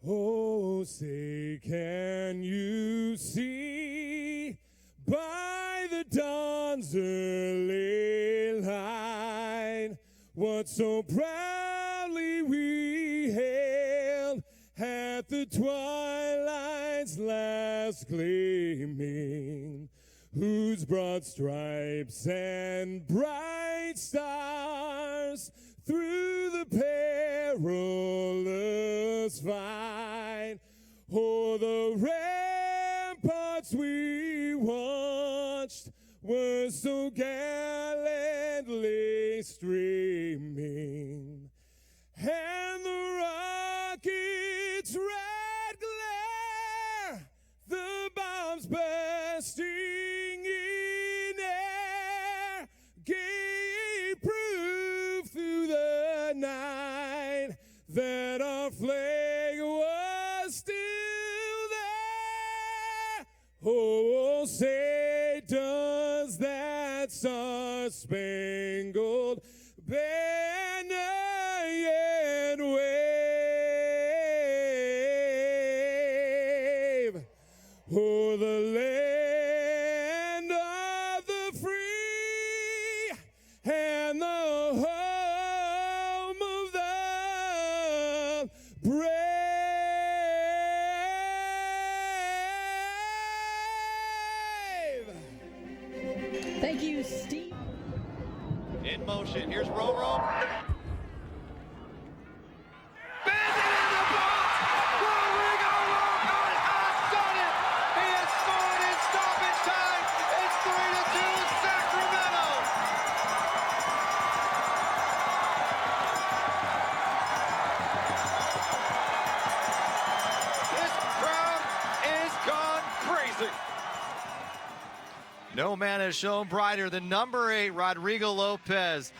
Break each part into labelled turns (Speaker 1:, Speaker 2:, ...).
Speaker 1: Oh, say, can you see by the dawn's early light what so proudly we hailed at the twilight's last gleaming, whose broad stripes and bright stars through the perilous fight o'er the ramparts we watched were so gallantly streaming, and the rocket's red glare, the bombs bursting in air, gave proof through the night that our flag was still there. Oh, say does that star-spangled banner yet wave o'er the land of the free and the home of the brave.
Speaker 2: Thank you, Steve.
Speaker 3: In motion, here's Roro. No man has shown brighter than number 8, Rodrigo Lopez.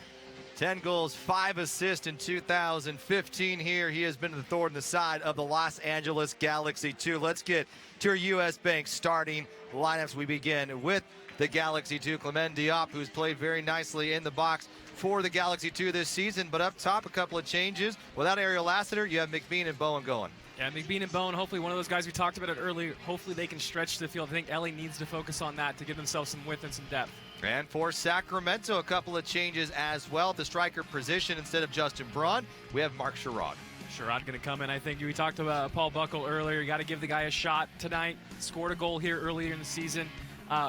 Speaker 3: 10 goals, 5 assists in 2015 here. He has been the thorn in the side of the Los Angeles Galaxy 2. Let's get to our U.S. Bank starting lineups. We begin with the Galaxy 2, Clement Diop, who's played very nicely in the box for the Galaxy 2 this season. But up top, a couple of changes. Without Ariel Lassiter, you have McBean and Bowen going.
Speaker 4: Yeah, McBean and Bowen, hopefully one of those guys we talked about it earlier, hopefully they can stretch the field. I think Ellie needs to focus on that to give themselves some width and some depth.
Speaker 3: And for Sacramento, a couple of changes as well. At the striker position, instead of Justin Braun, we have Mark Sherrod.
Speaker 4: Sherrod going to come in. I think we talked about Paul Buckle earlier. You got to give the guy a shot tonight. Scored a goal here earlier in the season.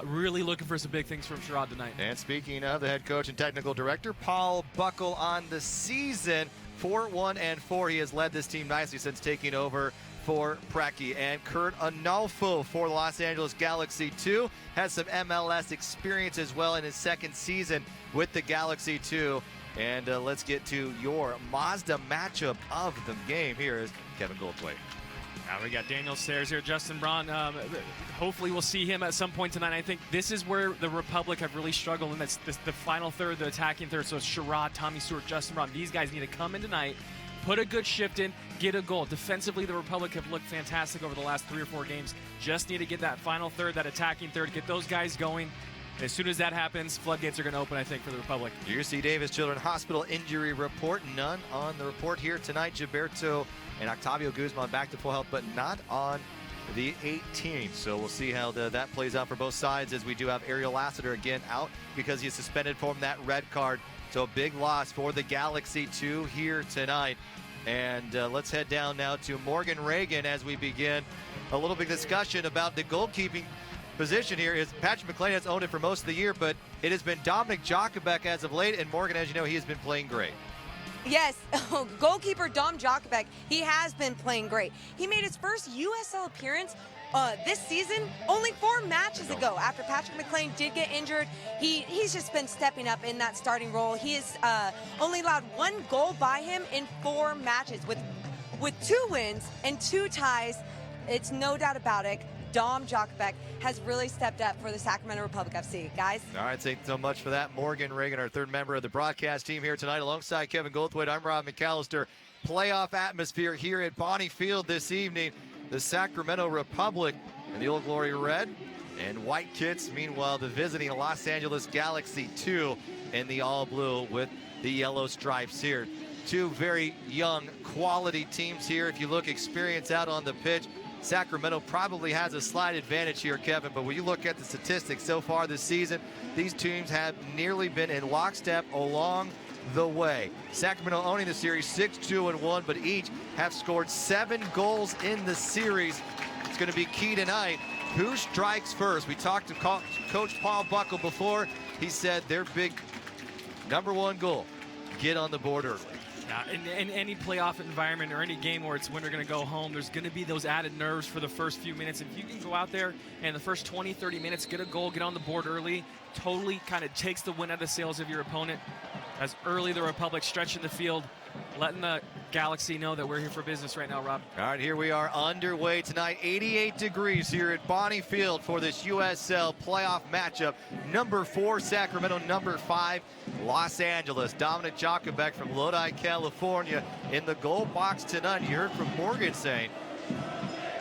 Speaker 4: Really looking for some big things from Sherrod tonight.
Speaker 3: And speaking of the head coach and technical director, Paul Buckle on the season, 4-1-4. He has led this team nicely since taking over for Pregame. And Kurt Arnulfo for the Los Angeles Galaxy 2 has some MLS experience as well in his second season with the Galaxy 2. And let's get to your Mazda matchup of the game. Here is Kevin Goldthwait.
Speaker 4: Now we got Daniel Sayers here, Justin Braun. Hopefully we'll see him at some point tonight. I think this is where the Republic have really struggled, and that's the final third, the attacking third. So it's Sherrod, Tommy Stewart, Justin Braun. These guys need to come in tonight, put a good shift in, get a goal. Defensively, the Republic have looked fantastic over the last 3 or 4 games. Just need to get that final third, that attacking third, get those guys going. As soon as that happens, floodgates are going to open, I think, for the Republic.
Speaker 3: UC Davis Children's Hospital injury report. None on the report here tonight. Gilberto and Octavio Guzman back to full health, but not on the 18th. So we'll see how that plays out for both sides, as we do have Ariel Lassiter again out because he's suspended from that red card. So a big loss for the Galaxy 2 here tonight. And let's head down now to Morgan Reagan as we begin a little bit of discussion about the goalkeeping position here. Is Patrick McLean has owned it for most of the year, but it has been Dominic Jokubek as of late, and Morgan, as you know, he has been playing great.
Speaker 5: Yes, goalkeeper Dom Jokubek, he has been playing great. He made his first USL appearance this season only 4 matches ago. After Patrick McLean did get injured, he's just been stepping up in that starting role. He has only allowed 1 goal by him in 4 matches with 2 wins and 2 ties. It's no doubt about it. Dom Jokubek has really stepped up for the Sacramento Republic FC. Guys?
Speaker 3: All right, thanks so much for that. Morgan Reagan, our third member of the broadcast team here tonight, alongside Kevin Goldthwait. I'm Rob McAllister. Playoff atmosphere here at Bonnie Field this evening. The Sacramento Republic in the Old Glory red and white kits. Meanwhile, the visiting Los Angeles Galaxy 2 in the all blue with the yellow stripes here. Two very young, quality teams here. If you look experience out on the pitch, Sacramento probably has a slight advantage here, Kevin, but when you look at the statistics so far this season, these teams have nearly been in lockstep along the way. Sacramento owning the series 6-2-1, but each have scored 7 goals in the series. It's going to be key tonight. Who strikes first? We talked to Coach Paul Buckle before. He said their big #1 goal, get on the board early.
Speaker 4: In any playoff environment or any game where it's winner going to go home, there's going to be those added nerves for the first few minutes. If you can go out there and the first 20, 30 minutes, get a goal, get on the board early, totally kind of takes the wind out of the sails of your opponent. As early the Republic stretching the field, letting the Galaxy know that we're here for business right now, Rob.
Speaker 3: All right, here we are underway tonight. 88 degrees here at Bonnie Field for this USL playoff matchup. #4 Sacramento, #5 Los Angeles. Dominic Jokubek from Lodi, California in the goal box tonight. You heard from Morgan saying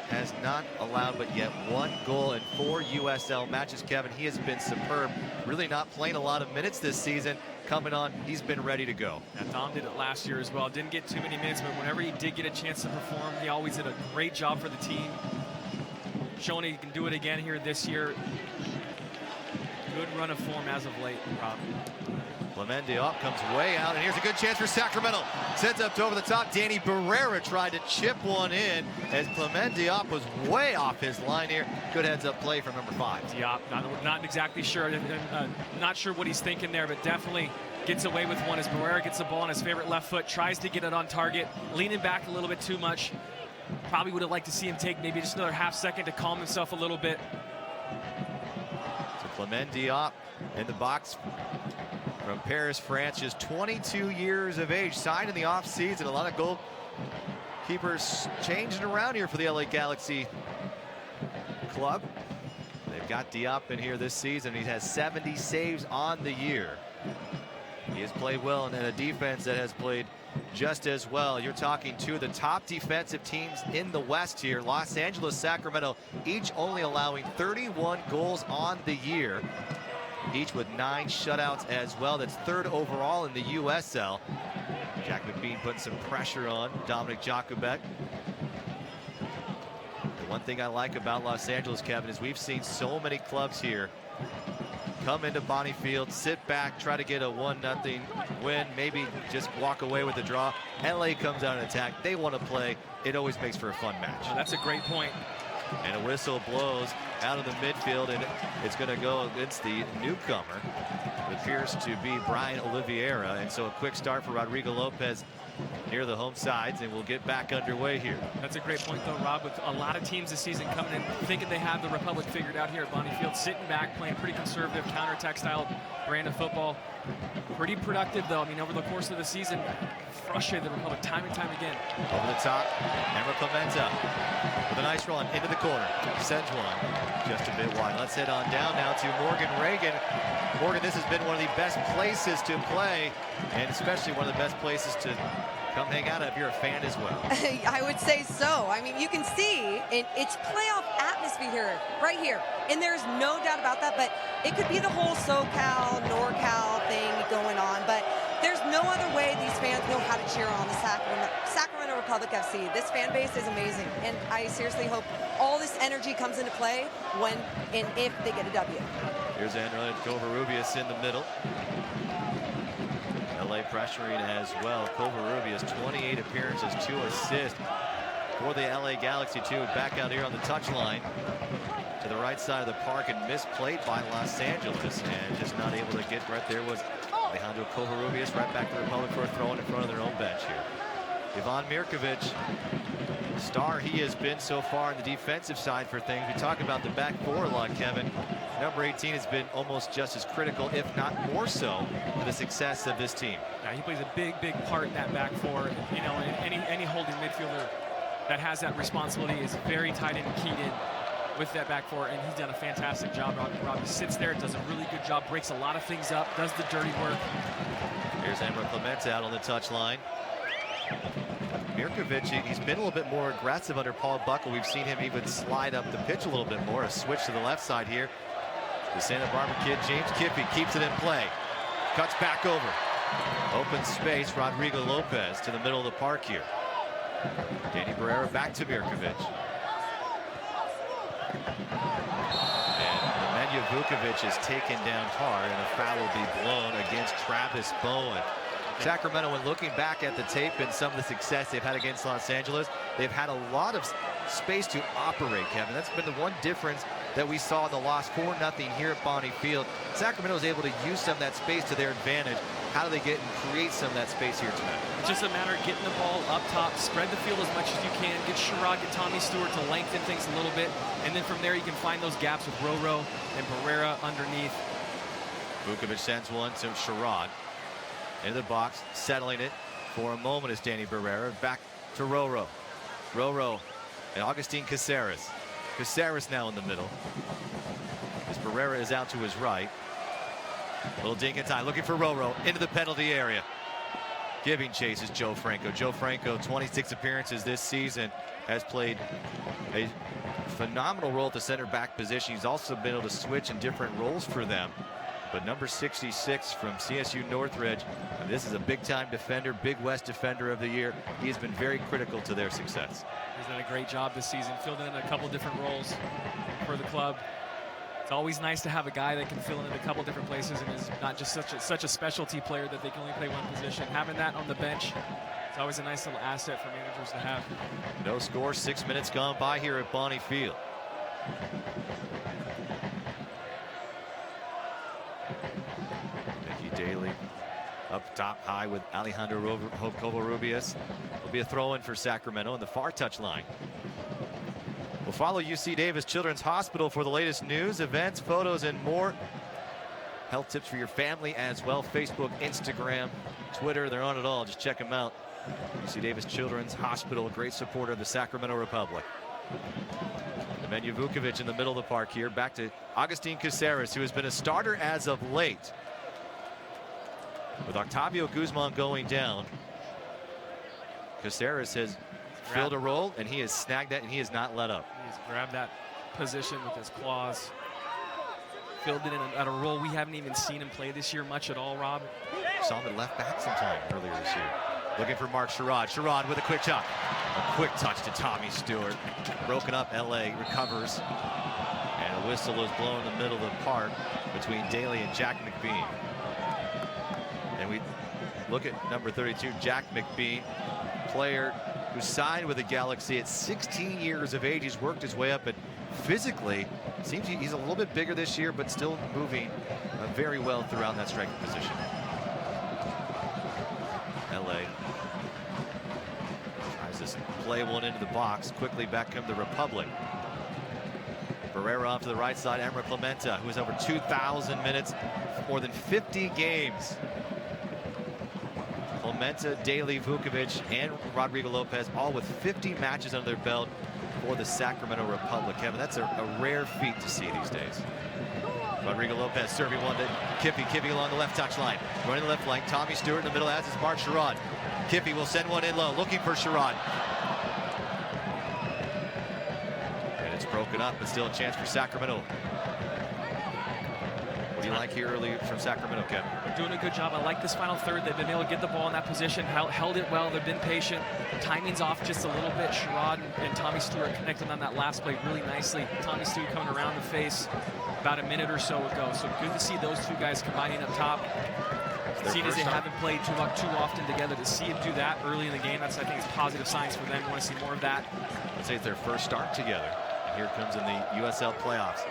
Speaker 3: has not allowed but yet 1 goal in 4 USL matches. Kevin, he has been superb. Really not playing a lot of minutes this season. Coming on, he's been ready to go.
Speaker 4: Yeah, Dom did it last year as well. Didn't get too many minutes, but whenever he did get a chance to perform, he always did a great job for the team. Showing he can do it again here this year. Good run of form as of late, Rob.
Speaker 3: Clement Diop comes way out, and here's a good chance for Sacramento. Sends up to over the top. Danny Barrera tried to chip one in as Clement Diop was way off his line here. Good heads-up play from #5.
Speaker 4: Diop, not exactly sure. Not sure what he's thinking there, but definitely gets away with one as Barrera gets the ball on his favorite left foot, tries to get it on target, leaning back a little bit too much. Probably would have liked to see him take maybe just another half second to calm himself a little bit.
Speaker 3: So Clement Diop in the box from Paris, France, just 22 years of age, signed in the offseason. A lot of goalkeepers changing around here for the LA Galaxy club. They've got Diop in here this season. He has 70 saves on the year. He has played well in a defense that has played just as well. You're talking two of the top defensive teams in the West here. Los Angeles, Sacramento, each only allowing 31 goals on the year. Each with 9 shutouts as well. That's 3rd overall in the USL. Jack McBean putting some pressure on Dominic Jokubek. The one thing I like about Los Angeles, Kevin, is we've seen so many clubs here come into Bonnie Field, sit back, try to get a 1-0 win, maybe just walk away with a draw. LA comes out and attack. They want to play. It always makes for a fun match.
Speaker 4: Oh, that's a great point.
Speaker 3: And a whistle blows out of the midfield, and it's going to go against the newcomer. It appears to be Brian Oliveira, and so a quick start for Rodrigo Lopez near the home sides, and we'll get back underway here.
Speaker 4: That's a great point, though, Rob, with a lot of teams this season coming in thinking they have the Republic figured out here at Bonnie Field, sitting back, playing pretty conservative counterattack style brand of football. Pretty productive, though. I mean, over the course of the season, frustrated the Republic time and time again.
Speaker 3: Over the top, Emma Clementa with a nice run into the corner. Sends one just a bit wide. Let's head on down now to Morgan Reagan. Morgan, this has been one of the best places to play, and especially one of the best places to come hang out if you're a fan as well.
Speaker 5: I would say so. I mean, you can see it's playoff atmosphere here, right here. And there's no doubt about that, but it could be the whole SoCal, NorCal thing going on, but there's no other way these fans know how to cheer on the Sacramento Republic FC. This fan base is amazing, and I seriously hope all this energy comes into play when and if they get a W.
Speaker 3: Here's Andrea Covarrubias in the middle. LA pressuring as well. Covarrubias, 28 appearances, 2 assists for the LA Galaxy, too. Back out here on the touchline to the right side of the park, and misplayed by Los Angeles, and just not able to get right there was Alejandro Covarrubias. Right back to the Republic for a throw in front of their own bench here. Ivan Mirkovic, star he has been so far on the defensive side for things. We talk about the back four a lot, Kevin. Number 18 has been almost just as critical, if not more so, for the success of this team.
Speaker 4: Yeah, he plays a big part in that back four. You know, any holding midfielder that has that responsibility is very tight in and keyed in with that back four, and he's done a fantastic job. Robbie sits there, does a really good job, breaks a lot of things up, does the dirty work.
Speaker 3: Here's Emra Clementa out on the touchline. Mirkovic, he's been a little bit more aggressive under Paul Buckle. We've seen him even slide up the pitch a little bit more. A switch to the left side here. The Santa Barbara kid, James Kippy, keeps it in play. Cuts back over. Open space, Rodrigo Lopez to the middle of the park here. Danny Barrera back to Mirkovic. And Nemanja Vukovic is taken down hard, and a foul will be blown against Travis Bowen. Sacramento, when looking back at the tape and some of the success they've had against Los Angeles, they've had a lot of space to operate, Kevin. That's been the one difference that we saw in the loss 4-0 here at Bonnie Field. Sacramento was able to use some of that space to their advantage. How do they get and create some of that space here tonight?
Speaker 4: It's just a matter of getting the ball up top, spread the field as much as you can, get Sherrod, get Tommy Stewart to lengthen things a little bit, and then from there you can find those gaps with Roro and Barrera underneath.
Speaker 3: Vukovic sends one to Sherrod. Into the box, settling it for a moment is Danny Barrera. Back to Roro. Roro and Augustin Caceres. Caceres now in the middle. As Barrera is out to his right. Little dink in time, looking for Roro into the penalty area. Giving chase is Joe Franco. Joe Franco, 26 appearances this season, has played a phenomenal role at the center back position. He's also been able to switch in different roles for them. But number 66 from CSU Northridge, and this is a big-time defender, Big West Defender of the Year. He has been very critical to their success.
Speaker 4: He's done a great job this season, filled in a couple different roles for the club. It's always nice to have a guy that can fill in a couple different places and is not just such a specialty player that they can only play one position. Having that on the bench, it's always a nice little asset for managers to have.
Speaker 3: No score, 6 minutes gone by here at Bonnie Field. Daly up top high with Alejandro Covarrubias. Will be a throw-in for Sacramento in the far touchline. We'll follow UC Davis Children's Hospital for the latest news, events, photos, and more. Health tips for your family as well. Facebook, Instagram, Twitter, they're on it all. Just check them out. UC Davis Children's Hospital, a great supporter of the Sacramento Republic. Nemanja Vukovic in the middle of the park here. Back to Augustin Caceres, who has been a starter as of late. With Octavio Guzman going down, Caceres has filled a role, and he has snagged that, and he has not let up.
Speaker 4: He's grabbed that position with his claws. Filled it in at a role we haven't even seen him play this year much at all, Rob.
Speaker 3: Saw him at left back sometime earlier this year. Looking for Mark Sherrod. Sherrod with a quick touch. A quick touch to Tommy Stewart. Broken up, LA recovers. And a whistle is blown in the middle of the park between Daly and Jack McBean. And we look at number 32, Jack McBean, player who signed with the Galaxy at 16 years of age. He's worked his way up, but physically, seems he's a little bit bigger this year, but still moving very well throughout that striking position. LA tries to play one into the box. Quickly back come the Republic. Barrera off to the right side. Emra Clementa, who has over 2,000 minutes, more than 50 games. Clementa, Daly, Vukovic, and Rodrigo Lopez, all with 50 matches under their belt for the Sacramento Republic. Kevin, that's a rare feat to see these days. Rodrigo Lopez serving one to Kippy. Kippy along the left touchline. Running the left flank. Tommy Stewart in the middle, as is Mark Sherrod. Kippy will send one in low, looking for Sherrod. And it's broken up, but still a chance for Sacramento. What do you like here early from Sacramento, Kevin?
Speaker 4: They're doing a good job. I like this final third. They've been able to get the ball in that position, held it well. They've been patient. Timing's off just a little bit. Sherrod and Tommy Stewart connected on that last play really nicely. Tommy Stewart coming around the face about a minute or so ago. So good to see those two guys combining up top. Seeing as they haven't played too often together, to see them do that early in the game, that's, I think, it's positive signs for them. We want to see more of that.
Speaker 3: I'd say it's their first start together. And here it comes in the USL playoffs.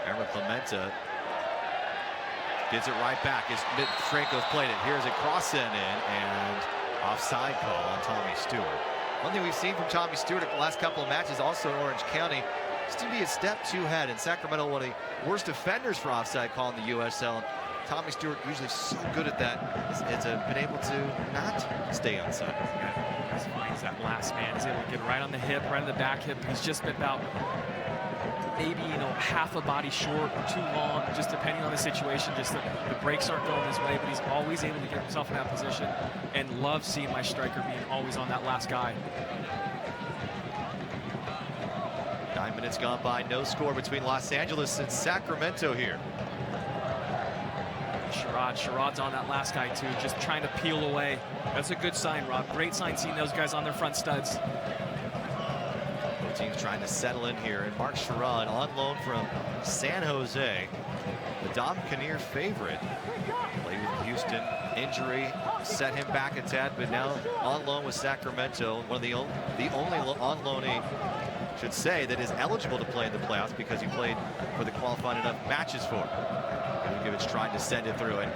Speaker 3: Emra Clementa gets it right back as Franco's played it. Here's a cross in and offside call on Tommy Stewart. One thing we've seen from Tommy Stewart the last couple of matches, also in Orange County, is to be a step too ahead. In Sacramento, one of the worst offenders for offside call in the USL. And Tommy Stewart usually so good at that. Has been able to not stay onside.
Speaker 4: He's that last man. He's able to get right on the hip, right on the back hip. He's just been about maybe, half a body short or too long, just depending on the situation. Just the brakes aren't going his way, but he's always able to get himself in that position, and love seeing my striker being always on that last guy.
Speaker 3: 9 minutes gone by, no score between Los Angeles and Sacramento here.
Speaker 4: Sherrod's on that last guy too, just trying to peel away. That's a good sign, Rob. Great sign seeing those guys on their front studs.
Speaker 3: Both teams trying to settle in here. And Mark Sherrod on loan from San Jose. The Dom Kinnear favorite. Played with Houston. Injury set him back a tad, but now on loan with Sacramento. One of the only on loanee, should say, that is eligible to play in the playoffs because he played for the qualifying enough matches for. Milkovich trying to send it through. And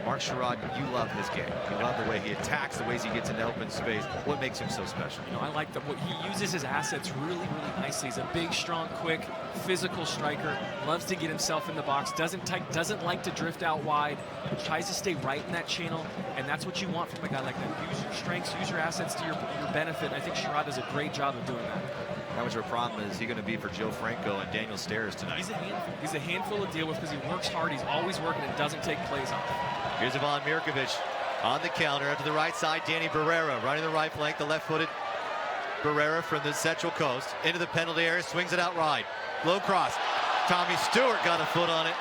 Speaker 3: Mark Sherrod, you love his game. You love the way he attacks, the ways he gets into open space. What makes him so special?
Speaker 4: You know, I like that. He uses his assets really, really nicely. He's a big, strong, quick, physical striker. Loves to get himself in the box. Doesn't like to drift out wide. Tries to stay right in that channel, and that's what you want from a guy like that. Use your strengths, use your assets to your benefit. And I think Sherrod does a great job of doing that.
Speaker 3: How much of a problem is he going to be for Joe Franco and Daniel Stairs tonight?
Speaker 4: He's a handful. He's a handful to deal with because he works hard. He's always working and doesn't take plays off.
Speaker 3: Here's Ivan Mirkovic on the counter up to the right side. Danny Barrera running the right flank, the left-footed Barrera from the Central Coast into the penalty area, swings it out wide. Low cross. Tommy Stewart got a foot on it.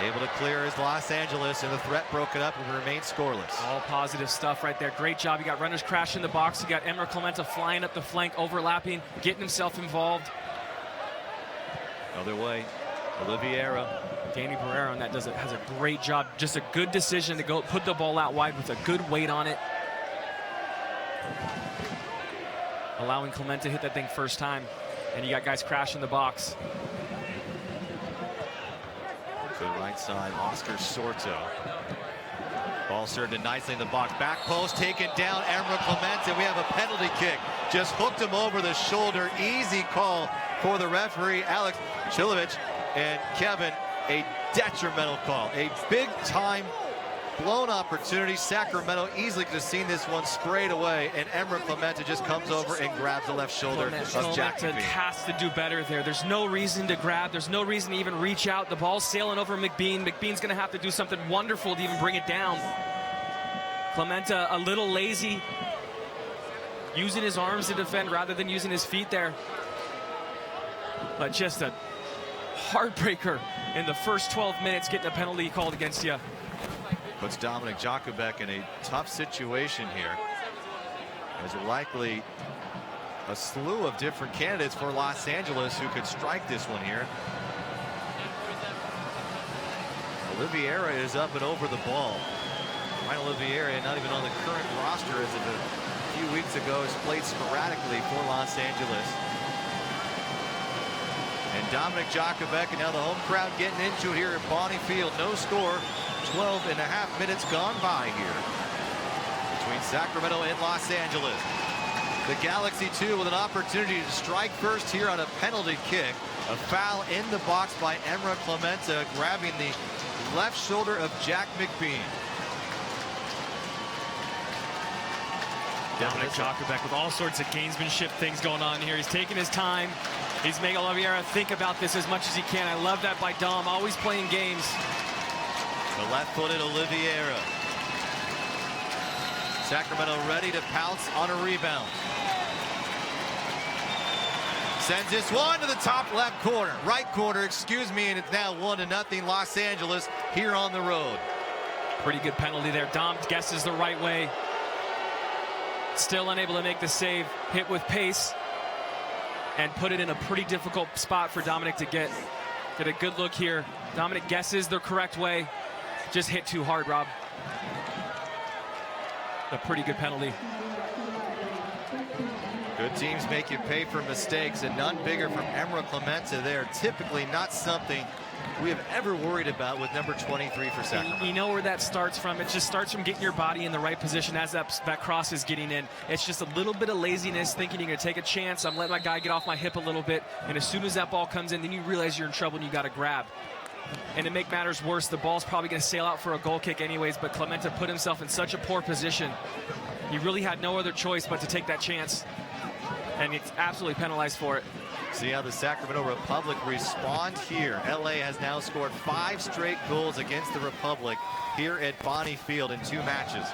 Speaker 3: Able to clear his Los Angeles, and the threat broken up and remains scoreless.
Speaker 4: All positive stuff right there. Great job. You got runners crashing the box. You got Emmer Clementa flying up the flank, overlapping, getting himself involved.
Speaker 3: Other way, Oliveira.
Speaker 4: Danny Barrera on that has a great job. Just a good decision to go put the ball out wide with a good weight on it. Allowing Clementa to hit that thing first time. And you got guys crashing the box.
Speaker 3: To the right side, Oscar Sorto. Ball served nicely in the box. Back post taken down, Emmer Clementa. We have a penalty kick. Just hooked him over the shoulder. Easy call for the referee, Alex Chilovich. And Kevin, a detrimental call. A big-time blown opportunity. Sacramento easily could have seen this one sprayed away, and Emmer Clementa just comes over and grabs the left shoulder of Jack McBean.
Speaker 4: Has to do better there. There's no reason to grab. There's no reason to even reach out. The ball's sailing over McBean. McBean's going to have to do something wonderful to even bring it down. Clementa a little lazy, using his arms to defend rather than using his feet there. But just a heartbreaker in the first 12 minutes, getting a penalty called against you.
Speaker 3: Puts Dominic Jakubek in a tough situation here. There's likely a slew of different candidates for Los Angeles who could strike this one here. Oliveira is up and over the ball. Ryan Oliveira, not even on the current roster as of a few weeks ago, has played sporadically for Los Angeles. And Dominic Jakubek, and now the home crowd getting into it here at Bonnie Field. No score. 12 and a half minutes gone by here between Sacramento and Los Angeles. The Galaxy, too, with an opportunity to strike first here on a penalty kick. A foul in the box by Emmer Clementa, grabbing the left shoulder of Jack McBean.
Speaker 4: Dominic Jakubek with all sorts of gamesmanship things going on here. He's taking his time. He's making Oliveira think about this as much as he can. I love that by Dom, always playing games.
Speaker 3: The left-footed Oliveira. Sacramento ready to pounce on a rebound. Sends this one to the top left corner. Right corner, excuse me, and it's now 1-0 Los Angeles here on the road.
Speaker 4: Pretty good penalty there. Dom guesses the right way. Still unable to make the save. Hit with pace. And put it in a pretty difficult spot for Dominic to get a good look here. Dominic guesses the correct way. Just hit too hard, Rob. A pretty good penalty.
Speaker 3: Good teams make you pay for mistakes, and none bigger from Emmer Clementa there. Typically not something we have ever worried about with number 23 for Sacramento.
Speaker 4: You know where that starts from. It just starts from getting your body in the right position as that cross is getting in. It's just a little bit of laziness, thinking you're going to take a chance. I'm letting my guy get off my hip a little bit, and as soon as that ball comes in, then you realize you're in trouble and you got to grab. And to make matters worse, the ball's probably going to sail out for a goal kick anyways, but Clementa put himself in such a poor position. He really had no other choice but to take that chance, and it's absolutely penalized for it.
Speaker 3: See how the Sacramento Republic respond here. LA has now scored 5 straight goals against the Republic here at Bonnie Field in 2 matches.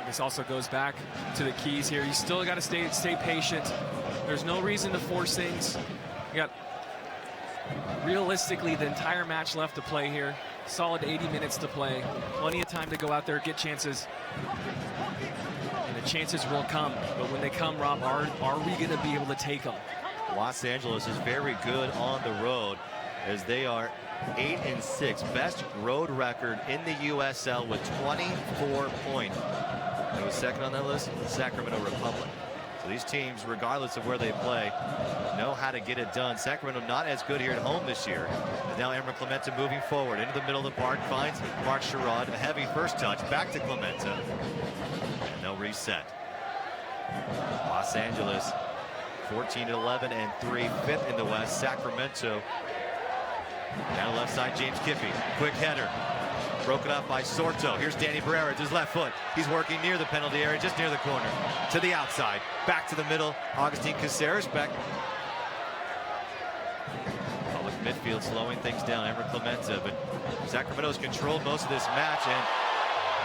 Speaker 4: This also goes back to the keys here. You still got to stay patient. There's no reason to force things. You got realistically, the entire match left to play here. Solid 80 minutes to play. Plenty of time to go out there, get chances. And the chances will come. But when they come, Rob, are we going to be able to take them?
Speaker 3: Los Angeles is very good on the road as they are 8-6. Best road record in the USL with 24 points. And who's second on that list? The Sacramento Republic. So these teams, regardless of where they play, know how to get it done. Sacramento not as good here at home this year. And now Emerald Clemente moving forward into the middle of the park, finds Mark Sherrod. A heavy first touch, back to Clemente. And they'll reset. Los Angeles 14-11 and 3, 5th in the West. Sacramento down the left side, James Kiffey. Quick header. Broken up by Sorto. Here's Danny Barrera with his left foot. He's working near the penalty area, just near the corner. To the outside. Back to the middle. Agustin Caceres back. Public midfield slowing things down. Emerald Clemente. But Sacramento's controlled most of this match, and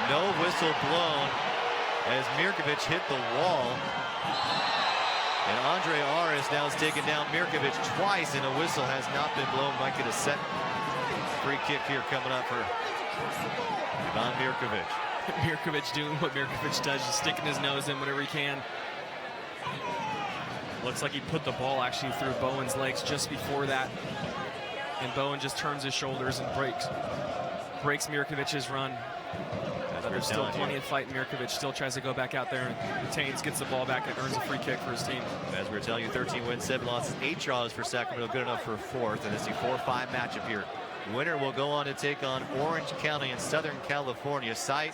Speaker 3: no whistle blown as Mirkovic hit the wall. And Andre Aris now has taken down Mirkovic twice, and a whistle has not been blown. Might get a set free kick here coming up for Ivan Mirkovic.
Speaker 4: Mirkovic doing what Mirkovic does, just sticking his nose in whatever he can. Looks like he put the ball actually through Bowen's legs just before that. And Bowen just turns his shoulders and breaks Mirkovic's run. There's still plenty of fight. Mirkovic still tries to go back out there and retains, gets the ball back, and earns a free kick for his team.
Speaker 3: As we were telling you, 13 wins, 7 losses, 8 draws for Sacramento, good enough for a 4th, and it's the 4-5 matchup here. Winner will go on to take on Orange County in Southern California. Site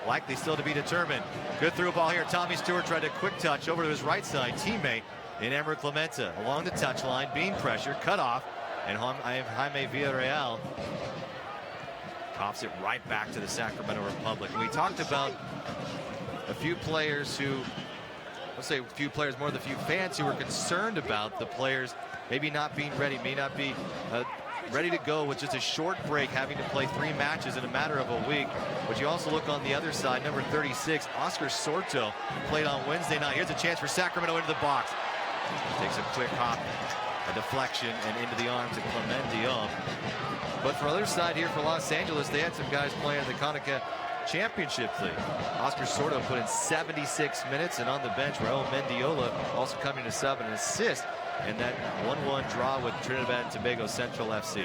Speaker 3: likely still to be determined. Good through ball here. Tommy Stewart tried a quick touch over to his right side. Teammate in Emerald Clemente along the touchline, being pressured, cut off, and Jaime Villarreal pops it right back to the Sacramento Republic. We talked about a few players who, let's say a few players, more than a few fans who were concerned about the players maybe not being ready, may not be ready to go with just a short break, having to play 3 matches in a matter of a week. But you also look on the other side, number 36, Oscar Sorto, played on Wednesday night. Here's a chance for Sacramento into the box. Takes a quick hop, a deflection, and into the arms of Clement Diop. But for the other side here for Los Angeles, they had some guys playing in the CONCACAF Championship League. Oscar Sorto put in 76 minutes, and on the bench, Raul Mendiola also coming to sub and assist in that 1-1 draw with Trinidad and Tobago Central FC.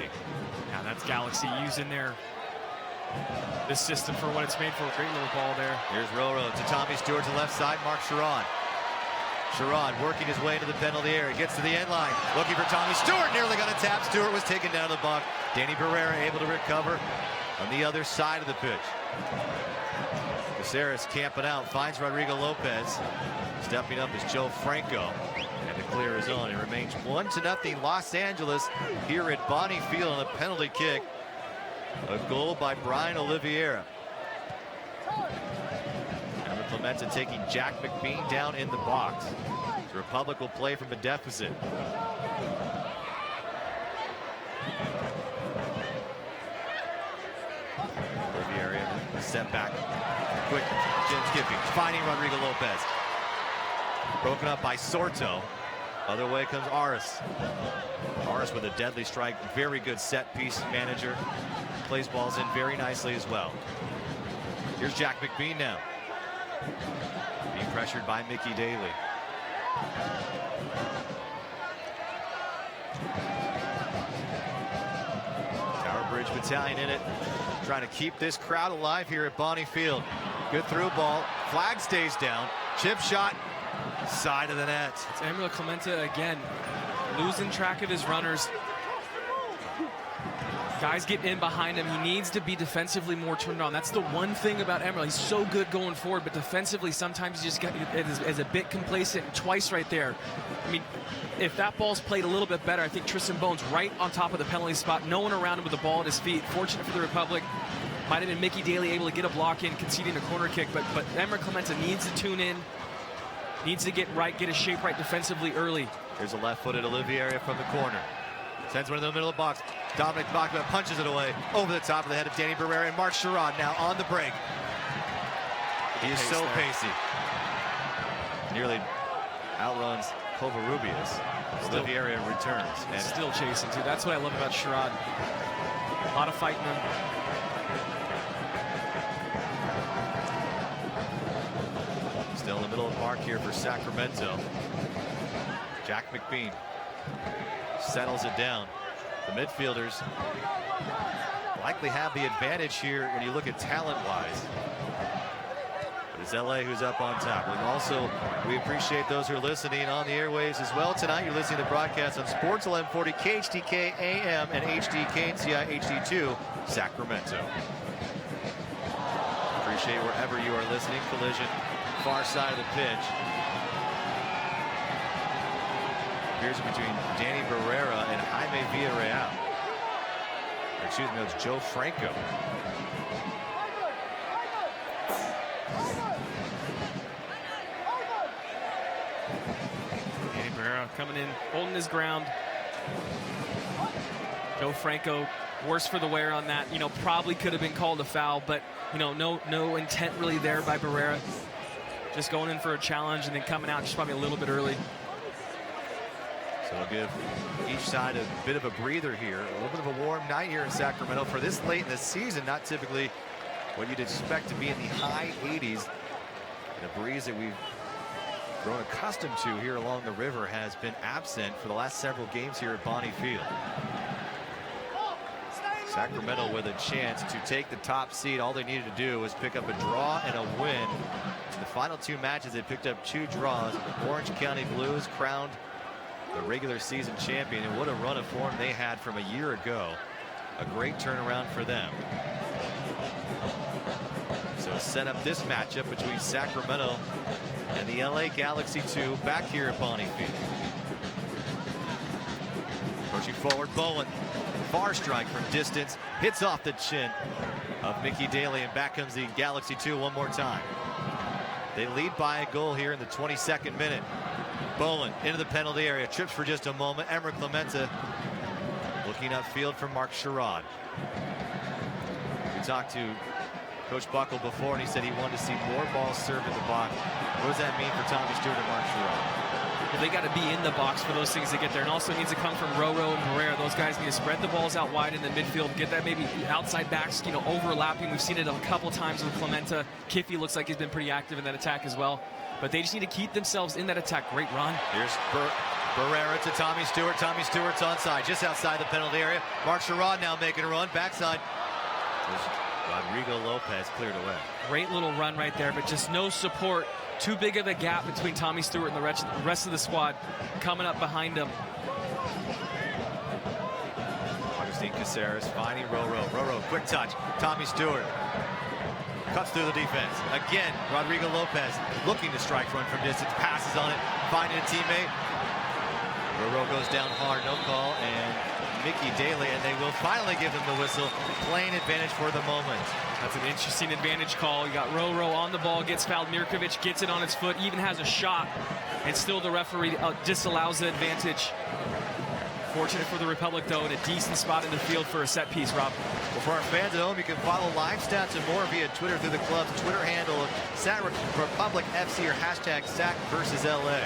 Speaker 4: Yeah, that's Galaxy using this system for what it's made for. A great little ball there.
Speaker 3: Here's Roro to Tommy Stewart to the left side, Mark Sherrod. Sherrod working his way into the penalty area, gets to the end line, looking for Tommy Stewart, nearly got a tap. Stewart was taken down to the box. Danny Barrera able to recover on the other side of the pitch. Caceres camping out, finds Rodrigo Lopez. Stepping up is Joe Franco. And the clear is on. It remains 1-0 Los Angeles here at Bonnie Field on a penalty kick. A goal by Brian Oliveira. Emerald Clemente taking Jack McBean down in the box. The Republic will play from a deficit. Oliveira step back. Quick, James Kiffey finding Rodrigo Lopez. Broken up by Sorto. Other way comes Aris. Aris with a deadly strike. Very good set piece manager. Plays balls in very nicely as well. Here's Jack McBean now. Being pressured by Mickey Daly. Tower Bridge Battalion in it. Trying to keep this crowd alive here at Bonnie Field. Good through ball. Flag stays down. Chip shot. Side of the net.
Speaker 4: It's Emerald Clemente again, losing track of his runners. Guys get in behind him. He needs to be defensively more turned on. That's the one thing about Emerald. He's so good going forward, but defensively sometimes he just is a bit complacent. Twice right there. I mean, if that ball's played a little bit better, I think Tristan Bone's right on top of the penalty spot. No one around him with the ball at his feet. Fortunate for the Republic. Might have been Mickey Daly able to get a block in, conceding a corner kick, but Emerald Clemente needs to tune in. Needs to get right, get his shape right defensively early.
Speaker 3: Here's a left-footed Oliveira from the corner. Sends one in the middle of the box. Dominic Bachman punches it away over the top of the head of Danny Barrera, and Mark Sherrod now on the break. He is so pacey. Nearly outruns Covarrubias. Oliveira returns.
Speaker 4: And still chasing, too. That's what I love about Sherrod. A lot of fighting him.
Speaker 3: Still in the middle of the park here for Sacramento. Jack McBean settles it down. The midfielders likely have the advantage here when you look at talent-wise. But it's LA who's up on top. And also, we appreciate those who are listening on the airwaves as well tonight. You're listening to broadcasts on Sports 1140 KHTK AM and HD KNCI HD2 Sacramento. Appreciate wherever you are listening. Collision, far side of the pitch. Here's between Danny Barrera and Jaime Villarreal. Excuse me, it's Joe Franco.
Speaker 4: Danny Barrera coming in, holding his ground. Joe Franco, worse for the wear on that. You know, probably could have been called a foul, but you know, no intent really there by Barrera. Just going in for a challenge and then coming out just probably a little bit early.
Speaker 3: So it'll give each side a bit of a breather here. A little bit of a warm night here in Sacramento for this late in the season. Not typically what you'd expect to be in the high 80s. And a breeze that we've grown accustomed to here along the river has been absent for the last several games here at Bonnie Field. Sacramento with a chance to take the top seed. All they needed to do was pick up a draw and a win. In the final two matches, they picked up 2 draws. Orange County Blues crowned the regular season champion, and what a run of form they had from a year ago. A great turnaround for them. So set up this matchup between Sacramento and the LA Galaxy 2 back here at Bonnie Field. Pushing forward, Bowen. Far strike from distance, hits off the chin of Mickey Daly, and back comes the Galaxy 2 one more time. They lead by a goal here in the 22nd minute. Bowen into the penalty area, trips for just a moment. Emerick Clemente looking upfield for Mark Sherrod. We talked to Coach Buckle before, and he said he wanted to see more balls served in the box. What does that mean for Tommy Stewart and Mark Sherrod?
Speaker 4: Well, they got to be in the box for those things to get there, and also it needs to come from Roro and Herrera. Those guys need to spread the balls out wide in the midfield, get that maybe outside backs, you know, overlapping. We've seen it a couple times with Clemente. Kiffy looks like he's been pretty active in that attack as well. But they just need to keep themselves in that attack. Great run.
Speaker 3: Here's Barrera to Tommy Stewart. Tommy Stewart's onside, just outside the penalty area. Mark Sherrod now making a run. Backside. Rodrigo Lopez cleared away.
Speaker 4: Great little run right there, but just no support. Too big of a gap between Tommy Stewart and the rest of the squad coming up behind him.
Speaker 3: Agustin Caceres finding Roro. Roro, quick touch. Tommy Stewart cuts through the defense. Again, Rodrigo Lopez looking to strike run from distance. Passes on it, finding a teammate. Roro goes down hard, no call, and Mickey Daly, and they will finally give them the whistle. Playing advantage for the moment.
Speaker 4: That's an interesting advantage call. You got Roro on the ball, gets fouled. Mirkovic gets it on his foot, even has a shot, and still the referee disallows the advantage. Fortunate for the Republic, though, in a decent spot in the field for a set piece, Rob.
Speaker 3: Well, for our fans at home, you can follow live stats and more via Twitter through the club's Twitter handle of Sac Republic FC or hashtag Sac versus LA.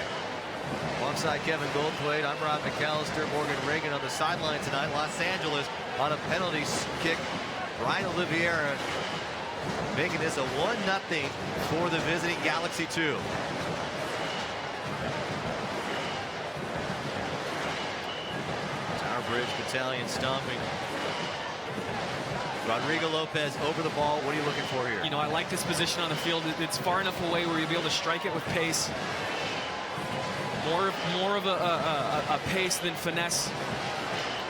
Speaker 3: Alongside Kevin Goldthwait, I'm Rob McAllister. Morgan Reagan on the sideline tonight. Los Angeles on a penalty kick. Brian Oliveira making this a 1-0 for the visiting Galaxy 2. Tower Bridge Battalion stomping. Rodrigo Lopez over the ball. What are you looking for here?
Speaker 4: You know, I like this position on the field. It's far enough away where you'll be able to strike it with pace. More of a pace than finesse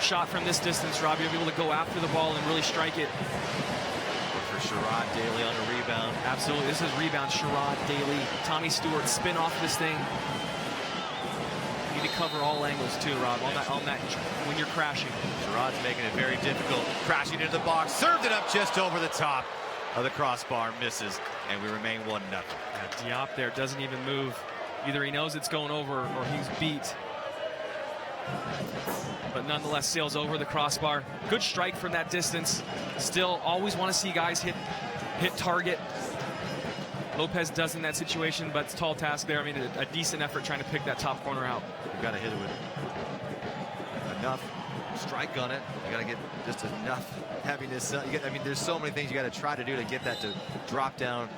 Speaker 4: shot from this distance, Rob. You'll be able to go after the ball and really strike it.
Speaker 3: Look for Sherrod Daly on a rebound.
Speaker 4: Absolutely. This is rebound. Sherrod Daly. Tommy Stewart spin off this thing. You need to cover all angles too, Rob, on that when you're crashing.
Speaker 3: Sherrod's making it very difficult. Crashing into the box. Served it up just over the top of the crossbar. Misses. And we remain 1-0.
Speaker 4: Diop there doesn't even move. Either he knows it's going over or he's beat. But nonetheless sails over the crossbar. Good strike from that distance. Still always want to see guys hit target. Lopez does in that situation, but it's a tall task there. I mean, a decent effort trying to pick that top corner out.
Speaker 3: You got to hit it with enough strike on it. You got to get just enough heaviness. I mean, there's so many things you got to try to do to get that to drop down.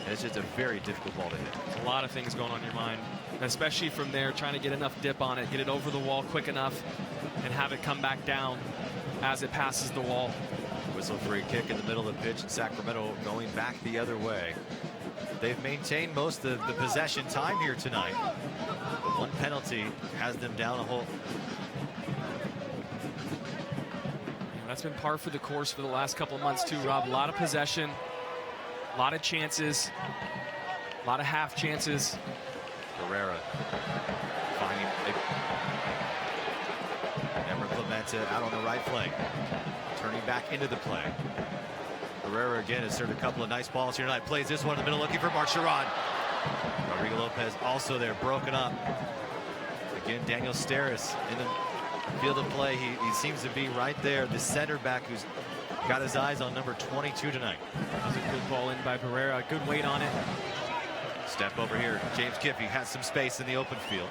Speaker 3: And it's just a very difficult ball to hit.
Speaker 4: A lot of things going on in your mind, especially from there, trying to get enough dip on it, get it over the wall quick enough, and have it come back down as it passes the wall.
Speaker 3: Whistle for a kick in the middle of the pitch, and Sacramento going back the other way. They've maintained most of the possession time here tonight. One penalty has them down a hole.
Speaker 4: That's been par for the course for the last couple of months too, Rob. A lot of possession, a lot of chances, a lot of half chances.
Speaker 3: Barrera finding Emmer Clemente out on the right flank, turning back into the play. Barrera again has served a couple of nice balls here tonight. Plays this one in the middle, looking for Mark Sherrod. Rodrigo Lopez also there, broken up. Again, Daniel Steres in the field of play. He seems to be right there, the center back who's got his eyes on number 22 tonight.
Speaker 4: That was a good ball in by Barrera, good weight on it.
Speaker 3: Step over here, James Kiffey has some space in the open field.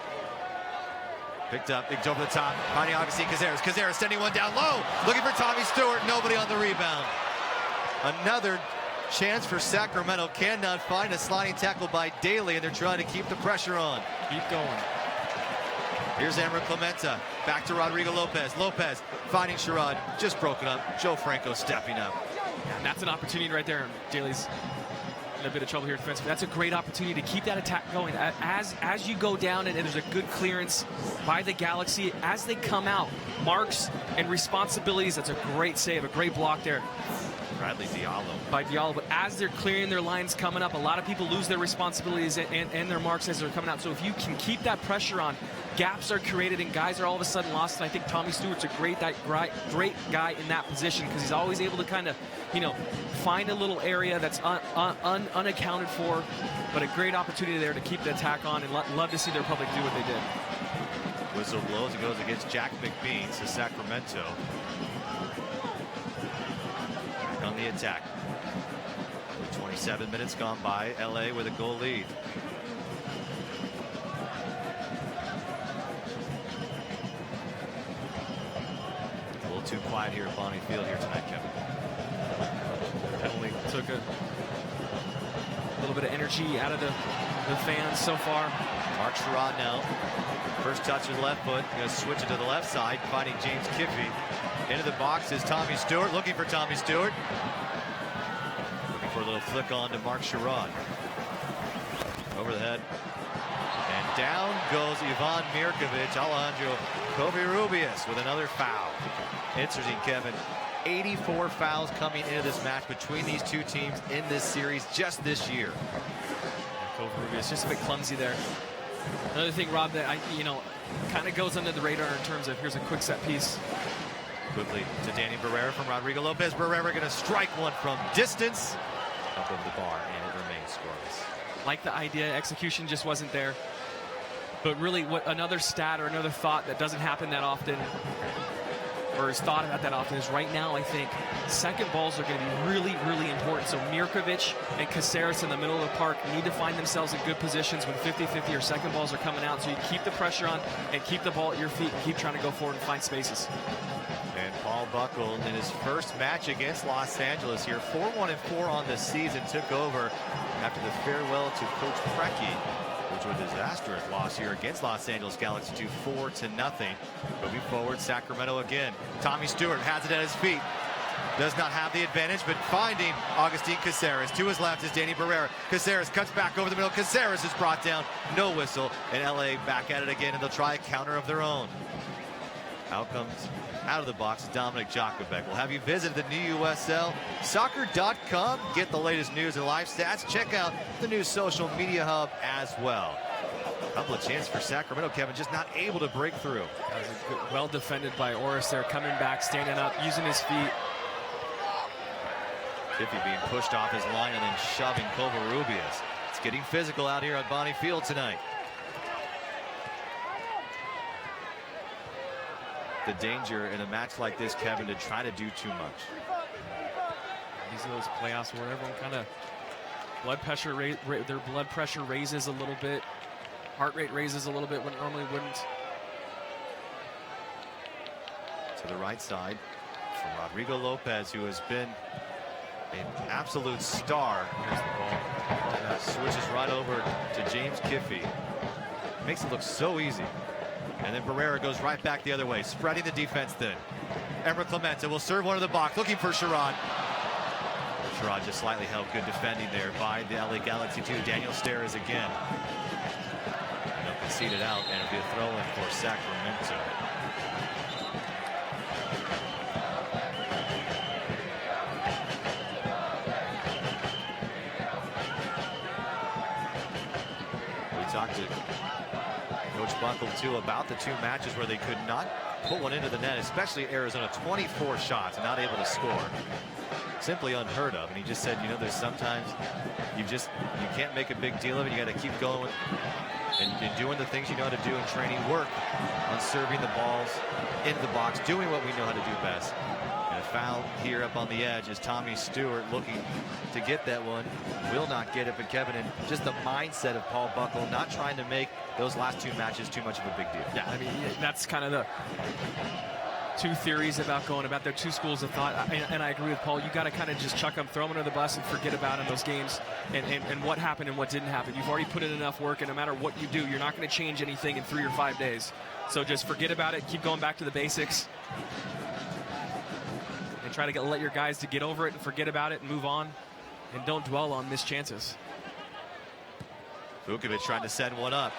Speaker 3: Picked up, it's over the top, finding Augustine Caceres. Caceres sending one down low, looking for Tommy Stewart, nobody on the rebound. Another chance for Sacramento, cannot find a sliding tackle by Daly, and they're trying to keep the pressure on.
Speaker 4: Keep going.
Speaker 3: Here's Emmer Clemente, back to Rodrigo Lopez. Lopez finding Sherrod, just broken up. Joe Franco stepping up.
Speaker 4: And that's an opportunity right there. Daly's in a bit of trouble here defensively. That's a great opportunity to keep that attack going. As you go down and there's a good clearance by the Galaxy, as they come out, marks and responsibilities, that's a great save, a great block there.
Speaker 3: Bradley Diallo.
Speaker 4: By Diallo, but as they're clearing their lines coming up, a lot of people lose their responsibilities and their marks as they're coming out. So if you can keep that pressure on, gaps are created and guys are all of a sudden lost. And I think Tommy Stewart's a great guy in that position because he's always able to kind of, find a little area that's unaccounted for, but a great opportunity there to keep the attack on, and love to see the Republic do what they did.
Speaker 3: Whistle blows, it goes against Jack McBean to Sacramento. On the attack. 27 minutes gone by, LA with a goal lead. A little too quiet here at Bonnie Field here tonight, Kevin.
Speaker 4: Penalty took a little bit of energy out of the fans so far.
Speaker 3: Mark Sherrod now. First touch with the left foot. Going to switch it to the left side, finding James Kiffey. Into the box is Tommy Stewart, looking for Tommy Stewart. Looking for a little flick on to Mark Sherrod. Over the head. And down goes Ivan Mirkovic. Alejandro Covarrubias with another foul. Interesting, Kevin. 84 fouls coming into this match between these two teams in this series just this year.
Speaker 4: Covarrubias just a bit clumsy there. Another thing, Rob, that kind of goes under the radar in terms of here's a quick set piece.
Speaker 3: Quickly to Danny Barrera from Rodrigo Lopez. Barrera going to strike one from distance. Up over the bar, and it remains scoreless.
Speaker 4: Like the idea, execution just wasn't there. But really, what another stat or another thought that doesn't happen that often, or is thought about that often, is right now, I think, second balls are going to be really, really important. So Mirkovic and Caceres in the middle of the park need to find themselves in good positions when 50-50 or second balls are coming out. So you keep the pressure on and keep the ball at your feet and keep trying to go forward and find spaces.
Speaker 3: And Paul Buckle in his first match against Los Angeles here, 4-1-4 on the season, took over after the farewell to Coach Preki, which was a disastrous loss here against Los Angeles Galaxy, 4-0. Moving forward, Sacramento again. Tommy Stewart has it at his feet. Does not have the advantage, but finding Augustine Caceres. To his left is Danny Barrera. Caceres cuts back over the middle. Caceres is brought down. No whistle. And LA back at it again, and they'll try a counter of their own. Out comes out of the box Dominic Jakubek. We'll have you visit the new USL, soccer.com. Get the latest news and live stats. Check out the new social media hub as well. Couple of chances for Sacramento, Kevin, just not able to break through.
Speaker 4: That was a good, well defended by Oris there, coming back, standing up, using his feet.
Speaker 3: Kiffey being pushed off his line and then shoving Covarrubias. It's getting physical out here at Bonnie Field tonight. The danger in a match like this, Kevin, to try to do too much.
Speaker 4: These are those playoffs where everyone kind of Their blood pressure raises a little bit. Heart rate raises a little bit when it normally wouldn't.
Speaker 3: To the right side for Rodrigo Lopez, who has been an absolute star. Here's the ball. Switches right over to James Kiffey. Makes it look so easy. And then Barrera goes right back the other way, spreading the defense thin. Emra Clemente will serve one in the box, looking for Sherrod. Sherrod just slightly held. Good defending there by the LA Galaxy 2. Daniel Steres again. They'll concede it out, and it'll be a throw-in for Sacramento. We talked to Coach Buckle, too, about the 2 matches where they could not put one into the net, especially Arizona. 24 shots and not able to score. Simply unheard of. And he just said, you know, there's sometimes you can't make a big deal of it. You got to keep going and doing the things you know how to do in training. Work on serving the balls into the box, doing what we know how to do best. And a foul here up on the edge is Tommy Stewart looking to get that one. Will not get it, but Kevin, and just the mindset of Paul Buckle, not trying to make those last 2 matches too much of a big deal.
Speaker 4: Yeah, I mean, that's kind of the 2 theories about going about their 2 schools of thought, and I agree with Paul. You got to kind of just chuck them, throw them under the bus, and forget about in those games and what happened and what didn't happen. You've already put in enough work, and no matter what you do, you're not going to change anything in 3 or 5 days. So just forget about it. Keep going back to the basics, and try to let your guys to get over it and forget about it and move on, and don't dwell on missed chances.
Speaker 3: Vukovic trying to send one up.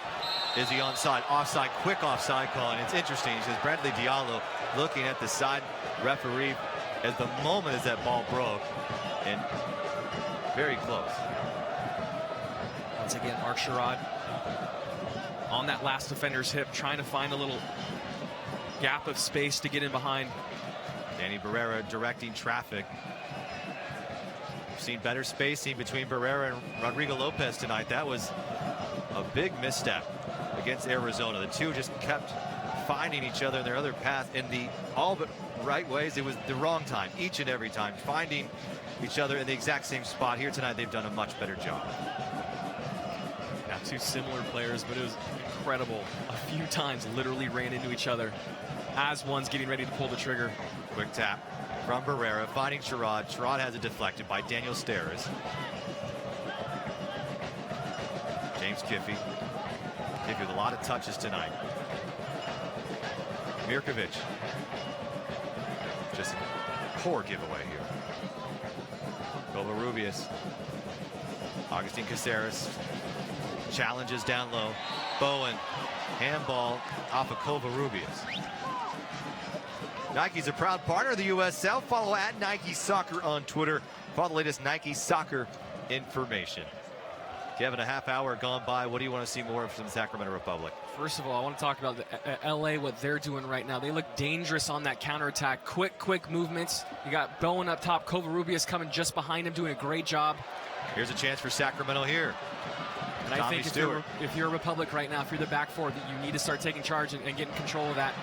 Speaker 3: Is he onside? Offside, quick offside call, and it's interesting. He says Bradley Diallo looking at the side referee as the moment as that ball broke, and very close.
Speaker 4: Once again, Mark Sherrod on that last defender's hip, trying to find a little gap of space to get in behind.
Speaker 3: Danny Barrera directing traffic. We've seen better spacing between Barrera and Rodrigo Lopez tonight. That was a big misstep against Arizona. The 2 just kept finding each other in their other path in the all but right ways. It was the wrong time each and every time, finding each other in the exact same spot. Here tonight they've done a much better job.
Speaker 4: Now 2 similar players, but it was incredible. A few times literally ran into each other as one's getting ready to pull the trigger.
Speaker 3: Quick tap from Barrera, finding Sherrod. Sherrod has it deflected by Daniel Steres. James Kiffey. Kiffey with a lot of touches tonight. Mirkovic. Just a poor giveaway here. Covarrubias. Agustin Caceres. Challenges down low. Bowen. Handball off of Covarrubias. Nike's a proud partner of the USL. Follow at Nike Soccer on Twitter. Follow the latest Nike Soccer information. Kevin, a half hour gone by. What do you want to see more of from the Sacramento Republic?
Speaker 4: First of all, I want to talk about LA, what they're doing right now. They look dangerous on that counterattack. Quick movements. You got Bowen up top. Covarrubias coming just behind him, doing a great job.
Speaker 3: Here's a chance for Sacramento here.
Speaker 4: And I think if you're a Republic right now, if you're the back four, that you need to start taking charge and getting control of that.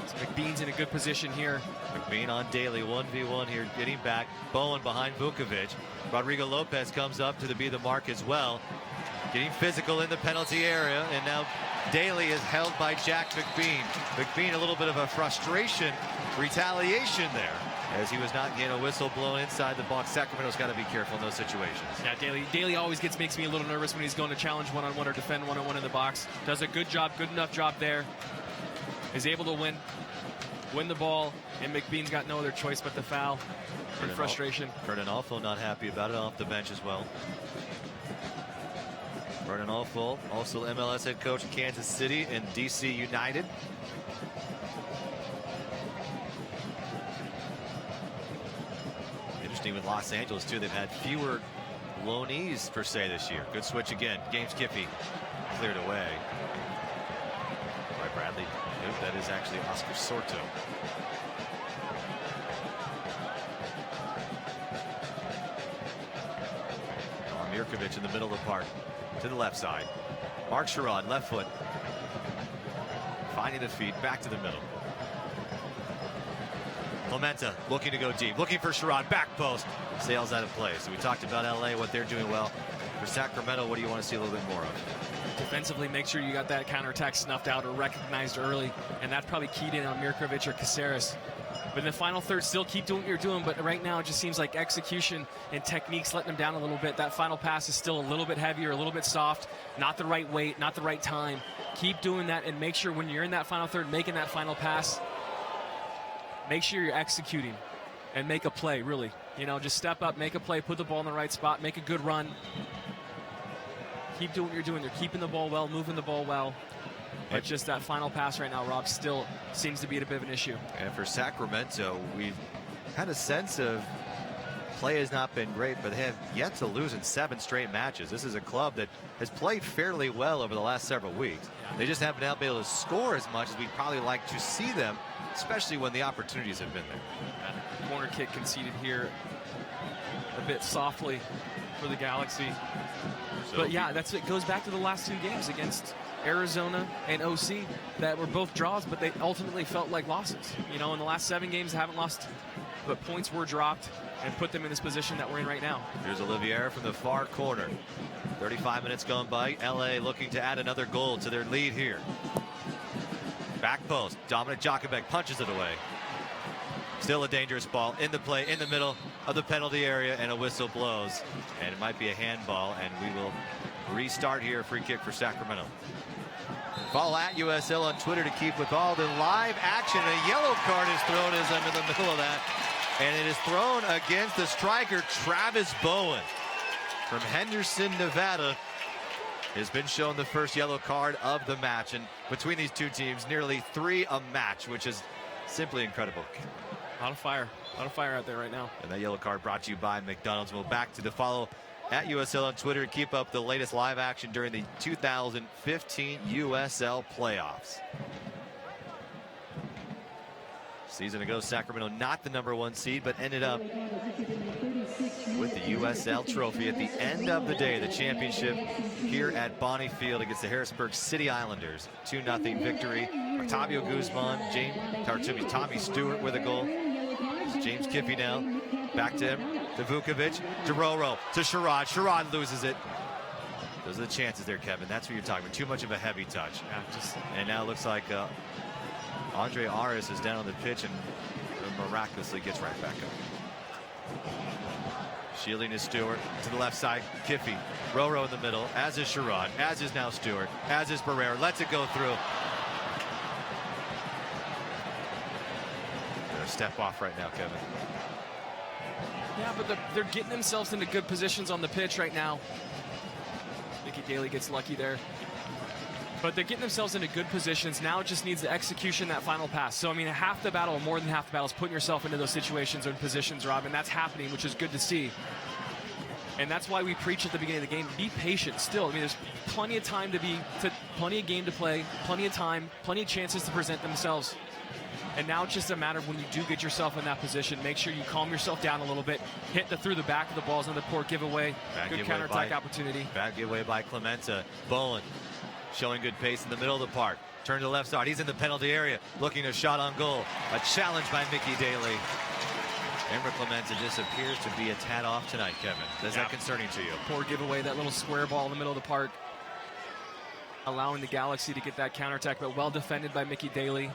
Speaker 4: So McBean's in a good position here.
Speaker 3: McBean on Daly, 1v1 here, getting back. Bowen behind Vukovic. Rodrigo Lopez comes up to be the mark as well. Getting physical in the penalty area, and now Daly is held by Jack McBean. McBean, a little bit of a frustration, retaliation there, as he was not getting a whistle blown inside the box. Sacramento's got to be careful in those situations.
Speaker 4: Yeah, Daly always makes me a little nervous when he's going to challenge one-on-one or defend one-on-one in the box. Does a good enough job there. Is able to win the ball, and McBean's got no other choice but the foul and frustration.
Speaker 3: Vernon Alfo not happy about it off the bench as well. Vernon Alfo, also MLS head coach of Kansas City and DC United. Interesting with Los Angeles too, they've had fewer loanees per se this year. Good switch again. James Kiffey cleared away by Bradley. Nope, that is actually Oscar Sorto. Mirkovic in the middle of the park to the left side. Mark Sherrod, left foot. Finding the feet, back to the middle. Clemente looking to go deep, looking for Sherrod, back post, sails out of play. So we talked about LA, what they're doing well. For Sacramento, what do you want to see a little bit more of?
Speaker 4: Defensively, make sure you got that counterattack snuffed out or recognized early, and that's probably keyed in on Mirkovic or Caceres. But in the final third, still keep doing what you're doing, but right now it just seems like execution and technique's letting them down a little bit. That final pass is still a little bit heavier, a little bit soft, not the right weight, not the right time. Keep doing that and make sure when you're in that final third, making that final pass, make sure you're executing and make a play, really. You know, just step up, make a play, put the ball in the right spot, make a good run. Keep doing what you're doing. They're keeping the ball well, moving the ball well. But just that final pass right now, Rob, still seems to be a bit of an issue.
Speaker 3: And for Sacramento, we've had a sense of play has not been great, but they have yet to lose in 7 straight matches. This is a club that has played fairly well over the last several weeks.
Speaker 4: Yeah.
Speaker 3: They just haven't been able to score as much as we'd probably like to see them, especially when the opportunities have been there.
Speaker 4: And corner kick conceded here a bit softly for the Galaxy. But yeah, it goes back to the last 2 games against Arizona and OC that were both draws, but they ultimately felt like losses. You know, in the last 7 games, they haven't lost, but points were dropped and put them in this position that we're in right now.
Speaker 3: Here's Olivier from the far corner. 35 minutes gone by. LA looking to add another goal to their lead here. Back post. Dominic Jakubek punches it away. Still a dangerous ball in the play, in the middle of the penalty area, and a whistle blows. And it might be a handball, and we will restart here. Free kick for Sacramento. Follow at USL on Twitter to keep with all the live action. A yellow card is thrown as I'm in the middle of that. And it is thrown against the striker, Travis Bowen from Henderson, Nevada. Has been shown the first yellow card of the match. And between these two teams, nearly 3 a match, which is simply incredible.
Speaker 4: A lot of fire out there right now.
Speaker 3: And that yellow card brought to you by McDonald's. We'll back to the follow at USL on Twitter to keep up the latest live action during the 2015 USL playoffs. Season ago, Sacramento not the #1 seed, but ended up with the USL trophy at the end of the day. The championship here at Bonnie Field against the Harrisburg City Islanders. 2-0 victory. Octavio Guzman, Tommy Stewart with a goal. James Kiffey now. Back to him, to Vukovic, to Roro, to Sherrod. Sherrod loses it. Those are the chances there, Kevin. That's what you're talking about. Too much of a heavy touch.
Speaker 4: Yeah,
Speaker 3: and now it looks like Andre Aris is down on the pitch and miraculously gets right back up. Shielding is Stewart to the left side. Kiffey, Roro in the middle, as is Sherrod, as is now Stewart, as is Barrera. Lets it go through. They're a step off right now, Kevin.
Speaker 4: Yeah, but they're getting themselves into good positions on the pitch right now. Mickey Daly gets lucky there. But they're getting themselves into good positions. Now it just needs the execution, that final pass. So, I mean, half the battle, or more than half the battle, is putting yourself into those situations or positions, Rob, and that's happening, which is good to see. And that's why we preach at the beginning of the game, be patient still. I mean, there's plenty of time plenty of game to play, plenty of time, plenty of chances to present themselves. And now it's just a matter of when you do get yourself in that position, make sure you calm yourself down a little bit, hit through the back of the balls, another poor giveaway, good counterattack opportunity.
Speaker 3: Bad giveaway by Clemente. Bowen showing good pace in the middle of the park. Turn to the left side. He's in the penalty area, looking to shot on goal. A challenge by Mickey Daly. Ember Clemente just appears to be a tad off tonight, Kevin. Is that concerning to you?
Speaker 4: Poor giveaway, that little square ball in the middle of the park, allowing the Galaxy to get that counterattack, but well defended by Mickey Daly,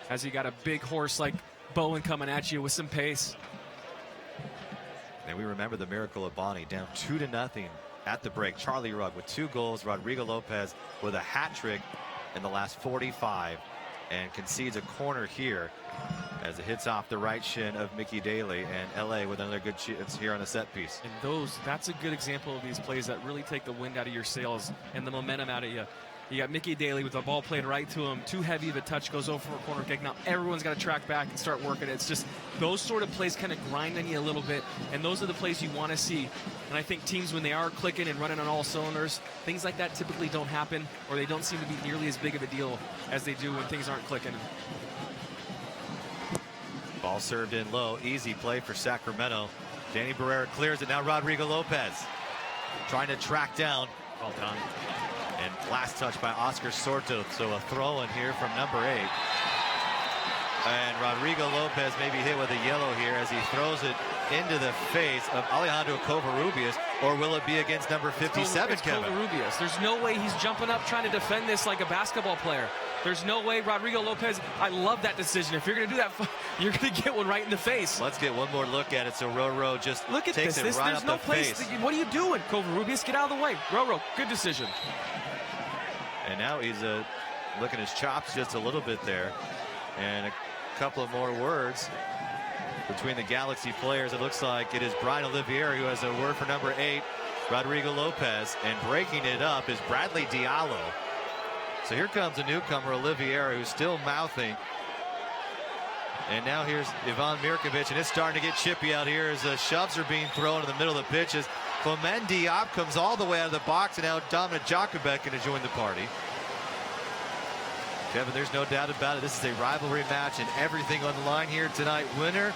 Speaker 4: as you got a big horse like Bowen coming at you with some pace.
Speaker 3: And we remember the miracle of Bonnie, down 2-0 at the break. Charlie Rugg with 2 goals. Rodrigo Lopez with a hat trick in the last 45, and concedes a corner here as it hits off the right shin of Mickey Daly, and LA with another good chance here on a set piece.
Speaker 4: And that's a good example of these plays that really take the wind out of your sails and the momentum out of you. You got Mickey Daly with the ball played right to him. Too heavy of a touch, goes over for a corner kick. Now everyone's got to track back and start working it. It's just those sort of plays kind of grind on you a little bit, and those are the plays you want to see. And I think teams, when they are clicking and running on all cylinders, things like that typically don't happen, or they don't seem to be nearly as big of a deal as they do when things aren't clicking.
Speaker 3: Ball served in low. Easy play for Sacramento. Danny Barrera clears it. Now Rodrigo Lopez trying to track down.
Speaker 4: Well done.
Speaker 3: And last touch by Oscar Sorto. So a throw in here from number 8. And Rodrigo Lopez may be hit with a yellow here as he throws it into the face of Alejandro Covarrubias, or will it be against number 57, Kevin?
Speaker 4: Covarrubias. There's no way he's jumping up trying to defend this like a basketball player. There's no way. Rodrigo Lopez, I love that decision. If you're going to do that, you're going to get one right in the face.
Speaker 3: Let's get one more look at it. So Roro just
Speaker 4: look at
Speaker 3: takes
Speaker 4: this.
Speaker 3: it right
Speaker 4: There's
Speaker 3: up
Speaker 4: no
Speaker 3: the
Speaker 4: place.
Speaker 3: face.
Speaker 4: What are you doing, Covarrubias? Get out of the way. Roro, good decision.
Speaker 3: And now he's looking his chops just a little bit there. And a couple of more words between the Galaxy players. It looks like it is Brian Olivier who has a word for number 8, Rodrigo Lopez. And breaking it up is Bradley Diallo. So here comes a newcomer, Olivier, who's still mouthing. And now here's Ivan Mirkovic, and it's starting to get chippy out here as shoves are being thrown in the middle of the pitches. Clement Diop comes all the way out of the box, and now Dominic Jakubek going to join the party. Kevin, there's no doubt about it. This is a rivalry match and everything on the line here tonight. Winner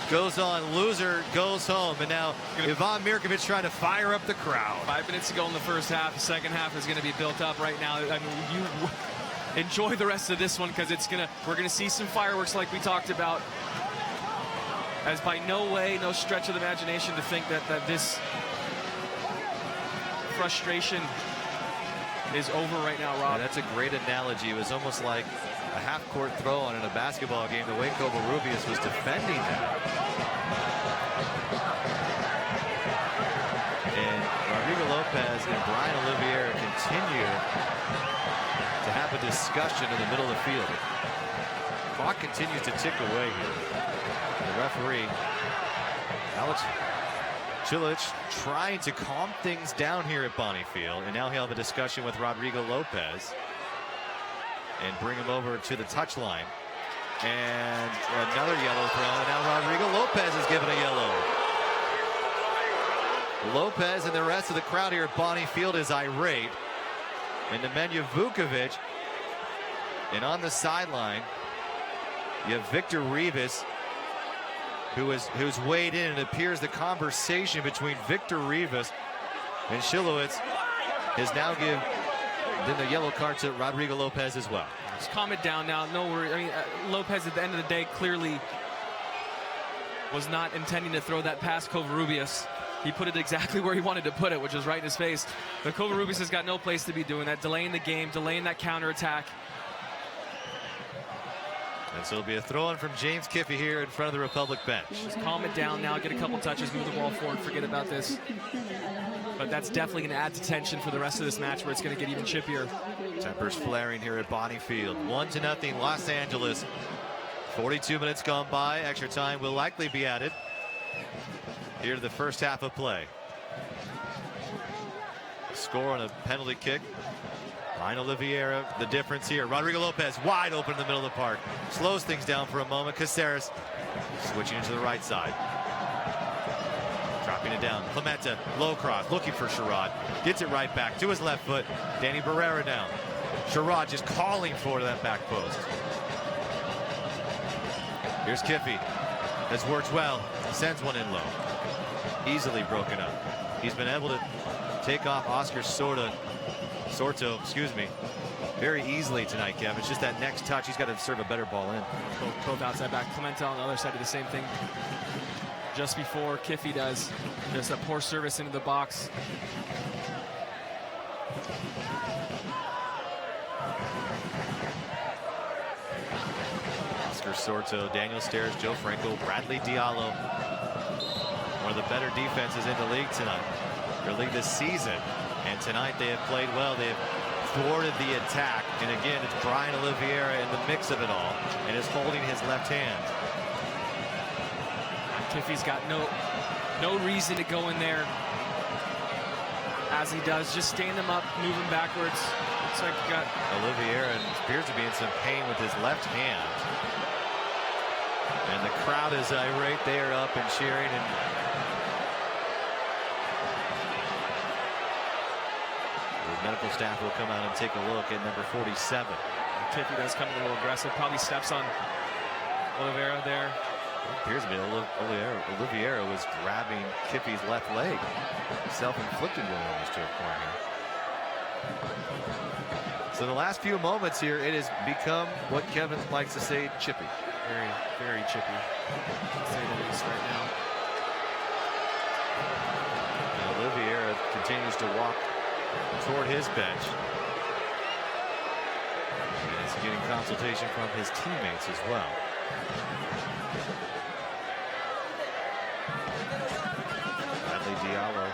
Speaker 3: goes on, loser goes home. And now Ivan Mirkovic trying to fire up the crowd.
Speaker 4: 5 minutes to go in the first half. The second half is going to be built up right now. I mean, you enjoy the rest of this one because we're going to see some fireworks like we talked about. As by no way, no stretch of the imagination to think that this frustration is over right now, Rob.
Speaker 3: Yeah, that's a great analogy. It was almost like a half-court throw-on in a basketball game, the way Covarrubias was defending that. And Rodrigo Lopez and Brian Olivier continue to have a discussion in the middle of the field. The clock continues to tick away here. The referee, Alex Chilich, trying to calm things down here at Bonnie Field, and now he'll have a discussion with Rodrigo Lopez and bring him over to the touchline. And another yellow thrown, and now Rodrigo Lopez is given a yellow. Lopez and the rest of the crowd here at Bonnie Field is irate. And Nemanja Vukovic, and on the sideline, you have Victor Rivas, who's weighed in. It appears the conversation between Victor Rivas and Shilowitz has now given the yellow card to Rodrigo Lopez as well.
Speaker 4: Just calm it down now. No worry. I mean, Lopez at the end of the day clearly was not intending to throw that past Covarrubias. He put it exactly where he wanted to put it, which is right in his face. But Covarrubias has got no place to be doing that, delaying the game, delaying that counterattack.
Speaker 3: And so it'll be a throw-in from James Kiffey here in front of the Republic bench.
Speaker 4: Just calm it down now, get a couple touches, move the ball forward, forget about this. But that's definitely going to add to tension for the rest of this match where it's going to get even chippier.
Speaker 3: Tempers flaring here at Bonnie Field. 1-0 Los Angeles. 42 minutes gone by. Extra time will likely be added here to the first half of play. Score on a penalty kick. Brian Oliviera, the difference here. Rodrigo Lopez wide open in the middle of the park. Slows things down for a moment. Caceres switching into the right side. Dropping it down. Clemente, low cross, looking for Sherrod. Gets it right back to his left foot. Danny Barrera down. Sherrod just calling for that back post. Here's Kiffey. Has worked well. Sends one in low. Easily broken up. He's been able to take off Oscar Sorto, very easily tonight, Kevin. It's just that next touch. He's got to serve a better ball in.
Speaker 4: Both outside back. Clemente on the other side of the same thing. Just before Kiffey does. Just a poor service into the box.
Speaker 3: Oscar Sorto, Daniel Stairs, Joe Franco, Bradley Diallo. One of the better defenses in the league tonight, or league this season. And tonight they have played well. They have thwarted the attack. And again, it's Brian Oliviera in the mix of it all and is holding his left hand.
Speaker 4: Kiffey's got no reason to go in there as he does. Just stand him up, move him backwards. Looks like you got
Speaker 3: Oliviera appears to be in some pain with his left hand. And the crowd is irate. They are up and cheering. And the medical staff will come out and take a look at number 47.
Speaker 4: Kiffey does come a little aggressive. Probably steps on Oliveira there.
Speaker 3: It appears to be Oliveira was grabbing Kiffey's left leg. Self-inflicted one almost to a point here. So the last few moments here, it has become what Kevin likes to say, chippy.
Speaker 4: Very, very chippy, to say the least, right now.
Speaker 3: And Oliviera continues to walk toward his bench. And he's getting consultation from his teammates as well. Bradley Diallo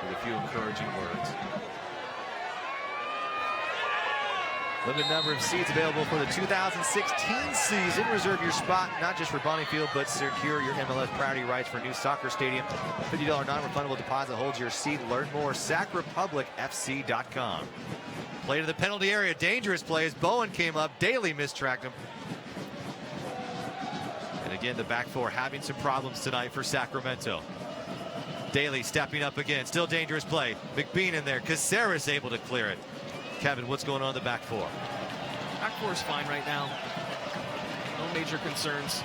Speaker 3: with a few encouraging words. Limited number of seats available for the 2016 season. Reserve your spot, not just for Bonnie Field, but secure your MLS priority rights for a new soccer stadium. $50 non-refundable deposit holds your seat. Learn more, sacrepublicfc.com. Play to the penalty area. Dangerous plays. Bowen came up. Daly mistracked him. And again, the back four having some problems tonight for Sacramento. Daly stepping up again. Still dangerous play. McBean in there. Caceres able to clear it. Kevin, what's going on in the back four?
Speaker 4: Back four is fine right now. No major concerns.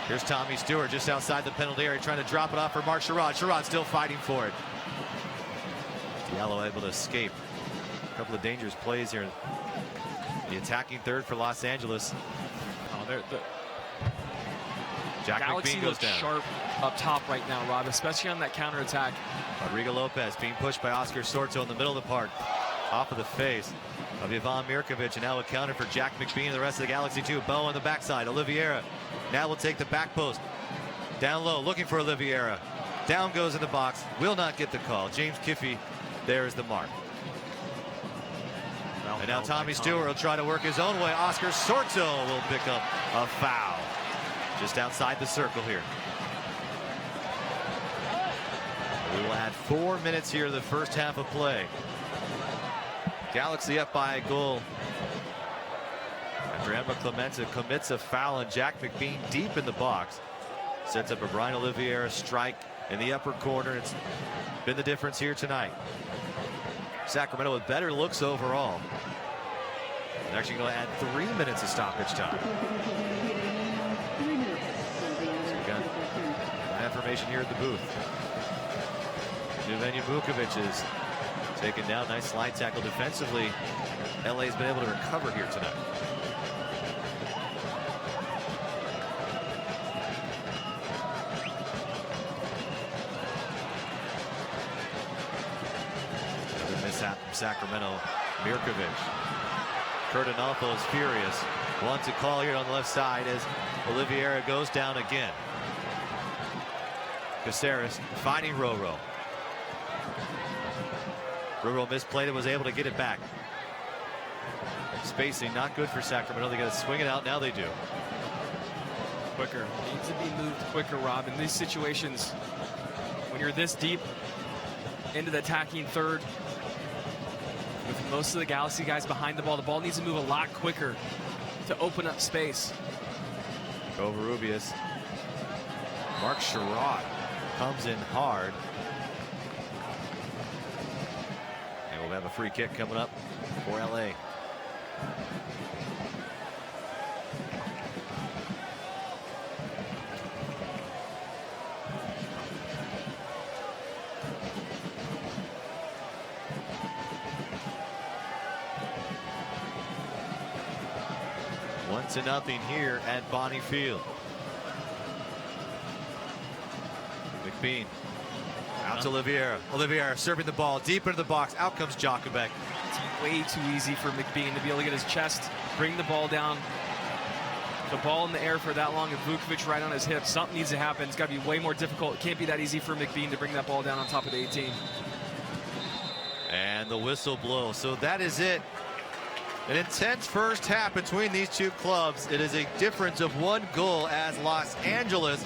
Speaker 3: Here's Tommy Stewart just outside the penalty area trying to drop it off for Mark Sherrod. Sherrod still fighting for it. Diallo able to escape. A couple of dangerous plays here. The attacking third for Los Angeles.
Speaker 4: Oh,
Speaker 3: Jack
Speaker 4: Galaxy
Speaker 3: McBean goes
Speaker 4: looks
Speaker 3: down.
Speaker 4: sharp up top right now, Rob, especially on that counterattack.
Speaker 3: Rodrigo Lopez being pushed by Oscar Sorto in the middle of the park. Off of the face of Ivan Mirkovic, and now accounted for Jack McBean and the rest of the Galaxy too. Bow on the backside. Oliviera now will take the back post. Down low, looking for Oliviera. Down goes in the box. Will not get the call. James Kiffey, there is the mark. And now Tommy Stewart will try to work his own way. Oscar Sorto will pick up a foul. Just outside the circle here. We will add 4 minutes here in the first half of play. Galaxy up by a goal after Emma Clemente commits a foul, and Jack McBean deep in the box sets up a Brian Oliviera strike in the upper corner. It's been the difference here tonight. Sacramento with better looks overall. They're actually going to add 3 minutes of stoppage time. So we got that information here at the booth. Nemanja Vukovic is taken down. Nice slide tackle defensively. LA's been able to recover here tonight. Another mishap from Sacramento. Mirkovic. Kurt Analfo is furious. Wants a call here on the left side as Oliviera goes down again. Caceres finding Roro. Roro misplayed it, was able to get it back. Spacing not good for Sacramento. They got to swing it out. Now they do.
Speaker 4: Quicker. Needs to be moved quicker, Rob. In these situations, when you're this deep into the attacking third, with most of the Galaxy guys behind the ball needs to move a lot quicker to open up space.
Speaker 3: Covarrubias. Mark Sherrod comes in hard. And we'll have a free kick coming up for LA. One to nothing here at Bonnie Field. McBean out to Oliviera. Oliviera serving the ball deep into the box. Out comes Jakubek.
Speaker 4: It's way too easy for McBean to be able to get his chest, bring the ball down. The ball in the air for that long, and Vukovic right on his hip. Something needs to happen. It's got to be way more difficult. It can't be that easy for McBean to bring that ball down on top of the 18.
Speaker 3: And the whistle blows. So that is it. An intense first half between these two clubs. It is a difference of 1 goal as Los Angeles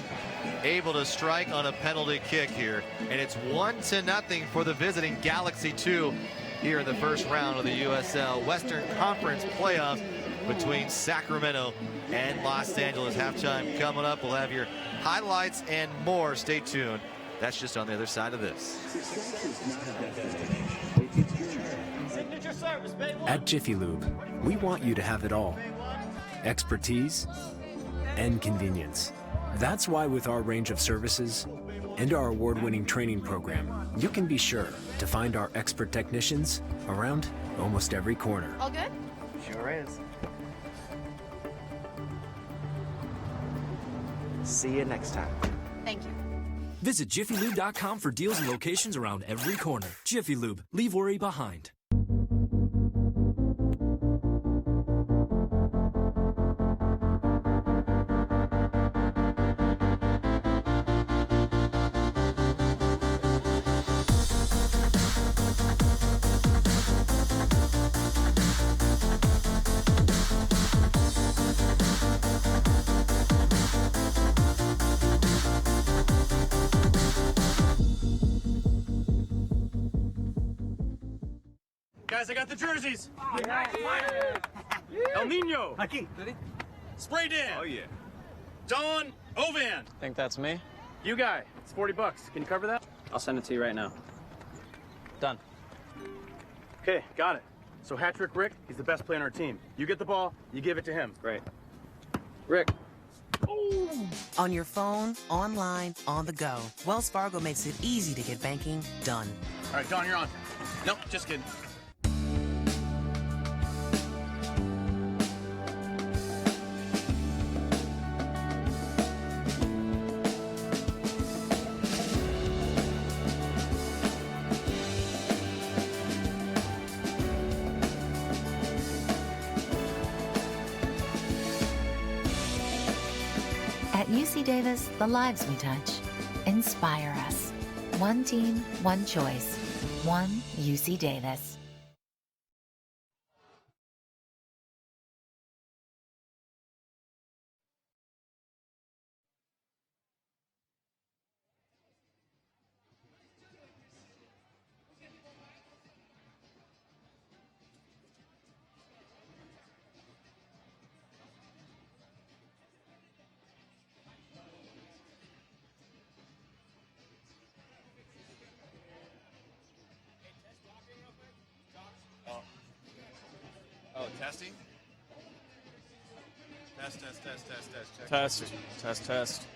Speaker 3: able to strike on a penalty kick here. And it's 1-0 for the visiting Galaxy 2 here in the first round of the USL Western Conference playoffs between Sacramento and Los Angeles. Halftime coming up. We'll have your highlights and more. Stay tuned. That's just on the other side of this.
Speaker 6: At Jiffy Lube, we want you to have it all. Expertise and convenience. That's why with our range of services and our award-winning training program, you can be sure to find our expert technicians around almost every corner.
Speaker 5: All good?
Speaker 3: Sure is.
Speaker 7: See you next time.
Speaker 5: Thank you.
Speaker 8: Visit jiffylube.com for deals and locations around every corner. Jiffy Lube, leave worry behind.
Speaker 9: Guys, I got the jerseys. El Nino. Aquí. Spray Dan.
Speaker 10: Oh, yeah.
Speaker 9: Don Ovan.
Speaker 11: Think that's me?
Speaker 9: You guy. It's $40. Can you cover that?
Speaker 11: I'll send it to you right now. Done.
Speaker 9: Okay, got it. So hat-trick Rick, he's the best player on our team. You get the ball, you give it to him.
Speaker 11: Great. Rick.
Speaker 12: On your phone, online, on the go, Wells Fargo makes it easy to get banking done.
Speaker 9: All right, Don, you're on. Nope, just kidding.
Speaker 13: At UC Davis, the lives we touch inspire us. One team, one choice. One UC Davis.
Speaker 10: Oh, testing? Test.
Speaker 4: Test.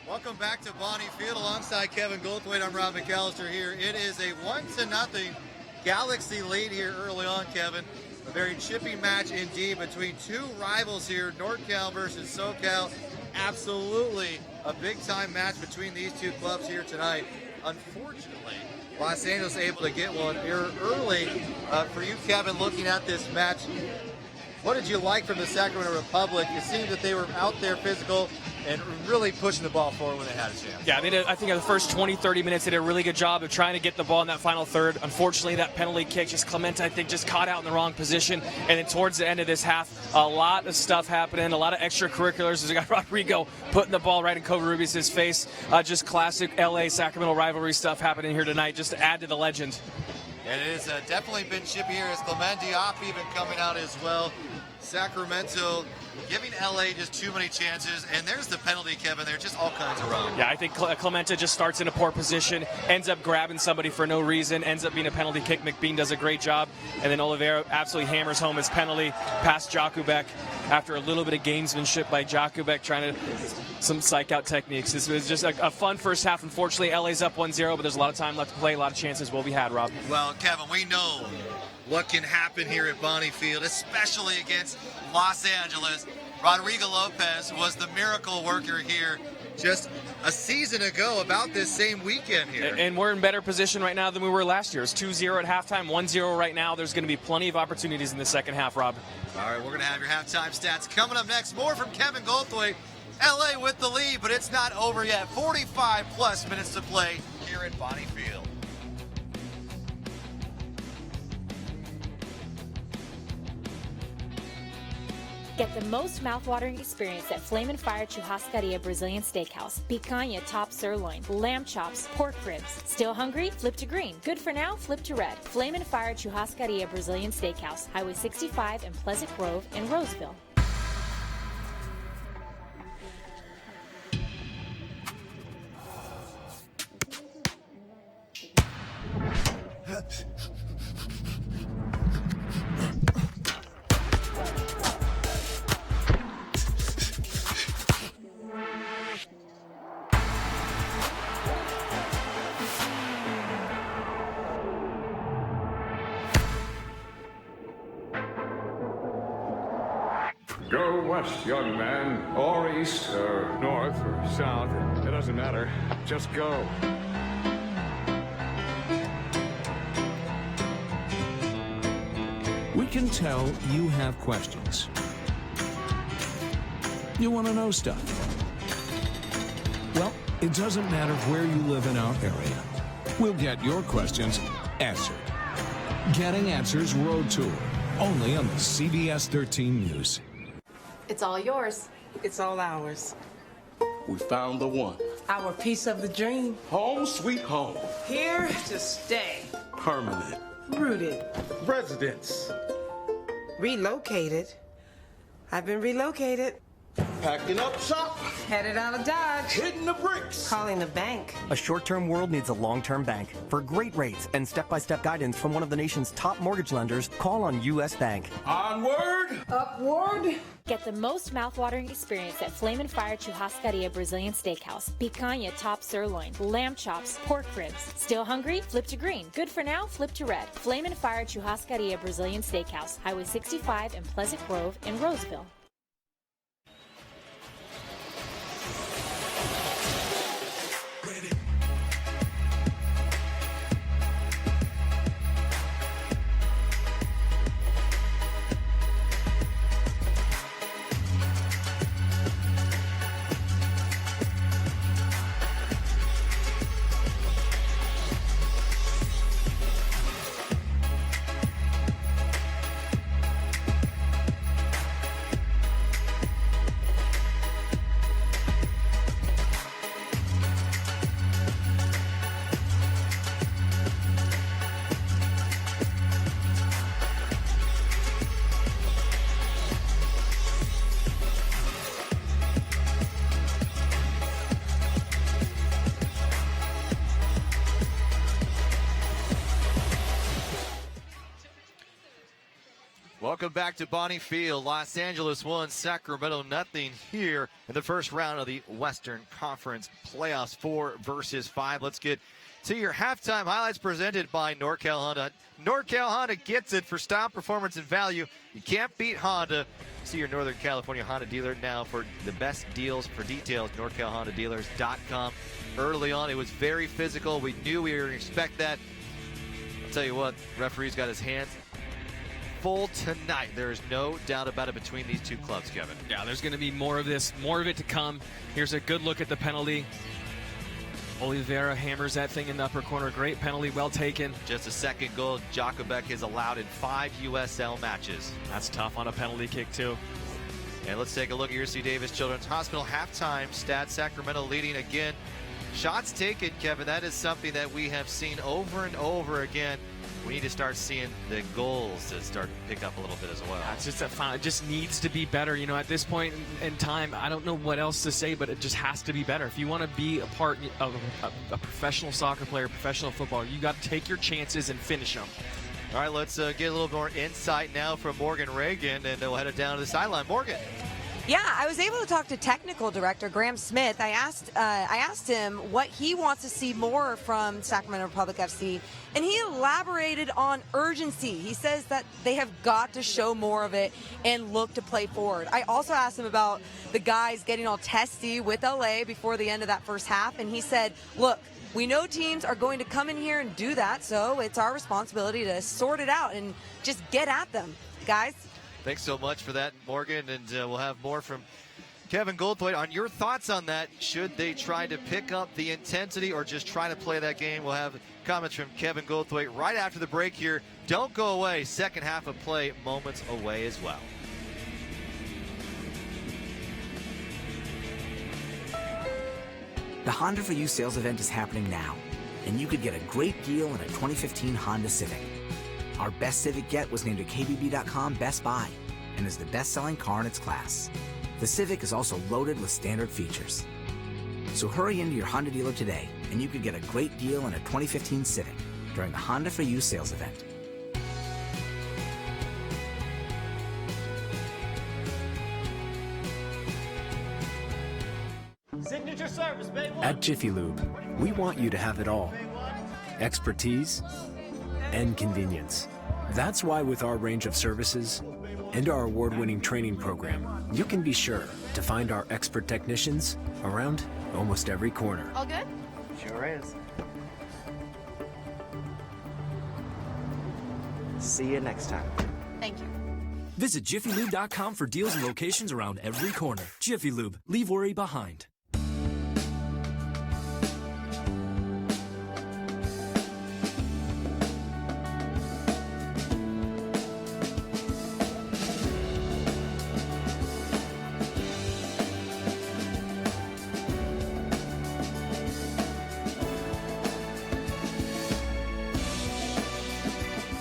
Speaker 3: Welcome back to Bonnie Field alongside Kevin Goldthwait. I'm Rob McAllister here. It is a 1-0 Galaxy lead here early on, Kevin. A very chippy match indeed between two rivals here, NorCal versus SoCal. Absolutely a big-time match between these two clubs here tonight. Unfortunately, Los Angeles able to get one here early. For you, Kevin, looking at this match, what did you like from the Sacramento Republic? It seemed that they were out there physical and really pushing the ball forward when they had a chance.
Speaker 4: Yeah, I think in the first 20, 30 minutes, they did a really good job of trying to get the ball in that final third. Unfortunately, that penalty kick, Clemente, I think, just caught out in the wrong position. And then towards the end of this half, a lot of stuff happening, a lot of extracurriculars. We got Rodrigo putting the ball right in Covarrubias' face. Just classic LA-Sacramento rivalry stuff happening here tonight, just to add to the legend.
Speaker 3: And it has definitely been chippy here as Clemente Diop even coming out as well. Sacramento giving LA just too many chances, and there's the penalty, Kevin. There's just all kinds of wrong.
Speaker 4: Yeah, I think Clemente just starts in a poor position, ends up grabbing somebody for no reason, ends up being a penalty kick. McBean does a great job, and then Oliveira absolutely hammers home his penalty past Jakubek after a little bit of gamesmanship by Jakubek, trying to some psych-out techniques. This was just a fun first half. Unfortunately, LA's up 1-0, but there's a lot of time left to play, a lot of chances will be had, Rob.
Speaker 3: Well, Kevin, we know what can happen here at Bonnie Field, especially against Los Angeles. Rodrigo Lopez was the miracle worker here just a season ago, about this same weekend here.
Speaker 4: And we're in better position right now than we were last year. It's 2-0 at halftime, 1-0 right now. There's going to be plenty of opportunities in the second half, Rob.
Speaker 3: All right, we're going to have your halftime stats coming up next. More from Kevin Goldthwait. LA with the lead, but it's not over yet. 45-plus minutes to play here at Bonnie Field.
Speaker 14: Get the most mouthwatering experience at Flame & Fire Churrascaria Brazilian Steakhouse. Picanha top sirloin, lamb chops, pork ribs. Still hungry? Flip to green. Good for now? Flip to red. Flame & Fire Churrascaria Brazilian Steakhouse, Highway 65 in Pleasant Grove and Roseville.
Speaker 7: or west, young man, or east, or north, or south. It doesn't matter. Just go.
Speaker 10: We can tell you have questions. You want to know stuff. Well, it doesn't matter where you live in our area. We'll get your questions answered. Getting Answers Road Tour, only on the CBS 13 News.
Speaker 15: It's all yours.
Speaker 16: It's all ours.
Speaker 17: We found the one.
Speaker 16: Our piece of the dream.
Speaker 17: Home sweet home.
Speaker 16: Here to stay.
Speaker 17: Permanent.
Speaker 16: Rooted.
Speaker 17: Residence.
Speaker 16: Relocated. I've been relocated.
Speaker 17: Packing up shop.
Speaker 16: Headed out of Dodge.
Speaker 17: Hitting the bricks.
Speaker 16: Calling the bank.
Speaker 18: A short-term world needs a long-term bank. For great rates and step-by-step guidance from one of the nation's top mortgage lenders, call on U.S. Bank.
Speaker 17: Onward.
Speaker 16: Upward.
Speaker 14: Get the most mouthwatering experience at Flame and Fire Churrascaria Brazilian Steakhouse. Picanha top sirloin, lamb chops, pork ribs. Still hungry? Flip to green. Good for now? Flip to red. Flame and Fire Churrascaria Brazilian Steakhouse, Highway 65 in Pleasant Grove in Roseville.
Speaker 3: Welcome back to Bonnie Field. Los Angeles won, Sacramento nothing here in the first round of the Western Conference Playoffs, 4 versus 5. Let's get to your halftime highlights presented by NorCal Honda. NorCal Honda gets it for style, performance, and value. You can't beat Honda. See your Northern California Honda dealer now for the best deals. For details, NorCalHondaDealers.com. Early on, it was very physical. We knew we were going to expect that. I'll tell you what, referee's got his hands full tonight. There is no doubt about it between these two clubs, Kevin.
Speaker 4: Yeah, there's going to be more of this, more of it to come. Here's a good look at the penalty. Oliveira hammers that thing in the upper corner. Great penalty, well taken.
Speaker 3: Just a second goal Jakubek is allowed in 5 USL matches.
Speaker 4: That's tough on a penalty kick, too.
Speaker 3: And let's take a look at UC Davis Children's Hospital halftime stats. Sacramento leading again. Shots taken, Kevin, that is something that we have seen over and over again. We need to start seeing the goals to start to pick up a little bit as well.
Speaker 4: It's just it just needs to be better. You know, at this point in time, I don't know what else to say, but it just has to be better. If you want to be a part of a professional soccer player, professional footballer, you got to take your chances and finish them.
Speaker 3: All right, let's get a little more insight now from Morgan Reagan, and we'll head it down to the sideline. Morgan.
Speaker 5: Yeah, I was able to talk to technical director Graham Smith. I asked him what he wants to see more from Sacramento Republic FC, and he elaborated on urgency. He says that they have got to show more of it and look to play forward. I also asked him about the guys getting all testy with LA before the end of that first half, and he said, look, we know teams are going to come in here and do that, so it's our responsibility to sort it out and just get at them. Guys?
Speaker 3: Thanks so much for that, Morgan, and we'll have more from Kevin Goldthwait on your thoughts on that. Should they try to pick up the intensity or just try to play that game? We'll have comments from Kevin Goldthwait right after the break here. Don't go away. Second half of play moments away as well.
Speaker 19: The Honda for You sales event is happening now, and you could get a great deal on a 2015 Honda Civic. Our best Civic yet was named a KBB.com Best Buy and is the best-selling car in its class. The Civic is also loaded with standard features. So hurry into your Honda dealer today, and you could get a great deal on a 2015 Civic during the Honda for You sales event.
Speaker 20: Signature service, Bay 1.
Speaker 6: At Jiffy Lube, we want you to have it all. Expertise and convenience. That's why with our range of services and our award-winning training program, you can be sure to find our expert technicians around almost every corner.
Speaker 15: All good?
Speaker 11: Sure is. See you next time.
Speaker 15: Thank you.
Speaker 8: Visit JiffyLube.com for deals and locations around every corner. Jiffy Lube, leave worry behind.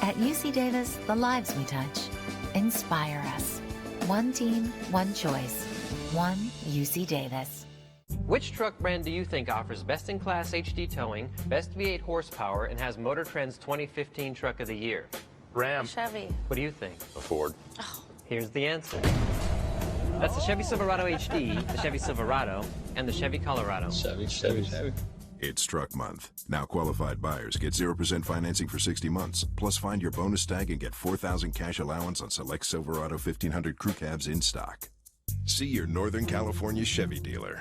Speaker 13: At UC Davis, the lives we touch inspire us. One team, one choice. One UC Davis.
Speaker 21: Which truck brand do you think offers best-in-class HD towing, best V8 horsepower, and has Motor Trend's 2015 Truck of the Year?
Speaker 15: Ram. Chevy.
Speaker 21: What do you think?
Speaker 17: A Ford.
Speaker 15: Oh.
Speaker 21: Here's the answer. That's the Chevy Silverado HD, the Chevy Silverado, and the Chevy Colorado.
Speaker 17: Chevy.
Speaker 22: It's Truck Month. Now qualified buyers get 0% financing for 60 months. Plus find your bonus tag and get $4,000 cash allowance on select Silverado 1500 crew cabs in stock. See your Northern California Chevy dealer.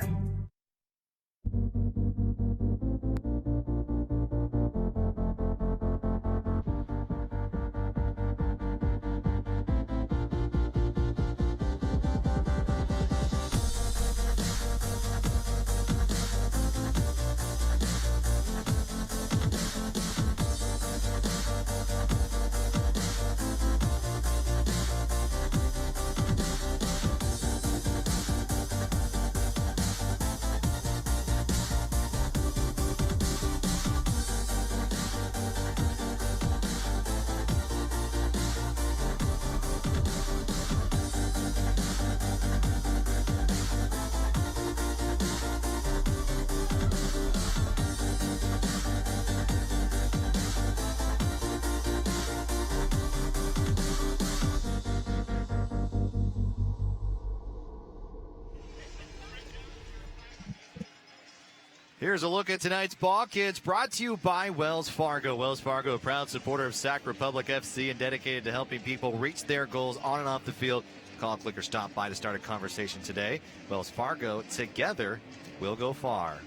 Speaker 3: Here's a look at tonight's ball kids, brought to you by Wells Fargo. Wells Fargo, a proud supporter of Sac Republic FC and dedicated to helping people reach their goals on and off the field. Call, click, or stop by to start a conversation today. Wells Fargo, together, we'll go far.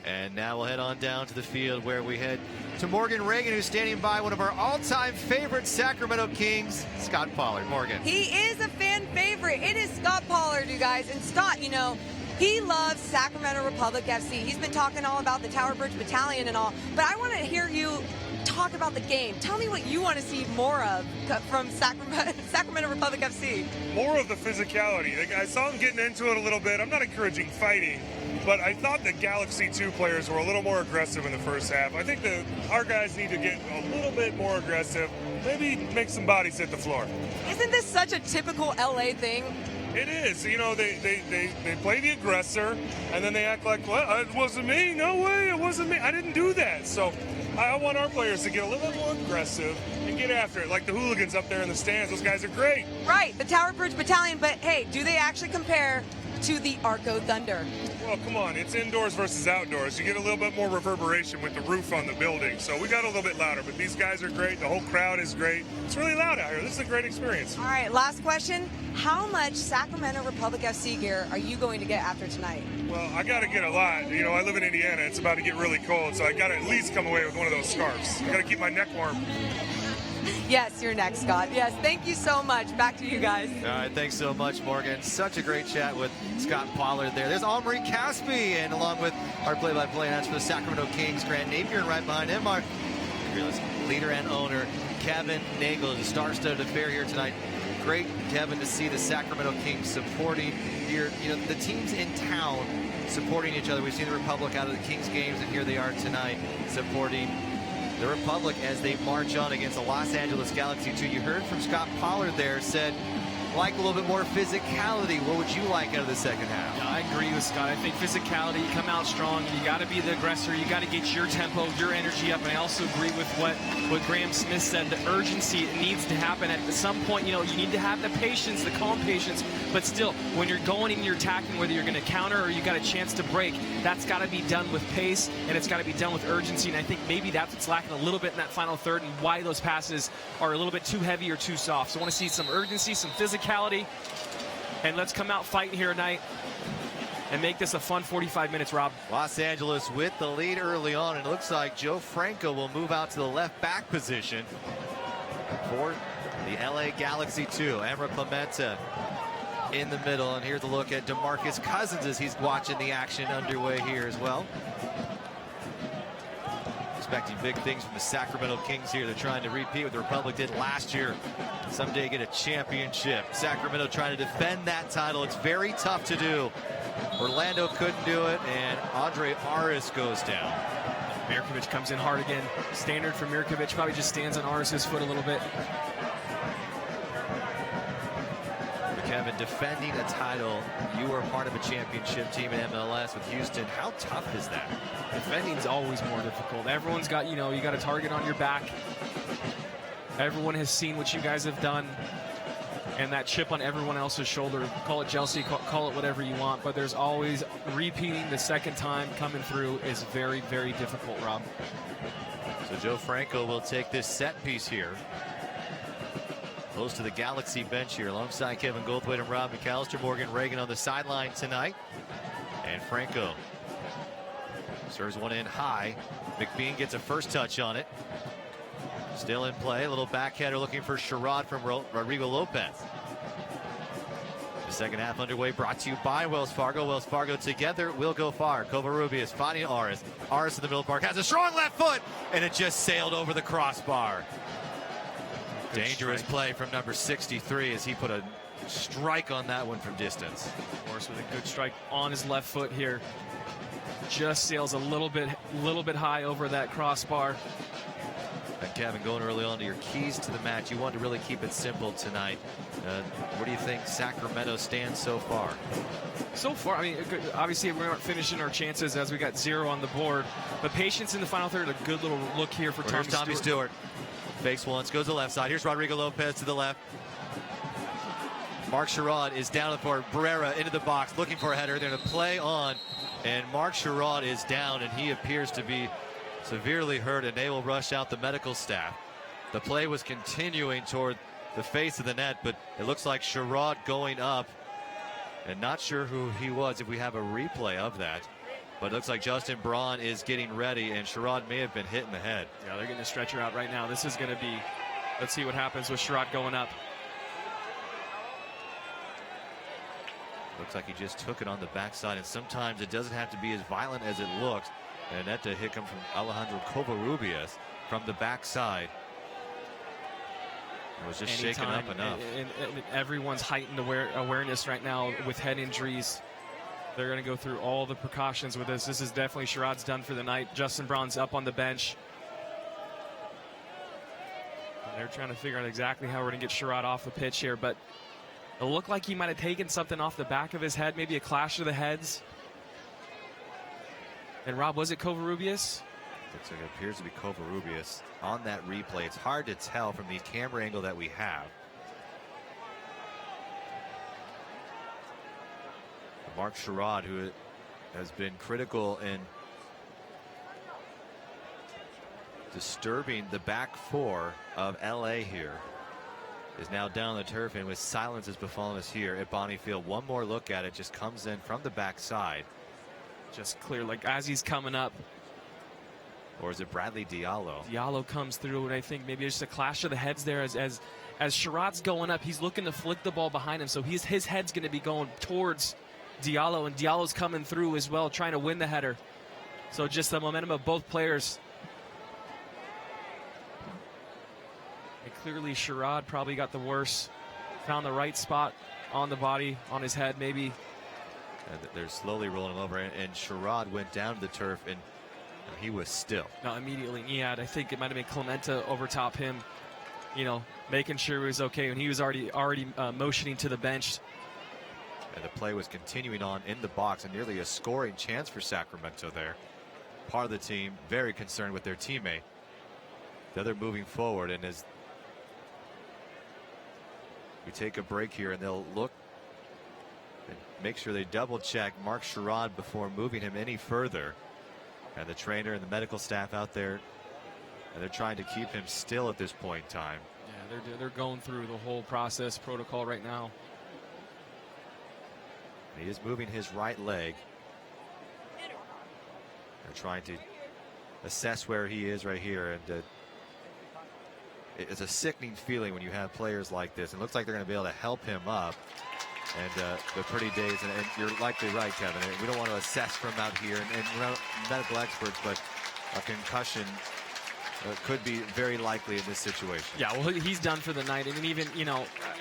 Speaker 3: And now we'll head on down to the field where we head to Morgan Reagan, who's standing by one of our all-time favorite Sacramento Kings, Scott Pollard. Morgan.
Speaker 5: He is a fan favorite. It is Scott Pollard, you guys. And Scott, you know, he loves Sacramento Republic FC. He's been talking all about the Tower Bridge Battalion and all, but I want to hear you talk about the game. Tell me what you want to see more of from Sacramento Republic FC.
Speaker 23: More of the physicality. I saw him getting into it a little bit. I'm not encouraging fighting, but I thought the Galaxy 2 players were a little more aggressive in the first half. I think our guys need to get a little bit more aggressive, maybe make some bodies hit the floor.
Speaker 5: Isn't this such a typical LA thing?
Speaker 23: It is. You know, they play the aggressor, and then they act like, well, it wasn't me. No way, it wasn't me. I didn't do that. So I want our players to get a little bit more aggressive and get after it, like the hooligans up there in the stands. Those guys are great.
Speaker 5: Right, the Tower Bridge Battalion, but hey, do they actually compare to the Arco Thunder?
Speaker 23: Well, come on, it's indoors versus outdoors. You get a little bit more reverberation with the roof on the building, so we got a little bit louder, but these guys are great. The whole crowd is great. It's really loud out here. This is a great experience.
Speaker 5: All right, last question. How much Sacramento Republic FC gear are you going to get after tonight?
Speaker 23: Well, I got to get a lot. You know, I live in Indiana. It's about to get really cold, so I got to at least come away with one of those scarves. I got to keep my neck warm.
Speaker 5: Yes, you're next, Scott. Yes, thank you so much. Back to you guys.
Speaker 3: All right, thanks so much, Morgan. Such a great chat with Scott Pollard there. There's Omri Caspi, and along with our play-by-play announcer for the Sacramento Kings, Grant Napier, and right behind him, our leader and owner, Kevin Nagel. It's a star-studded affair here tonight. Great, Kevin, to see the Sacramento Kings supporting the teams in town supporting each other. We've seen the Republic out of the Kings games, and here they are tonight supporting the Republic as they march on against the Los Angeles Galaxy 2. You heard from Scott Pollard there, said like a little bit more physicality. What would you like out of the second half?
Speaker 4: Yeah, I agree with Scott. I think physicality, come out strong. You got to be the aggressor. You got to get your tempo, your energy up. And I also agree with what Graham Smith said. The urgency needs to happen at some point. You need to have the patience, the calm patience. But still, when you're going and you're attacking, whether you're going to counter or you got a chance to break, that's got to be done with pace and it's got to be done with urgency. And I think maybe that's what's lacking a little bit in that final third and why those passes are a little bit too heavy or too soft. So I want to see some urgency, some physicality, and let's come out fighting here tonight and make this a fun 45 minutes, Rob.
Speaker 3: Los Angeles with the lead early on, and it looks like Joe Franco will move out to the left back position for the LA Galaxy 2. Emra Clemente in the middle, and here's a look at DeMarcus Cousins as he's watching the action underway here as well. Expecting big things from the Sacramento Kings here. They're trying to repeat what the Republic did last year. Someday get a championship. Sacramento trying to defend that title. It's very tough to do. Orlando couldn't do it, and Andre Aris goes down.
Speaker 4: Mirkovic comes in hard again. Standard for Mirkovic. Probably just stands on Aris's foot a little bit.
Speaker 3: Kevin, defending a title, you were part of a championship team in MLS with Houston. How tough is that?
Speaker 4: Defending's always more difficult. Everyone's got, you got a target on your back. Everyone has seen what you guys have done, and that chip on everyone else's shoulder. Call it jealousy, call it whatever you want, but there's always repeating the second time coming through is very, very difficult, Rob.
Speaker 3: So Joe Franco will take this set piece here. Close to the Galaxy bench here alongside Kevin Goldthwait and Rob McAllister. Morgan Reagan on the sideline tonight. And Franco serves one in high. McBean gets a first touch on it. Still in play. A little backhander looking for Sherrod from Rodrigo Lopez. The second half underway, brought to you by Wells Fargo. Wells Fargo together will go far. Covarrubias finding Aris. Aris in the middle park has a strong left foot, and it just sailed over the crossbar. Dangerous play from number 63 as he put a strike on that one from distance.
Speaker 4: Of course, with a good strike on his left foot here. Just sails a little bit high over that crossbar.
Speaker 3: And Kevin, going early on to your keys to the match, you want to really keep it simple tonight. Where do you think Sacramento stands so far?
Speaker 4: So far, I mean, obviously we aren't finishing our chances as we got 0 on the board. But patience in the final third, a good little look here for
Speaker 3: Tommy Stewart. Fakes once, goes to the left side. Here's Rodrigo Lopez to the left. Mark Sherrod is down for Barrera into the box, looking for a header. They're going to play on, and Mark Sherrod is down, and he appears to be severely hurt, and they will rush out the medical staff. The play was continuing toward the face of the net, but it looks like Sherrod going up, and not sure who he was if we have a replay of that. But it looks like Justin Braun is getting ready, and Sherrod may have been hit in the head.
Speaker 4: Yeah, they're getting a stretcher out right now. This is going to be, let's see what happens with Sherrod going up.
Speaker 3: Looks like he just took it on the backside, and sometimes it doesn't have to be as violent as it looks. And that to hit him from Alejandro Covarrubias from the backside. It was just shaken up enough.
Speaker 4: And everyone's heightened awareness right now with head injuries. They're going to go through all the precautions with this. This is definitely Sherrod's done for the night. Justin Braun's up on the bench. And they're trying to figure out exactly how we're going to get Sherrod off the pitch here, but it looked like he might have taken something off the back of his head, maybe a clash of the heads. And Rob, was it Covarrubias?
Speaker 3: Looks like it appears to be Covarrubias on that replay. It's hard to tell from the camera angle that we have. Mark Sherrod, who has been critical in disturbing the back four of LA here, is now down the turf, and with silence has befallen us here at Bonnie Field. One more look at it, just comes in from the backside.
Speaker 4: Just clear, like as he's coming up.
Speaker 3: Or is it Bradley Diallo?
Speaker 4: Diallo comes through, and I think maybe there's just a clash of the heads there as Sherrod's going up. He's looking to flick the ball behind him, so his head's going to be going towards Diallo, and Diallo's coming through as well, trying to win the header. So just the momentum of both players. And clearly Sherrod probably got the worst. Found the right spot on the body, on his head maybe.
Speaker 3: And they're slowly rolling him over, and Sherrod went down to the turf, and he was still.
Speaker 4: No, immediately. Yeah, I think it might have been Clemente over top him. making sure he was okay when he was already motioning to the bench.
Speaker 3: And the play was continuing on in the box, and nearly a scoring chance for Sacramento there. Part of the team very concerned with their teammate. The other moving forward, and as we take a break here, and they'll look and make sure they double check Mark Sherrod before moving him any further. And the trainer and the medical staff out there, and they're trying to keep him still at this point in time.
Speaker 4: Yeah, they're going through the whole process protocol right now.
Speaker 3: He is moving his right leg. They're trying to assess where he is right here, and it's a sickening feeling when you have players like this. It looks like they're going to be able to help him up, and they're pretty dazed. And you're likely right, Kevin. We don't want to assess from out here, and we're not medical experts, but a concussion could be very likely in this situation.
Speaker 4: Yeah, well, he's done for the night. And even,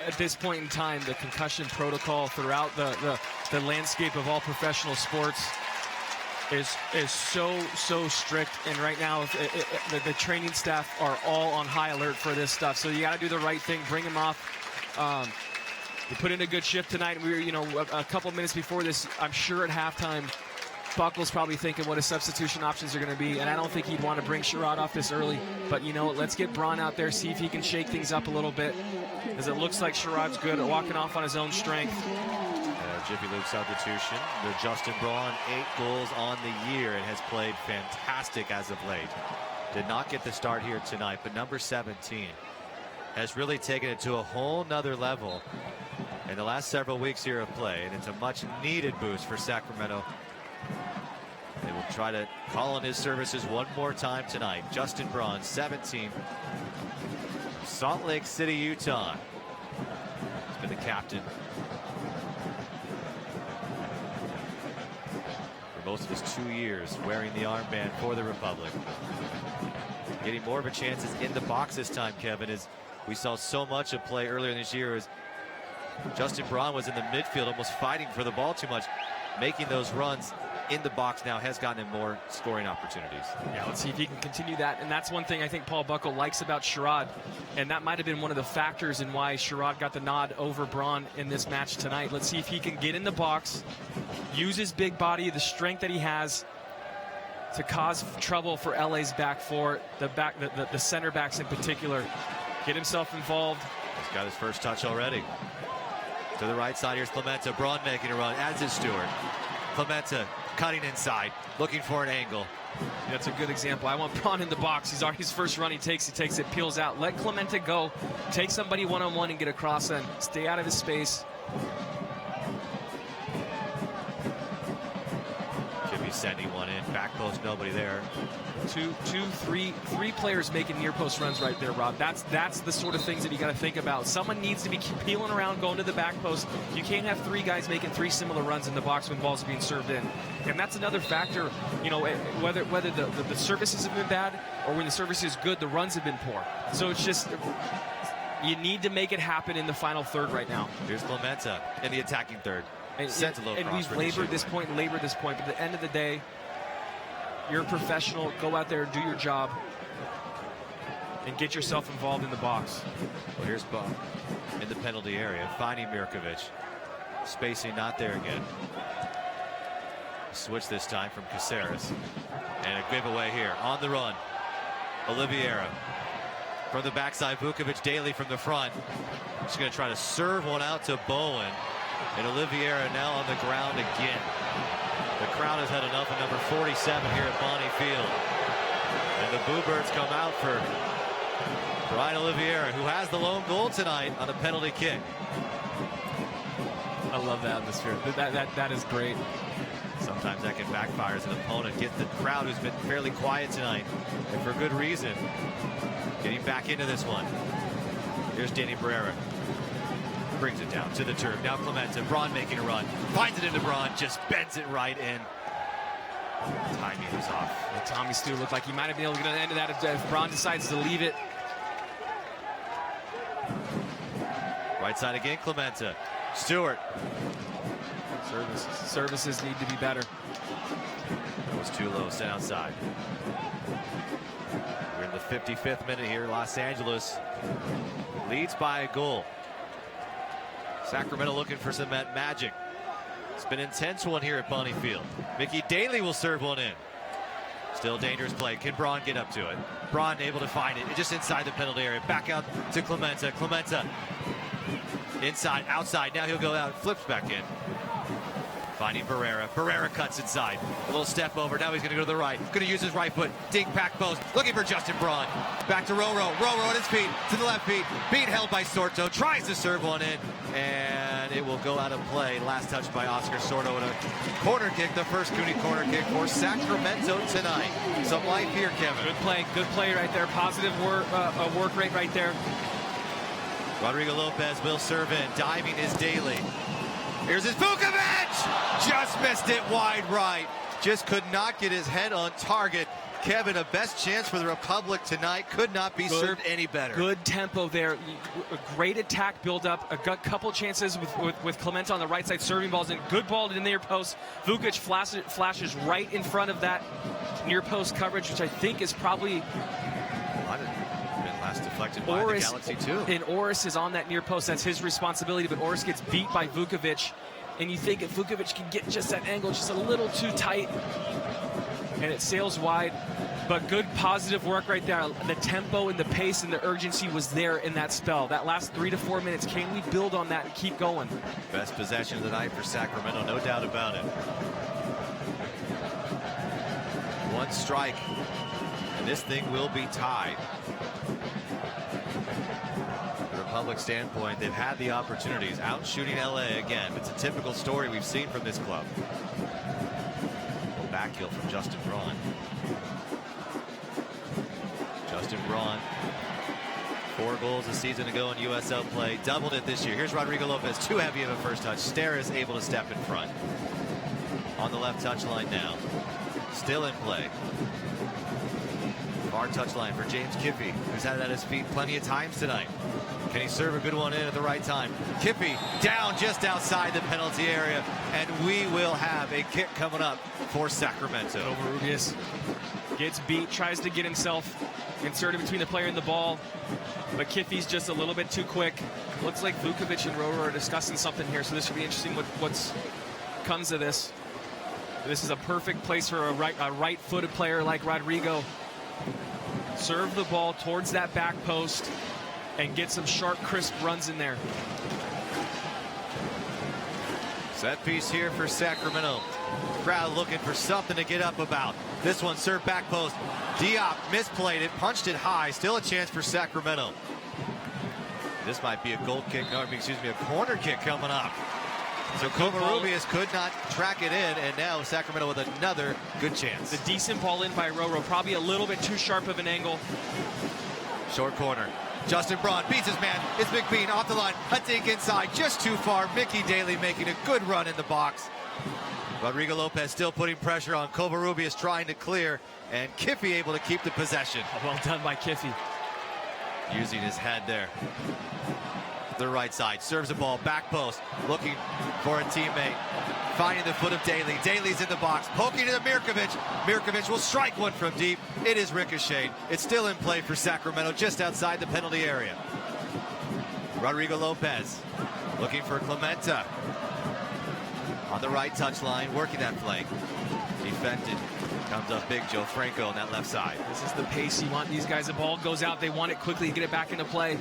Speaker 4: at this point in time, the concussion protocol throughout the landscape of all professional sports is so strict. And right now, the training staff are all on high alert for this stuff. So you got to do the right thing, bring him off. We put in a good shift tonight. And we were, a couple minutes before this, I'm sure at halftime, Buckle's probably thinking what his substitution options are going to be, and I don't think he'd want to bring Sherrod off this early. But, let's get Braun out there, see if he can shake things up a little bit, because it looks like Sherrod's good at walking off on his own strength.
Speaker 3: Jiffy Lube substitution. The Justin Braun, 8 goals on the year, and has played fantastic as of late. Did not get the start here tonight, but number 17 has really taken it to a whole nother level in the last several weeks here of play, and it's a much needed boost for Sacramento. They will try to call on his services one more time tonight. Justin Braun, 17, Salt Lake City, Utah. He's been the captain for most of his 2 years, wearing the armband for the Republic. Getting more of a chance is in the box this time, Kevin, as we saw so much of play earlier this year as Justin Braun was in the midfield, almost fighting for the ball too much, making those runs in the box now has gotten him more scoring opportunities.
Speaker 4: Yeah, let's see if he can continue that. And that's one thing I think Paul Buckle likes about Sherrod. And that might have been one of the factors in why Sherrod got the nod over Braun in this match tonight. Let's see if he can get in the box, use his big body, the strength that he has to cause trouble for LA's back four, the center backs in particular. Get himself involved.
Speaker 3: He's got his first touch already. To the right side, here's Clemente. Braun making a run, as is Stewart. Clemente cutting inside, looking for an angle.
Speaker 4: That's a good example. I want Braun in the box. He's already his first run. He takes it, peels out. Let Clemente go. Take somebody one-on-one and get across and stay out of his space.
Speaker 3: Jimmy sending one in. Back post, nobody there.
Speaker 4: Three players making near post runs right there, Rob. That's the sort of things that you got to think about. Someone needs to be peeling around, going to the back post. You can't have 3 guys making 3 similar runs in the box when balls are being served in. And that's another factor, whether the services have been bad or when the service is good, the runs have been poor. So it's just, you need to make it happen in the final third right now.
Speaker 3: Here's Clemente in the attacking third.
Speaker 4: And we've labored this point, but at the end of the day, you're a professional. Go out there, do your job, and get yourself involved in the box.
Speaker 3: Well, here's Buck in the penalty area, finding Mirkovic. Spacing not there again. Switch this time from Caceres. And a giveaway here on the run. Oliveira from the backside. Vukovic Daly from the front. She's going to try to serve one out to Bowen. And Oliveira now on the ground again. The crowd has had enough of number 47 here at Bonnie Field. And the Boo Birds come out for Brian Oliveira, who has the lone goal tonight on a penalty kick.
Speaker 4: I love the atmosphere. That is great.
Speaker 3: Sometimes that can backfire as an opponent. Get the crowd, who's been fairly quiet tonight, and for good reason, getting back into this one. Here's Danny Barrera. Brings it down to the turf. Now Clemente. Braun making a run. Finds it into Braun. Just bends it right in. Timing was off.
Speaker 4: And Tommy Stu looked like he might have been able to get an end of that if Braun decides to leave it.
Speaker 3: Right side again, Clemente. Stewart.
Speaker 4: Services need to be better.
Speaker 3: That was too low. Sent outside. We're in the 55th minute here. Los Angeles leads by a goal. Sacramento looking for some magic. It's been an intense one here at Bonnie Field. Mickey Daly will serve one in. Still dangerous play. Can Braun get up to it? Braun able to find it. Just inside the penalty area. Back out to Clementa. Clementa inside, outside. Now he'll go out and flips back in. Finding Barrera. Barrera cuts inside. A little step over. Now he's going to go to the right. Going to use his right foot. Dink back post. Looking for Justin Braun. Back to Roro. Roro on his feet. To the left feet. Being held by Sorto. Tries to serve one in. And it will go out of play. Last touch by Oscar Sorto. And a corner kick. The first Cooney corner kick for Sacramento tonight. Some life here, Kevin.
Speaker 4: Good play. Good play right there. Positive work rate right there.
Speaker 3: Rodrigo Lopez will serve in. Diving is Daly. Here's his Vukovic! Just missed it wide right. Just could not get his head on target. Kevin, a best chance for the Republic tonight. Could not be served any better.
Speaker 4: Good tempo there. A great attack build up. A couple chances with Clementa on the right side serving balls. And good ball to the near post. Vukovic flashes right in front of that near post coverage, which I think is probably...
Speaker 3: Last deflected by the Galaxy too.
Speaker 4: And Oris is on that near post. That's his responsibility, but Oris gets beat by Vukovic. And you think if Vukovic can get just that angle just a little too tight, and it sails wide. But good positive work right there. The tempo and the pace and the urgency was there in that spell. That last 3 to 4 minutes, can we build on that and keep going?
Speaker 3: Best possession of the night for Sacramento, no doubt about it. One strike, and this thing will be tied. Republic standpoint, they've had the opportunities. Out shooting LA again. It's a typical story we've seen from this club. Back heel from Justin Braun. Justin Braun, 4 goals a season ago in USL play. Doubled it this year. Here's Rodrigo Lopez. Too heavy of a first touch. Steris able to step in front. On the left touchline now. Still in play. Far touchline for James Kiffey, who's had it at his feet plenty of times tonight. Can he serve a good one in at the right time? Kiffey down just outside the penalty area, and we will have a kick coming up for Sacramento.
Speaker 4: Covarrubias gets beat, tries to get himself inserted between the player and the ball, but Kiffey's just a little bit too quick. Looks like Vukovic and Roro are discussing something here, so this should be interesting what comes of this. This is a perfect place for a right-footed player like Rodrigo. Serve the ball towards that back post and get some sharp, crisp runs in there.
Speaker 3: Set piece here for Sacramento. Crowd looking for something to get up about. This one served back post. Diop misplayed it, punched it high. Still a chance for Sacramento. This might be a goal kick, or excuse me, a corner kick coming up. So Covarrubias could not track it in, and now Sacramento with another good chance.
Speaker 4: The decent ball in by Roro, probably a little bit too sharp of an angle.
Speaker 3: Short corner. Justin Braun beats his man. It's McBean off the line. A dink inside, just too far. Mickey Daly making a good run in the box. Rodrigo Lopez still putting pressure on. Covarrubias trying to clear, and Kiffey able to keep the possession.
Speaker 4: Well done by Kiffey.
Speaker 3: Using his head there. The right side, serves the ball, back post, looking for a teammate, finding the foot of Daly. Daly's in the box, poking to Mirkovic. Mirkovic will strike one from deep. It is ricocheted. It's still in play for Sacramento, just outside the penalty area. Rodrigo Lopez looking for Clementa. On the right touchline, working that flank. Defended. Comes up big, Joe Franco on that left side.
Speaker 4: This is the pace you want these guys. The ball goes out, they want it quickly, get it back into play.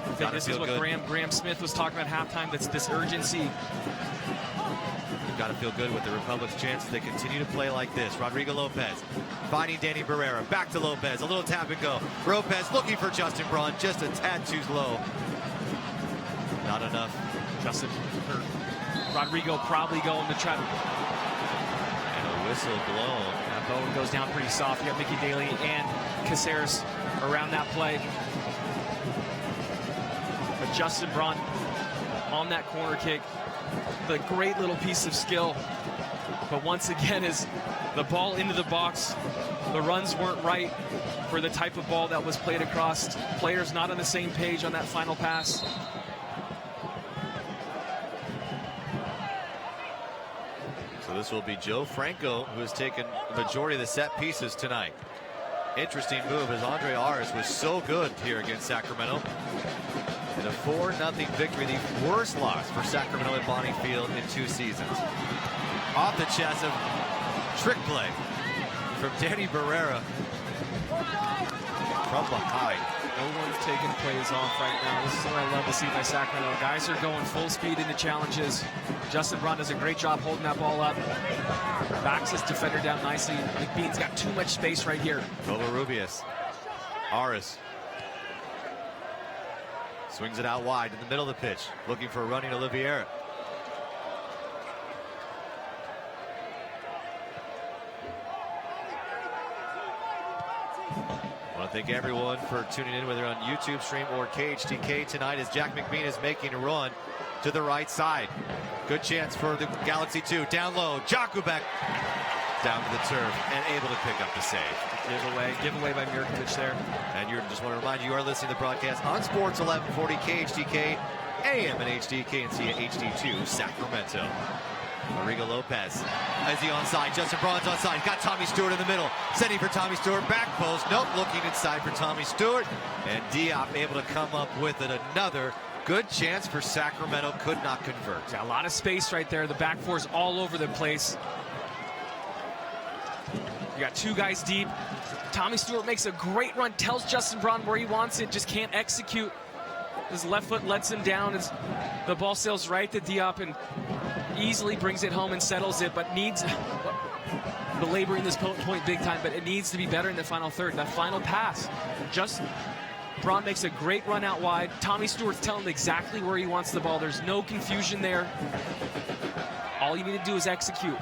Speaker 4: I think this is what Graham Smith was talking about halftime. That's this urgency.
Speaker 3: You've got to feel good with the Republic's chances. They continue to play like this. Rodrigo Lopez finding Danny Barrera. Back to Lopez. A little tap and go. Lopez looking for Justin Braun. Just a tad too low. Not enough.
Speaker 4: Rodrigo probably going to try.
Speaker 3: And a whistle blown.
Speaker 4: That bone goes down pretty soft. You got Mickey Daly and Caceres around that play. But Justin Braun on that corner kick, the great little piece of skill. But once again, is the ball into the box. The runs weren't right for the type of ball that was played across. Players not on the same page on that final pass.
Speaker 3: So this will be Joe Franco, who has taken the majority of the set pieces tonight. interesting move as Andre Aris was so good here against Sacramento. In a 4-0 victory, the worst loss for Sacramento at Bonnie Field in 2 seasons. Off the chest of trick play from Danny Barrera from behind.
Speaker 4: No one's taking plays off right now. This is what I love to see by Sacramento. Guys are going full speed into challenges. Justin Braun does a great job holding that ball up. Backs his defender down nicely. McBean's got too much space right here.
Speaker 3: Covarrubias. Aris. Swings it out wide in the middle of the pitch. Looking for a running Oliveira. I want to thank everyone for tuning in, whether on YouTube stream or KHTK tonight, as Jack McBean is making a run to the right side. Good chance for the Galaxy 2. Down low, Jakubek down to the turf and able to pick up the save.
Speaker 4: Giveaway by Mirkovic there. And
Speaker 3: you just want to remind you are listening to the broadcast on Sports 1140 KHTK, AM and HDK, and see HD2 Sacramento. Rodrigo Lopez. Is he onside? Justin Braun's onside. Got Tommy Stewart in the middle. Sending for Tommy Stewart. Back post. Nope. Looking inside for Tommy Stewart. And Diop able to come up with it. Another good chance for Sacramento. Could not convert.
Speaker 4: Yeah, a lot of space right there. The back four's all over the place. You got 2 guys deep. Tommy Stewart makes a great run. Tells Justin Braun where he wants it. Just can't execute. His left foot lets him down. The ball sails right to Diop and easily brings it home and settles it, but needs, belaboring this point big time, but it needs to be better in the final third. That final pass, Braun makes a great run out wide. Tommy Stewart's telling him exactly where he wants the ball. There's no confusion there. All you need to do is execute.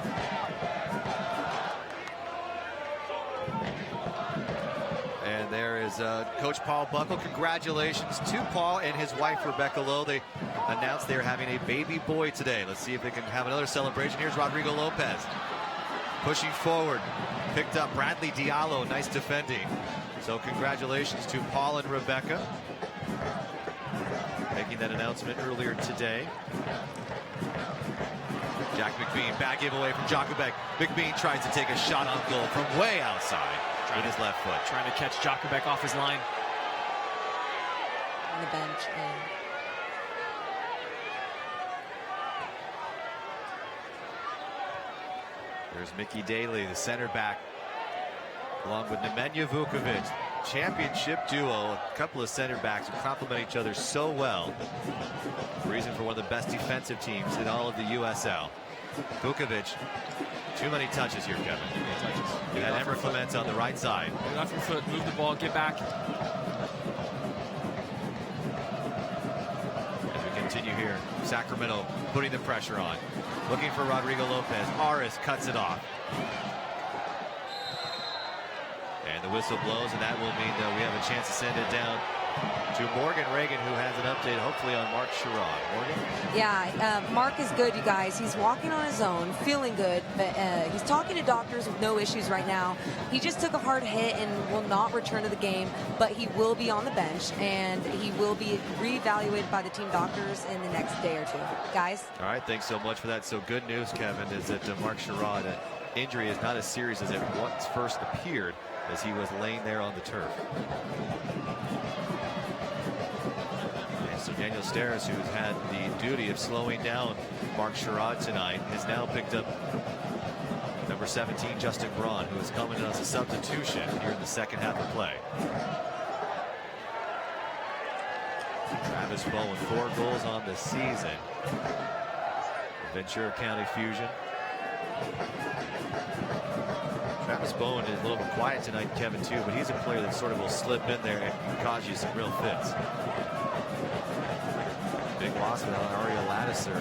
Speaker 3: And there is Coach Paul Buckle. Congratulations to Paul and his wife, Rebecca Lowe. They announced they're having a baby boy today. Let's see if they can have another celebration. Here's Rodrigo Lopez. Pushing forward. Picked up Bradley Diallo. Nice defending. So congratulations to Paul and Rebecca. Making that announcement earlier today. Jack McBean, bad giveaway from Jakubek. McBean tries to take a shot on goal from way outside with his left foot.
Speaker 4: Trying to catch Jakubek off his line.
Speaker 5: On the bench.
Speaker 3: There's Mickey Daly, the center back, along with Nemanja Vukovic. Championship duo, a couple of center backs who complement each other so well. Reason for one of the best defensive teams in all of the USL. Vukovic, too many touches here, Kevin. You had Emmer Clements on the right side.
Speaker 4: Get off your foot, move the ball, get back.
Speaker 3: As we continue here, Sacramento putting the pressure on. Looking for Rodrigo Lopez. Aris cuts it off. And the whistle blows, and that will mean that we have a chance to send it down to Morgan Reagan, who has an update hopefully on Mark Sherrod. Morgan?
Speaker 5: Yeah, Mark is good, you guys. He's walking on his own, feeling good, but he's talking to doctors with no issues right now. He just took a hard hit and will not return to the game, but he will be on the bench, and he will be reevaluated by the team doctors in the next day or two. Guys?
Speaker 3: All right, thanks so much for that. So good news, Kevin, is that Mark Sherrod injury is not as serious as it once first appeared, as he was laying there on the turf. And so Daniel Steres, who's had the duty of slowing down Mark Sherrod tonight, has now picked up number 17, Justin Braun, who is coming in as a substitution here in the second half of play. Travis Bowen, 4 goals on the season. Ventura County Fusion. Travis Bowen is a little bit quiet tonight, Kevin, too, but he's a player that sort of will slip in there and cause you some real fits. Big loss without Ariel Lassiter,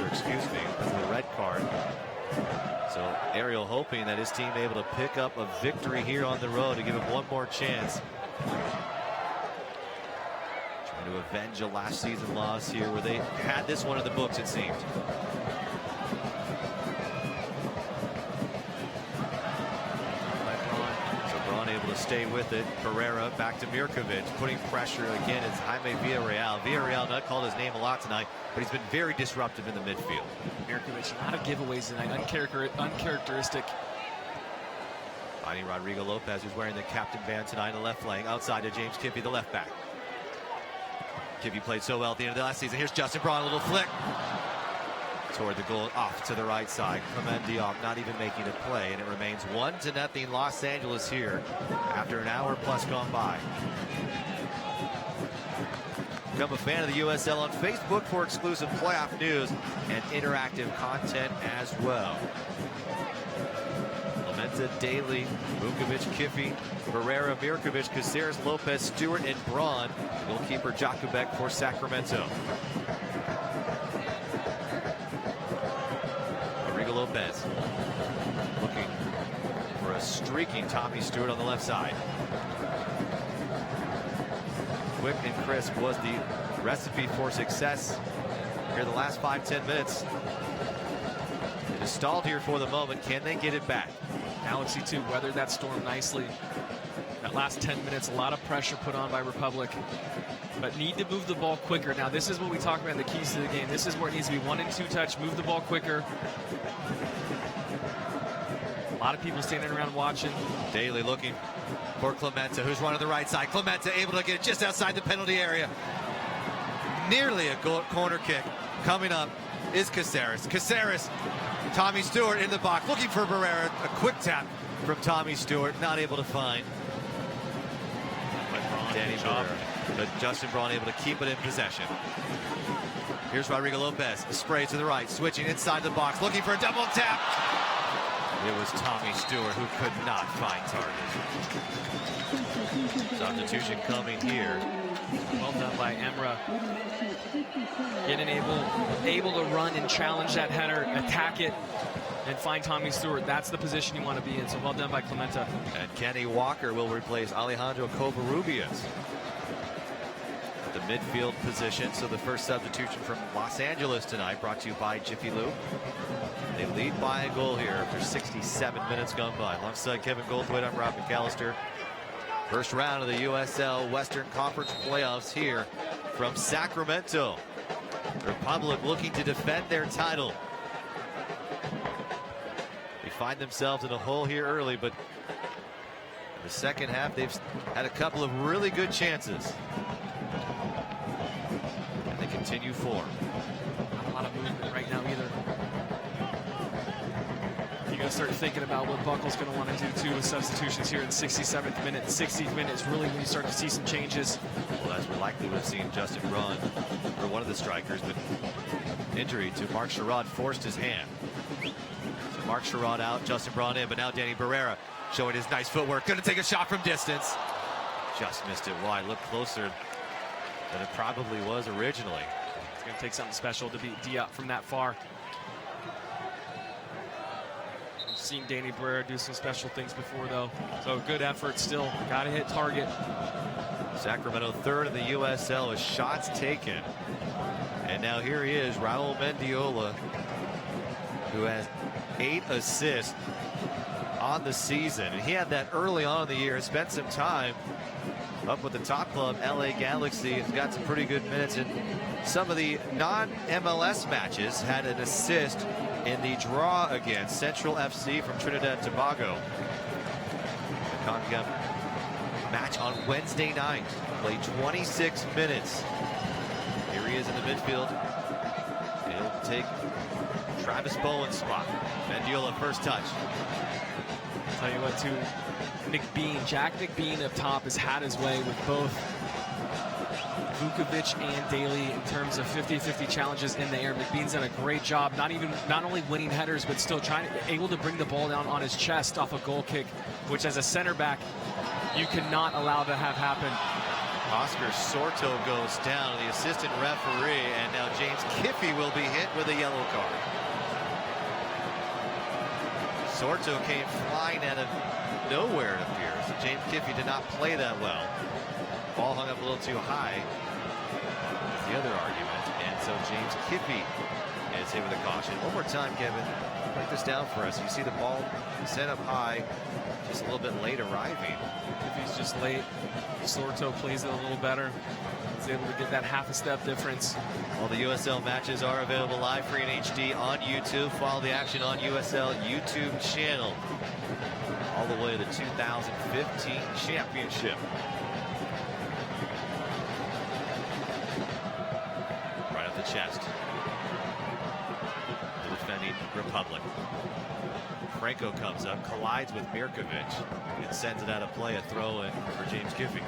Speaker 3: excuse me, with the red card. So Ariel hoping that his team able to pick up a victory here on the road to give him one more chance. Trying to avenge a last season loss here where they had this one in the books, it seemed. Able to stay with it. Pereira back to Mirkovic, putting pressure again is Jaime Villarreal. Villarreal not called his name a lot tonight, but he's been very disruptive in the midfield.
Speaker 4: Mirkovic, a lot of giveaways tonight, uncharacteristic.
Speaker 3: Finding Rodrigo Lopez, who's wearing the captain band tonight in the left flank. Outside to James Kiffey, the left back. Kiffey played so well at the end of the last season. Here's Justin Braun, a little flick toward the goal, off to the right side. Clement Diop not even making a play, and it remains 1-0 Los Angeles here after an hour plus gone by. Become a fan of the USL on Facebook for exclusive playoff news and interactive content as well. Clemente, Daly, Vukovic, Kiffey, Barrera, Mirkovic, Caceres, Lopez, Stewart, and Braun. Goalkeeper Jakubek for Sacramento. Rodrigo Lopez looking for a streaking Tommy Stewart on the left side. Quick and crisp was the recipe for success here the last 5-10 minutes. It is stalled here for the moment. Can they get it back?
Speaker 4: Galaxy 2 weathered that storm nicely. That last 10 minutes, a lot of pressure put on by Republic, but need to move the ball quicker. Now, this is what we talk about in the keys to the game. This is where it needs to be 1 and 2 touch, move the ball quicker. A lot of people standing around watching.
Speaker 3: Daly looking for Clemente, who's running the right side. Clemente able to get it just outside the penalty area. Nearly a corner kick. Coming up is Caceres. Caceres, Tommy Stewart in the box, looking for Barrera. A quick tap from Tommy Stewart, not able to find Danny Barrera. But Justin Braun able to keep it in possession. Here's Rodrigo Lopez, spray to the right, switching inside the box, looking for a double tap. It was Tommy Stewart who could not find target. Substitution coming here.
Speaker 4: Well done by Emra. Getting able to run and challenge that header, attack it, and find Tommy Stewart. That's the position you want to be in, so well done by Clemente.
Speaker 3: And Kenny Walker will replace Alejandro Covarrubias at the midfield position. So the first substitution from Los Angeles tonight, brought to you by Jiffy Lube. They lead by a goal here after 67 minutes gone by. Alongside Kevin Goldthwait, I'm Rob McAllister. First round of the USL Western Conference playoffs here from Sacramento. Republic looking to defend their title. They find themselves in a hole here early, but in the second half they've had a couple of really good chances. And they continue forward.
Speaker 4: Not a lot of movement right now either. You're going to start thinking about what Buckle's going to want to do too with substitutions here in the 67th minute. 60th minute is really when you start to see some changes.
Speaker 3: Well, as we're likely to have seen Justin Braun, or one of the strikers, but injury to Mark Sherrod forced his hand. So Mark Sherrod out, Justin Braun in, but now Danny Barrera showing his nice footwork. Going to take a shot from distance. Just missed it wide. Looked closer than it probably was originally.
Speaker 4: It's going to take something special to beat Diop from that far. Seen Danny Barrera do some special things before, though. So good effort still. Got to hit target.
Speaker 3: Sacramento third in the USL with shots taken. And now here he is, Raul Mendiola, who has 8 assists on the season. And he had that early on in the year, spent some time up with the top club, LA Galaxy, and got some pretty good minutes in some of the non-MLS matches. Had an assist in the draw against Central FC from Trinidad and Tobago. The CONCACAF match on Wednesday night. Played 26 minutes. Here he is in the midfield. He'll take Travis Bowen's spot. Mendiola first touch.
Speaker 4: I'll tell you what, too, McBean, Jack McBean up top has had his way with both Vukovic and Daly in terms of 50-50 challenges in the air. McBean's done a great job, not only winning headers, but still able to bring the ball down on his chest off a goal kick, which as a center back, you cannot allow to have happen.
Speaker 3: Oscar Sorto goes down, the assistant referee, and now James Kiffey will be hit with a yellow card. Sorto came flying out of nowhere, it appears. James Kiffey did not play that well. Ball hung up a little too high. That's the other argument. And so James Kiffey is hit with a caution. One more time, Kevin. Break this down for us. You see the ball set up high, just a little bit late arriving.
Speaker 4: Kiffey's just late. Sorto plays it a little better. He's able to get that half a step difference.
Speaker 3: All the USL matches are available live free in HD on YouTube. Follow the action on USL YouTube channel. All the way to the 2015 championship. Right up the chest. The defending Republic. Franco comes up, collides with Mirkovic, and sends it out of play, a throw in for James Kiffey.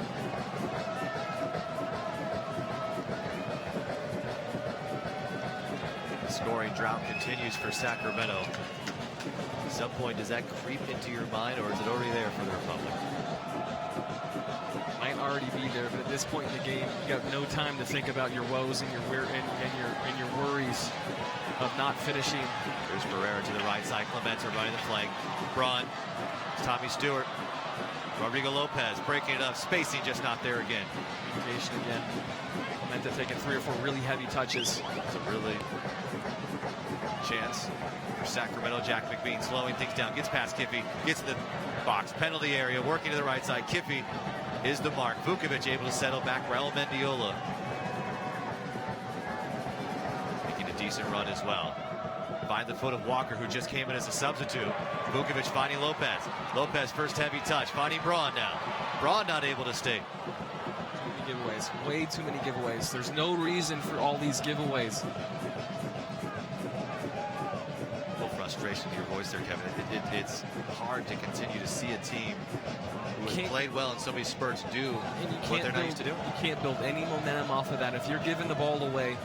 Speaker 3: The scoring drought continues for Sacramento. At some point, does that creep into your mind, or is it already there for the Republic?
Speaker 4: Might already be there, but at this point in the game, you got no time to think about your woes and your worries of not finishing.
Speaker 3: There's Barrera to the right side. Clemente running the flank. Braun. Tommy Stewart. Rodrigo Lopez breaking it up. Spacing just not there again.
Speaker 4: Communication again. Clemente taking 3 or 4 really heavy touches.
Speaker 3: It's a really chance for Sacramento. Jack McBean slowing things down. Gets past Kiffey. Gets in the box. Penalty area. Working to the right side. Kiffey is the mark. Vukovic able to settle back. Raul Mendiola making a decent run as well. Find the foot of Walker, who just came in as a substitute. Vukovic finding Lopez. Lopez first heavy touch. Finding Braun now. Braun not able to stay.
Speaker 4: Too many giveaways. Way too many giveaways. There's no reason for all these giveaways.
Speaker 3: A little frustration in your voice there, Kevin. It's hard to continue to see a team who has played well in so many spurts do what they're not used to do.
Speaker 4: You can't build any momentum off of that. If you're giving the ball away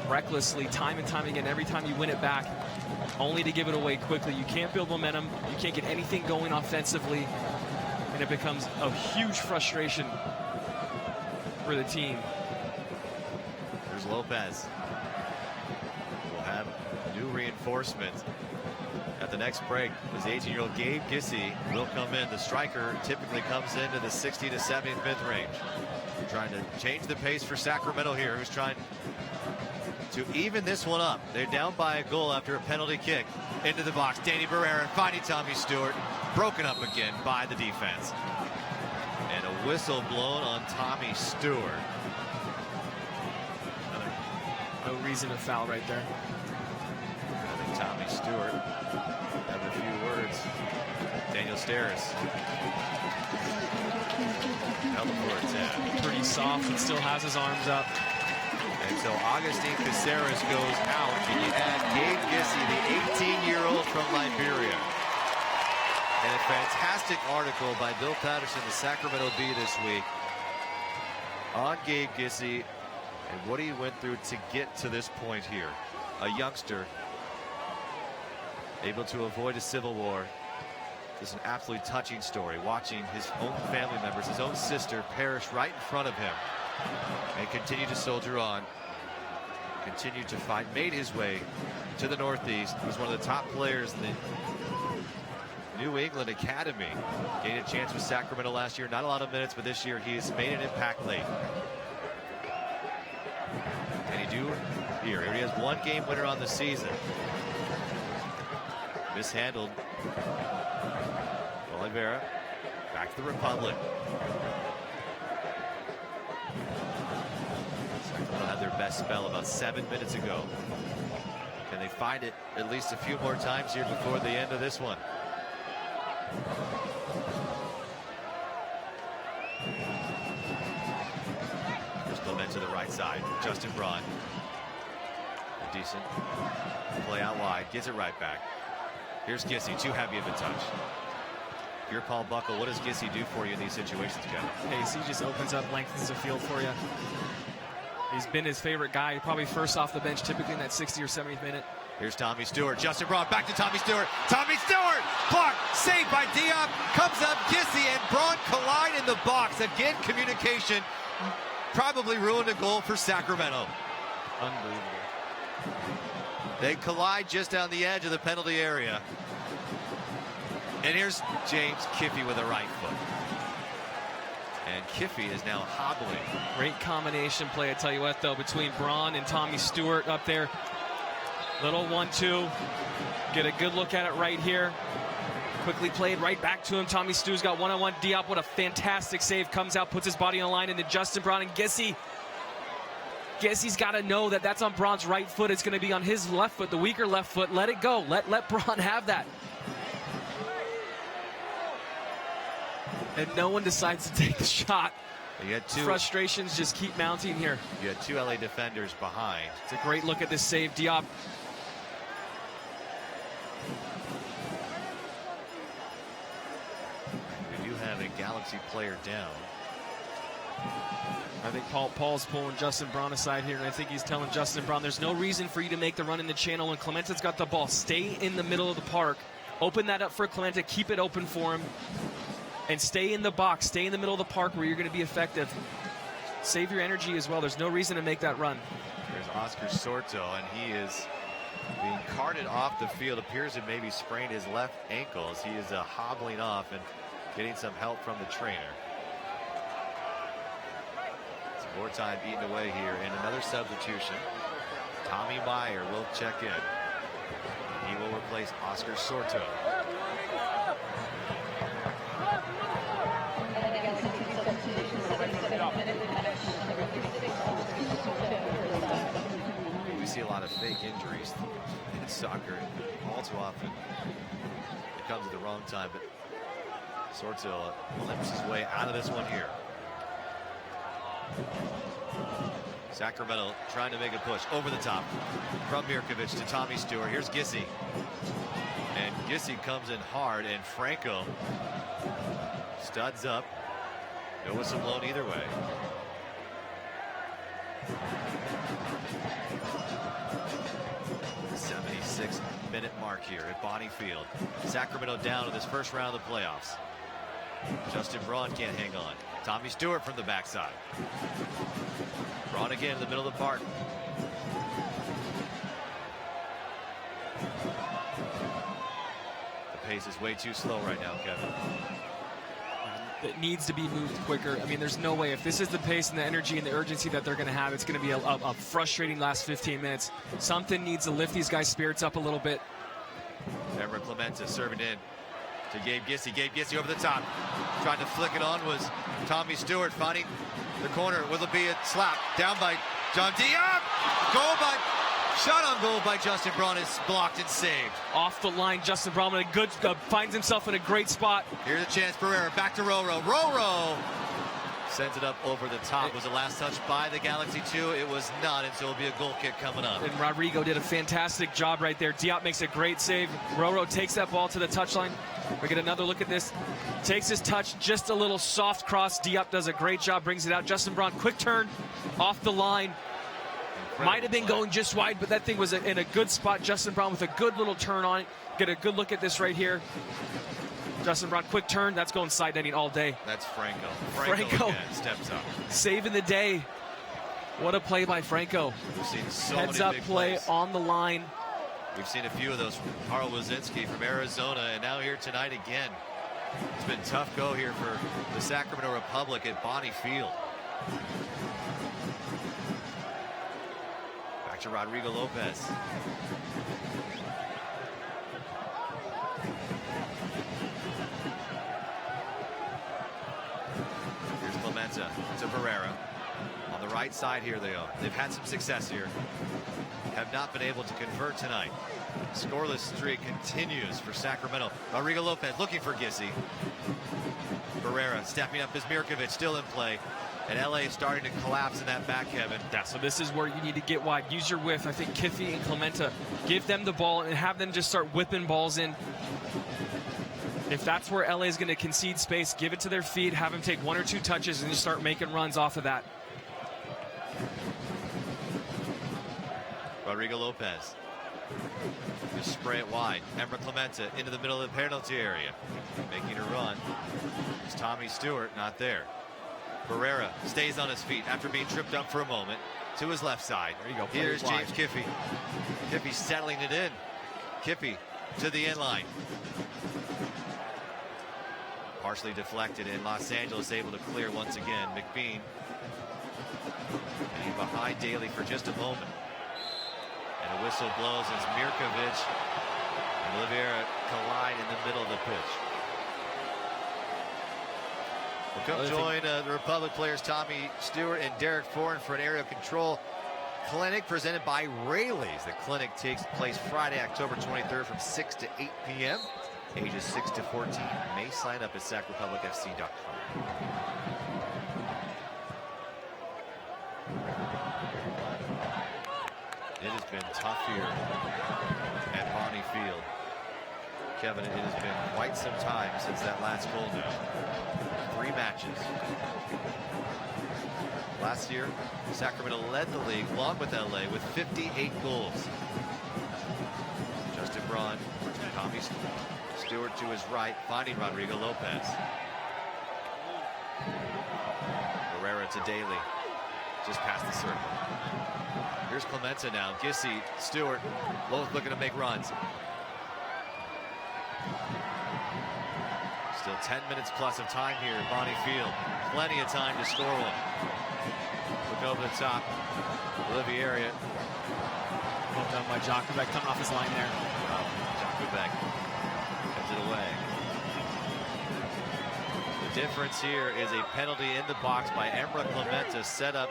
Speaker 4: recklessly, time and time again, every time you win it back, only to give it away quickly, you can't build momentum. You can't get anything going offensively, and it becomes a huge frustration for the team.
Speaker 3: There's Lopez. We'll have new reinforcements at the next break. As the 18-year-old Gabe Gissy will come in. The striker typically comes into the 60 to 70th mid-range. Trying to change the pace for Sacramento here, who's trying to even this one up. They're down by a goal after a penalty kick. Into the box, Danny Barrera finding Tommy Stewart. Broken up again by the defense. And a whistle blown on Tommy Stewart.
Speaker 4: No reason to foul right there.
Speaker 3: I think Tommy Stewart having a few words. Daniel Steres.
Speaker 4: Pretty soft and still has his arms up.
Speaker 3: And so Augustine Caceres goes out, and you add Gabe Gissy, the 18-year-old from Liberia. And a fantastic article by Bill Patterson, the Sacramento Bee this week, on Gabe Gissy and what he went through to get to this point here. A youngster able to avoid a civil war. This is an absolutely touching story, watching his own family members, his own sister, perish right in front of him. And continue to soldier on, continue to fight, made his way to the Northeast. He was one of the top players in the New England Academy. Gained a chance with Sacramento last year. Not a lot of minutes, but this year he's made an impact late. Can he do here? He has one game winner on the season. Mishandled. Oliveira back to the Republic. Sacramento had their best spell about 7 minutes ago. Can they find it at least a few more times here before the end of this one? Here's Clement to the right side. Justin Braun. A decent play out wide. Gets it right back. Here's Gissy. Too heavy of a touch. If you're Paul Buckle, what does Gissy do for you in these situations, Kevin?
Speaker 4: Pace, he just opens up, lengthens the field for you. He's been his favorite guy, probably first off the bench, typically in that 60 or 70th minute.
Speaker 3: Here's Tommy Stewart. Justin Braun back to Tommy Stewart. Tommy Stewart! Blocked. Saved by Diop. Comes up Gissy and Braun collide in the box. Again, communication probably ruined a goal for Sacramento.
Speaker 4: Unbelievable.
Speaker 3: They collide just on the edge of the penalty area. And here's James Kiffey with a right foot. And Kiffey is now hobbling.
Speaker 4: Great combination play, I tell you what, though, between Braun and Tommy Stewart up there. Little 1-2. Get a good look at it right here. Quickly played right back to him. Tommy Stewart's got one-on-one. Diop, what a fantastic save. Comes out, puts his body on the line into Justin Braun and Gissy. Gissy's got to know that that's on Braun's right foot. It's going to be on his left foot, the weaker left foot. Let it go. Let Braun have that. and no one decides to take the shot.
Speaker 3: You had two
Speaker 4: frustrations just keep mounting here.
Speaker 3: You had 2 LA defenders behind.
Speaker 4: It's a great look at this save. Diop.
Speaker 3: We do have a Galaxy player down.
Speaker 4: I think Paul's pulling Justin Braun aside here, and I think he's telling Justin Braun there's no reason for you to make the run in the channel when Clementa's got the ball. Stay in the middle of the park. Open that up for Clementa. Keep it open for him. And stay in the box. Stay in the middle of the park where you're going to be effective. Save your energy as well. There's no reason to make that run.
Speaker 3: There's Oscar Sorto, and he is being carted off the field. Appears to maybe sprained his left ankle as he is hobbling off and getting some help from the trainer. Some more time eaten away here, and another substitution. Tommy Meyer will check in. He will replace Oscar Sorto. We see a lot of fake injuries in soccer. All too often it comes at the wrong time, but Sorto limps his way out of this one here. Sacramento trying to make a push over the top from Mirkovic to Tommy Stewart. Here's Gissy, and Gissy comes in hard, and Franco studs up. No whistle blown either way. The 76-minute mark here at Bonnie Field. Sacramento down in this first round of the playoffs. Justin Braun can't hang on. Tommy Stewart from the backside. Braun again in the middle of the park. The pace is way too slow right now, Kevin.
Speaker 4: It needs to be moved quicker. I mean, there's no way. If this is the pace and the energy and the urgency that they're going to have, it's going to be a frustrating last 15 minutes. Something needs to lift these guys' spirits up a little bit.
Speaker 3: Emma Clementa serving in to Gabe Gissy. Gabe Gissy over the top. Trying to flick it on was Tommy Stewart, finding the corner. Will it be a slap? Down by John Diop. Goal by... Shot on goal by Justin Braun is blocked and saved.
Speaker 4: Off the line, Justin Braun with a good finds himself in a great spot.
Speaker 3: Here's a chance, Pereira back to Roro. Roro sends it up over the top. Was the last touch by the Galaxy 2? It was not, and so it'll be a goal kick coming up.
Speaker 4: And Rodrigo did a fantastic job right there. Diop makes a great save. Roro takes that ball to the touchline. We get another look at this. Takes his touch, just a little soft cross. Diop does a great job, brings it out. Justin Braun, quick turn off the line. Might have been going just wide, but that thing was in a good spot. Justin Braun with a good little turn on it. Get a good look at this right here. Justin Braun, quick turn. That's going side netting all day.
Speaker 3: That's Franco. Franco again steps up.
Speaker 4: Saving the day. What a play by Franco.
Speaker 3: We've seen so
Speaker 4: Heads
Speaker 3: many
Speaker 4: up
Speaker 3: big
Speaker 4: play
Speaker 3: plays.
Speaker 4: on the line.
Speaker 3: We've seen a few of those from Carl Wazinski from Arizona, and now here tonight again. It's been tough go here for the Sacramento Republic at Bonnie Field. To Rodrigo Lopez. Here's Clementa to Pereira. On the right side here they are. They've had some success here. Have not been able to convert tonight. Scoreless streak continues for Sacramento. Rodrigo Lopez looking for Gissy. Pereira stepping up as Mirkovic still in play. And LA is starting to collapse in that back, Kevin.
Speaker 4: Yeah, so this is where you need to get wide. Use your width. I think Kiffy and Clementa, give them the ball and have them just start whipping balls in. If that's where LA is going to concede space, give it to their feet, have them take 1 or 2 touches, and just start making runs off of that.
Speaker 3: Rodrigo Lopez. Just spray it wide. Emma Clementa into the middle of the penalty area. Making a run. It's Tommy Stewart, not there. Pereira stays on his feet after being tripped up for a moment to his left side.
Speaker 4: There you go.
Speaker 3: Here's James Kiffy. Kiffy settling it in. Kiffy to the end line. Partially deflected, and Los Angeles able to clear once again. McBean hanging behind Daly for just a moment. And a whistle blows as Mirkovic and Oliveira collide in the middle of the pitch. We'll come join the Republic players Tommy Stewart and Derek Foran for an aerial control clinic presented by Rayleigh's. The clinic takes place Friday, October 23rd from 6 to 8 p.m. ages 6 to 14 may sign up at sacrepublicfc.com. It has been tough here at Bonnie Field. Kevin, it has been quite some time since that last goal now. 3 matches. Last year, Sacramento led the league along with LA with 58 goals. Justin Braun, Tommy Stewart to his right, finding Rodrigo Lopez. Herrera to Daly, just past the circle. Here's Clemente now. Gissy, Stewart, both looking to make runs. Still 10 minutes plus of time here at Bonnie Field. Plenty of time to score one. Look over the top. Oliviera.
Speaker 4: Well done by Jakubek coming off his line there.
Speaker 3: Jakubek kept it away. The difference here is a penalty in the box by Emra Clemente. Set up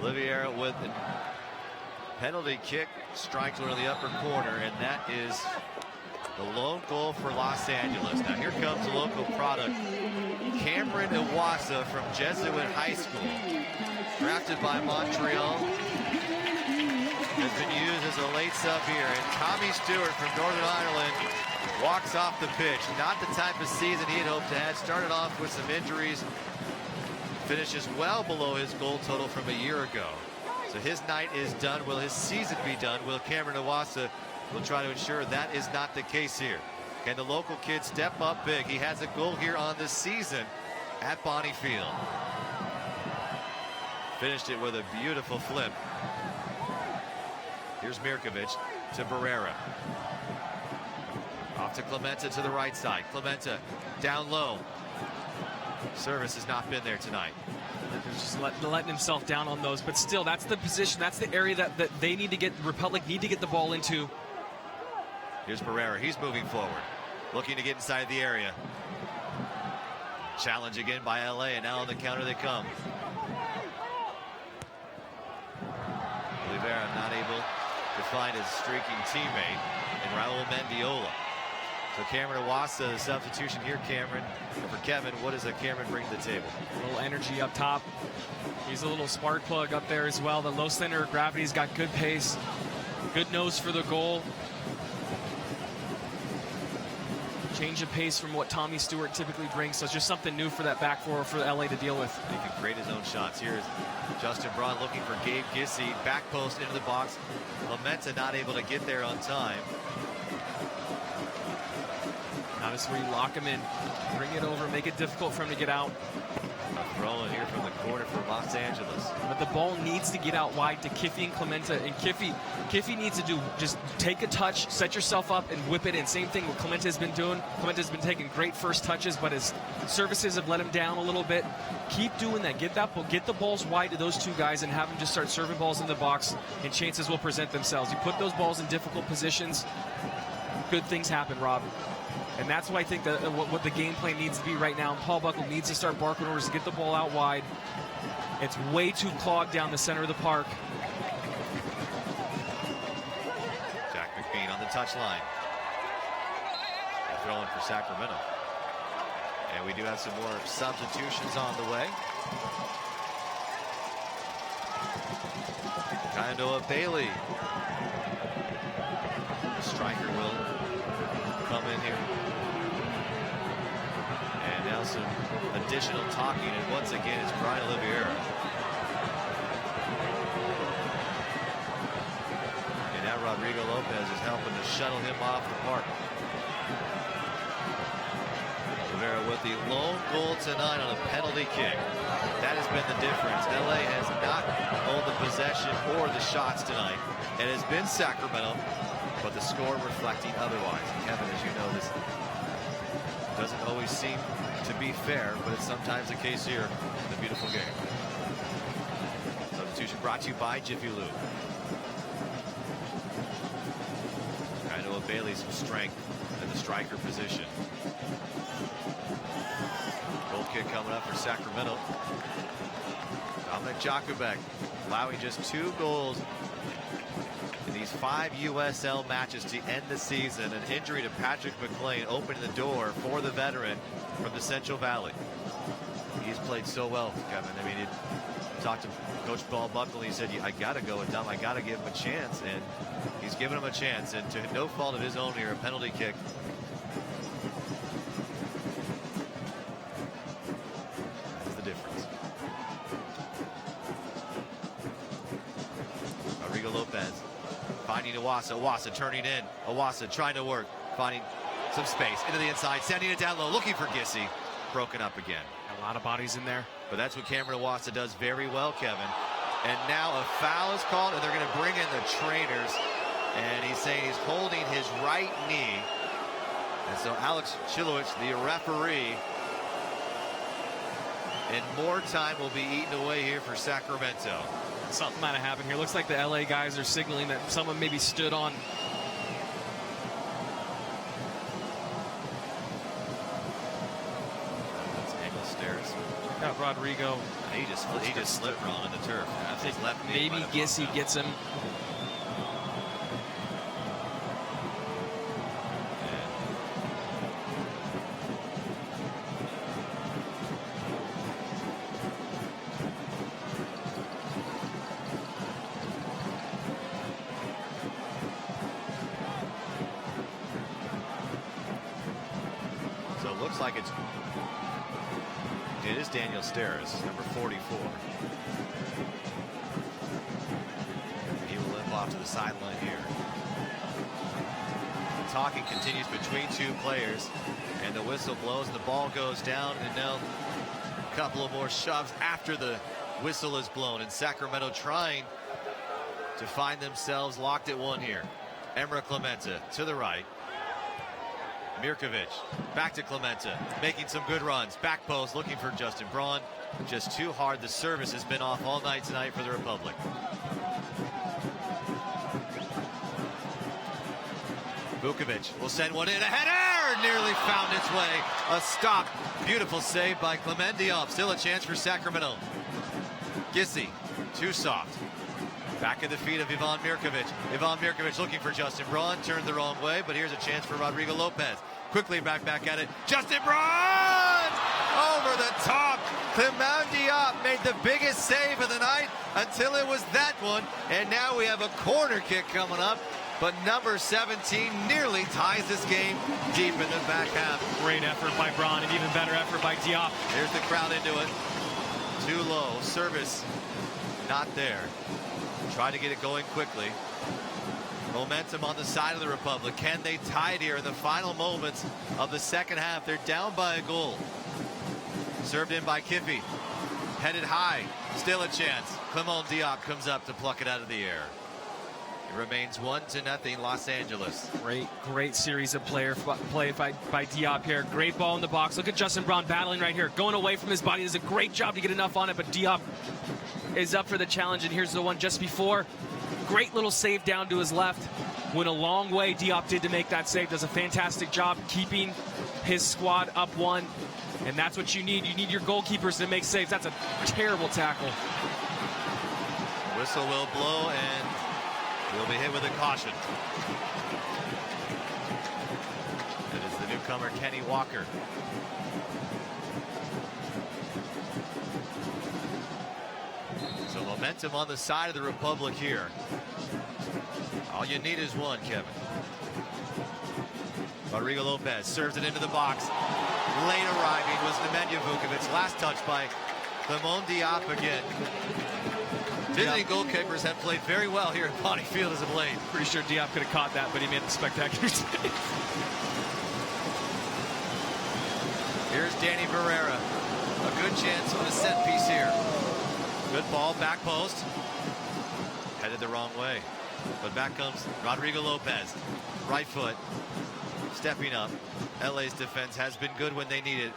Speaker 3: Oliviera with a penalty kick. Strikes one in the upper corner, and that is the lone goal for Los Angeles. Now here comes a local product. Cameron Iwasa from Jesuit High School. Drafted by Montreal. Has been used as a late sub here. And Tommy Stewart from Northern Ireland walks off the pitch. Not the type of season he had hoped to have. Started off with some injuries. Finishes well below his goal total from a year ago. So his night is done. Will his season be done? Will Cameron Iwasa will try to ensure that is not the case here. Can the local kid step up big? He has a goal here on this season at Bonnie Field. Finished it with a beautiful flip. Here's Mirkovic to Barrera. Off to Clemente to the right side. Clemente down low. Service has not been there tonight.
Speaker 4: Just letting himself down on those, but still, that's the position, that's the area that they need to get, Republic need to get the ball into.
Speaker 3: Here's Barrera. He's moving forward, looking to get inside the area. Challenge again by LA, and now on the counter they come. Oliveira not able to find his streaking teammate in Raul Mendiola. So Cameron Iwasa, the substitution here, Cameron. And for Kevin, what does Cameron bring to the table?
Speaker 4: A little energy up top. He's a little spark plug up there as well. The low center of gravity's got good pace, good nose for the goal. Change of pace from what Tommy Stewart typically brings, so it's just something new for that back four for LA to deal with.
Speaker 3: He can create his own shots. Here's Justin Braun looking for Gabe Gissy. Back post into the box. Clemente not able to get there on time.
Speaker 4: Now this is where you lock him in, bring it over, make it difficult for him to get out.
Speaker 3: Throw in here from the corner for Los Angeles.
Speaker 4: But the ball needs to get out wide to Kiffy and Clemente. And Kiffy needs to do, just take a touch, set yourself up, and whip it in. Same thing what Clemente has been doing. Clemente has been taking great first touches, but his services have let him down a little bit. Keep doing that. Get the balls wide to those two guys and have them just start serving balls in the box, and chances will present themselves. You put those balls in difficult positions, good things happen, Rob. And that's why I think what the game plan needs to be right now. Paul Buckle needs to start barking orders to get the ball out wide. It's way too clogged down the center of the park.
Speaker 3: Jack McBean on the touchline. Throwing for Sacramento. And we do have some more substitutions on the way. Kyandoa Bailey. The striker will come in here. And now some additional talking, and once again it's Brian Oliveira. And now Rodrigo Lopez is helping to shuttle him off the park. Oliveira with the lone goal tonight on a penalty kick. That has been the difference. LA has not owned the possession or the shots tonight. It has been Sacramento, but the score reflecting otherwise. Kevin, as you know, this doesn't always seem to be fair, but it's sometimes the case here in the beautiful game. Substitution brought to you by Jiffy Lube. Kyandoa Bailey some strength in the striker position. Goal kick coming up for Sacramento. Dominic Jakubek allowing just 2 goals in these plays 5 USL matches to end the season. An injury to Patrick McLean opening the door for the veteran from the Central Valley. He's played so well, Kevin. I mean, he talked to Coach Paul Buckley. He said, I got to go with Dom. I got to give him a chance. And he's given him a chance. And to no fault of his own here, a penalty kick. That's the difference. Rodrigo Lopez finding Iwasa. Iwasa turning in. Iwasa trying to work. Finding some space into the inside. Sending it down low. Looking for Gissy. Broken up again.
Speaker 4: A lot of bodies in there.
Speaker 3: But that's what Cameron Iwasa does very well, Kevin. And now a foul is called, and they're going to bring in the trainers. And he's saying he's holding his right knee. And so Alex Chilowicz, the referee, and more time will be eaten away here for Sacramento.
Speaker 4: Something might have happened here. Looks like the LA guys are signaling that someone maybe stood on. Got Rodrigo.
Speaker 3: He just slipped wrong on the turf.
Speaker 4: I think maybe Gissy gets him.
Speaker 3: So it looks like it is Daniel Steres, number 44. He will limp off to the sideline here. The talking continues between two players, and the whistle blows, and the ball goes down, and now a couple of more shoves after the whistle is blown, and Sacramento trying to find themselves locked at one here. Emra Clemente to the right. Mirkovic back to Clemente, making some good runs. Back post, looking for Justin Braun. Just too hard. The service has been off all night tonight for the Republic. Vukovic will send one in. A header! Nearly found its way. A stop. Beautiful save by Clement Diop. Still a chance for Sacramento. Gissy, too soft. Back at the feet of Ivan Mirkovic. Ivan Mirkovic looking for Justin Braun. Turned the wrong way, but here's a chance for Rodrigo Lopez. Quickly back at it. Justin Braun! Over the top. Clement Diop made the biggest save of the night until it was that one. And now we have a corner kick coming up. But number 17 nearly ties this game deep in the back half.
Speaker 4: Great effort by Braun, and even better effort by Diop.
Speaker 3: Here's the crowd into it. Too low. Service not there. Try to get it going quickly. Momentum on the side of the Republic. Can they tie it here in the final moments of the second half? They're down by a goal. Served in by Kiffy. Headed high. Still a chance. Clement Diop comes up to pluck it out of the air. It remains 1-0 Los Angeles.
Speaker 4: Great series of play by Diop here. Great ball in the box. Look at Justin Braun battling right here. Going away from his body. Does a great job to get enough on it, but Diop is up for the challenge, and here's the one just before. Great little save down to his left. Went a long way, Diop did, to make that save. Does a fantastic job keeping his squad up one, and that's what you need. You need your goalkeepers to make saves. That's a terrible tackle.
Speaker 3: Whistle will blow, and we'll be hit with a caution. It is the newcomer, Kenny Walker. So momentum on the side of the Republic here. All you need is one, Kevin. Rodrigo Lopez serves it into the box. Late arriving was Nemanja Vukovic. Last touch by Clement Diop again. Visiting goalkeepers have played very well here at Bonnie Field as of late.
Speaker 4: Pretty sure Diop could have caught that, but he made the spectacular save.
Speaker 3: Here's Danny Barrera. A good chance on a set piece here. Good ball, back post. Headed the wrong way. But back comes Rodrigo Lopez. Right foot. Stepping up. LA's defense has been good when they need it.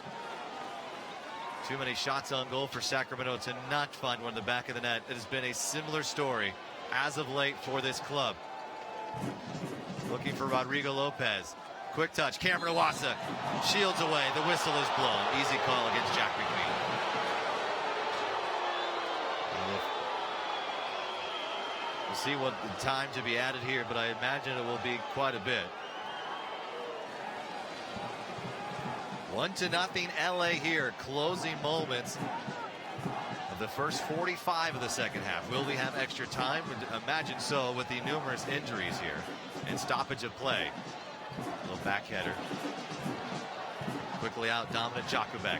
Speaker 3: Too many shots on goal for Sacramento to not find one in the back of the net. It has been a similar story as of late for this club. Looking for Rodrigo Lopez. Quick touch. Cameron Iwasa shields away. The whistle is blown. Easy call against Jack McQueen. We'll see what time to be added here, but I imagine it will be quite a bit. 1-0 LA here. Closing moments of the first 45 of the second half. Will we have extra time? Imagine so, with the numerous injuries here and stoppage of play. Little back header. Quickly out, Dominik Jakubek.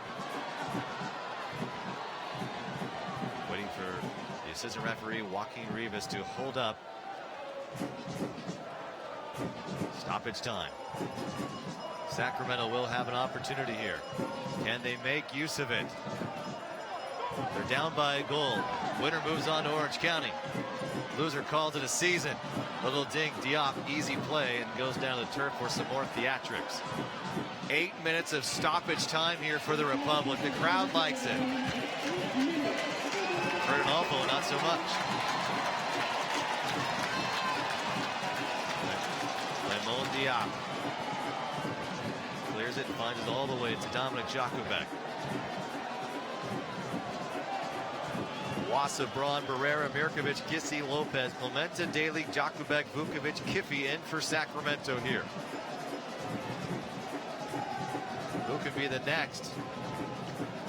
Speaker 3: Waiting for the assistant referee, Joaquin Rivas, to hold up. Stoppage time. Sacramento will have an opportunity here. Can they make use of it? They're down by a goal. Winner moves on to Orange County. Loser calls it a season. Little dink, Diop, easy play, and goes down to the turf for some more theatrics. 8 minutes of stoppage time here for the Republic. The crowd likes it. For an awful, not so much. Lemon Diop clears it and finds it all the way to Dominik Jakubek. Wassa, Braun, Barrera, Mirkovic, Gissi, Lopez, Clementa, Daly, Jakubek, Vukovic, Kiffy in for Sacramento here. Who can be the next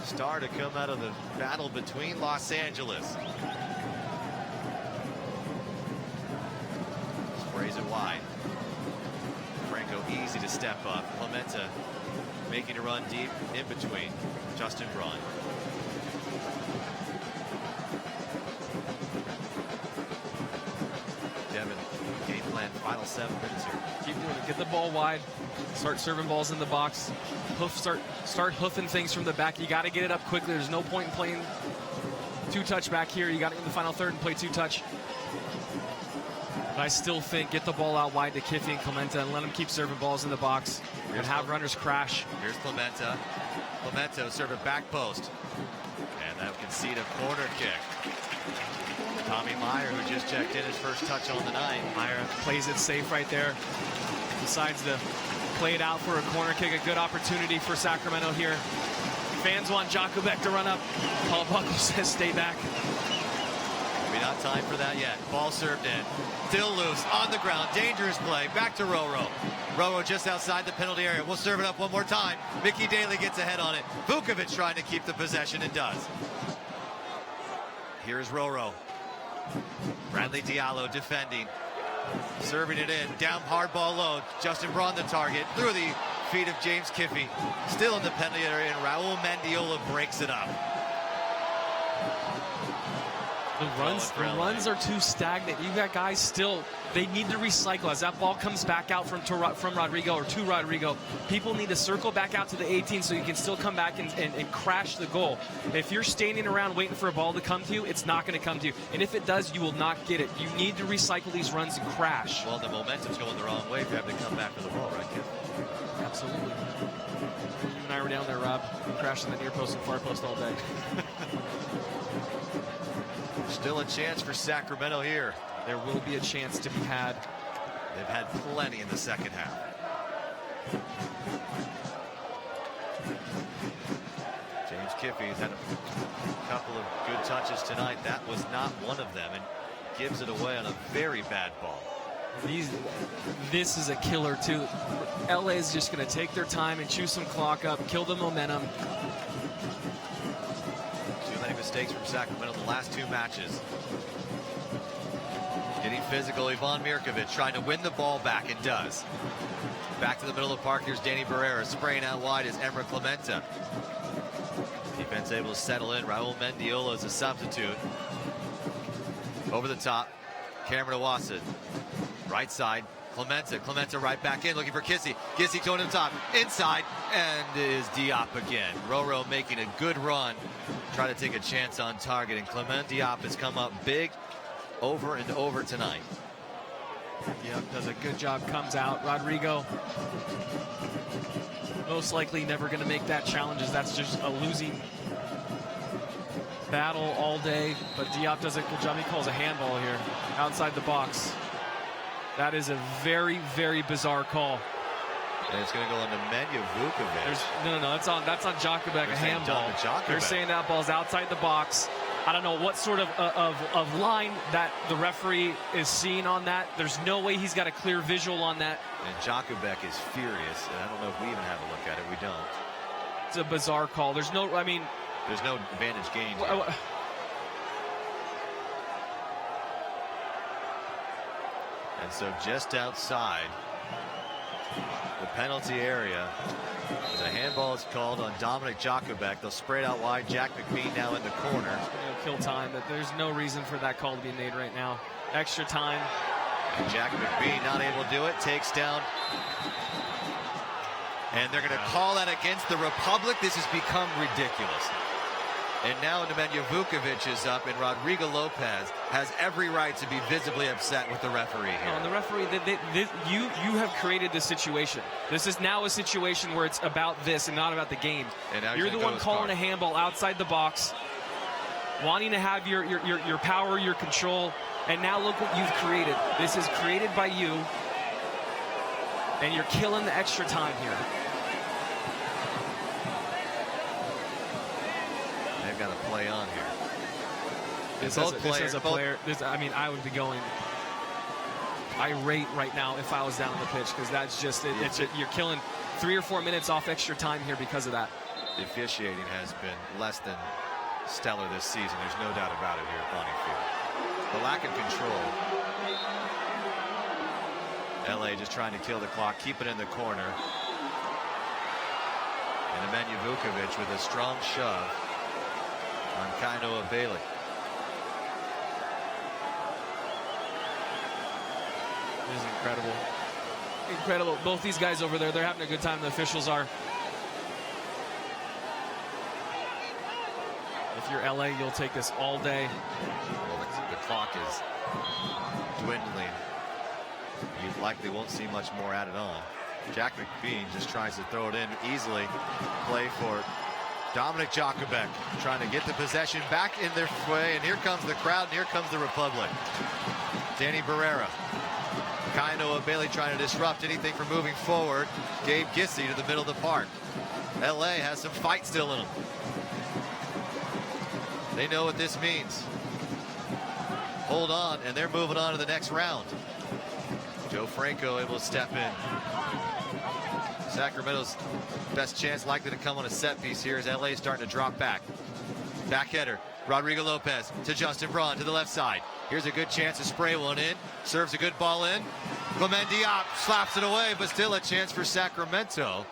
Speaker 3: star to come out of the battle between Los Angeles? Sprays it wide. Franco easy to step up. Clementa making a run deep in between Justin Braun. Devin, game plan, final 7 minutes here.
Speaker 4: Keep doing it. Get the ball wide. Start serving balls in the box. Start hoofing things from the back. You got to get it up quickly. There's no point in playing two-touch back here. You got to get in the final third and play two-touch. But I still think get the ball out wide to Kiffy and Clementa and let them keep serving balls in the box and have runners crash.
Speaker 3: Here's Clementa. Clementa serve it back post. And that will concede a corner kick. Tommy Meyer, who just checked in his first touch on the night.
Speaker 4: Meyer plays it safe right there. Decides to play it out for a corner kick. A good opportunity for Sacramento here. Fans want Jakubek to run up. Paul Buckle says stay back.
Speaker 3: Maybe not time for that yet. Ball served in. Still loose on the ground. Dangerous play. Back to Roro. Roro just outside the penalty area. We'll serve it up one more time. Mickey Daly gets ahead on it. Vukovic trying to keep the possession and does. Here's Roro. Bradley Diallo defending. Serving it in. Down hard ball low. Justin Braun the target. Through the feet of James Kiffy. Still in the penalty area, and Raul Mendiola breaks it up.
Speaker 4: The runs are too stagnant. You got guys still, they need to recycle. As that ball comes back out from Rodrigo or to Rodrigo, people need to circle back out to the 18 so you can still come back and crash the goal. If you're standing around waiting for a ball to come to you, it's not going to come to you. And if it does, you will not get it. You need to recycle these runs and crash.
Speaker 3: Well, the momentum's going the wrong way if you have to come back for the ball, right, Kid?
Speaker 4: Absolutely. You and I were down there, Rob, crashing the near post and far post all day.
Speaker 3: Still a chance for Sacramento here.
Speaker 4: There will be a chance to be had.
Speaker 3: They've had plenty in the second half. James Kiffy's had a couple of good touches tonight. That was not one of them, and gives it away on a very bad ball.
Speaker 4: This is a killer too. LA is just going to take their time and chew some clock up, kill the momentum.
Speaker 3: Too many mistakes from Sacramento in the last 2 matches. Getting physical, Ivan Mirkovic trying to win the ball back, and does. Back to the middle of the park, here's Danny Barrera. Spraying out wide is Emra Clementa. Defense able to settle in. Raul Mendiola is a substitute. Over the top, Cameron Owasa. Right side, Clementa right back in, looking for Kissy. Kissy going to the top, inside, and is Diop again. Roro making a good run, try to take a chance on target, and Clement Diop has come up big over and over tonight.
Speaker 4: Yeah, does a good job, comes out. Rodrigo, most likely never going to make that challenge, as that's just a losing battle all day, but Diop does a good job. He calls a handball here, outside the box. That is a very, very bizarre call.
Speaker 3: And it's going to go into Menya Vukovic.
Speaker 4: No, that's on Jakubek, a handball. They're saying that ball's outside the box. I don't know what sort of line that the referee is seeing on that. There's no way he's got a clear visual on that.
Speaker 3: And Jakubek is furious, and I don't know if we even have a look at it. We don't.
Speaker 4: It's a bizarre call. There's no advantage
Speaker 3: gained. And so just outside the penalty area, as a handball is called on Dominic Jakubek. They'll spray it out wide. Jack McBean now in the corner.
Speaker 4: Kill time, but there's no reason for that call to be made right now. Extra time.
Speaker 3: And Jack McBean not able to do it. Takes down. And they're going to call that against the Republic. This has become ridiculous. And now Nemanja Vukovic is up, and Rodrigo Lopez has every right to be visibly upset with the referee here.
Speaker 4: And the referee, you have created this situation. This is now a situation where it's about this and not about the game. You're the one calling a handball outside the box, wanting to have your power, your control, and now look what you've created. This is created by you, and you're killing the extra time here.
Speaker 3: Got to play on here.
Speaker 4: This as a player, I would be going irate right now if I was down on the pitch, because that's just it. You're killing 3 or 4 minutes off extra time here because of that.
Speaker 3: The officiating has been less than stellar this season. There's no doubt about it here at Bonnie Field. The lack of control. LA just trying to kill the clock, keep it in the corner. And Nemanja Vukovic with a strong shove on Kainoa Bailey.
Speaker 4: This is incredible. Incredible. Both these guys over there, they're having a good time. The officials are. If you're LA, you'll take this all day.
Speaker 3: Well, the clock is dwindling. You likely won't see much more added on. Jack McBean just tries to throw it in easily. Play for Dominic Jakubek, trying to get the possession back in their way, and here comes the crowd, and here comes the Republic. Danny Barrera. Kainoa Bailey trying to disrupt anything from moving forward. Gabe Gissy to the middle of the park. LA has some fight still in them. They know what this means. Hold on, and they're moving on to the next round. Joe Franco able to step in. Sacramento's best chance likely to come on a set piece here as LA is starting to drop back. Back header. Rodrigo Lopez to Justin Braun to the left side. Here's a good chance to spray one in. Serves a good ball in. Clement Diop slaps it away, but still a chance for Sacramento.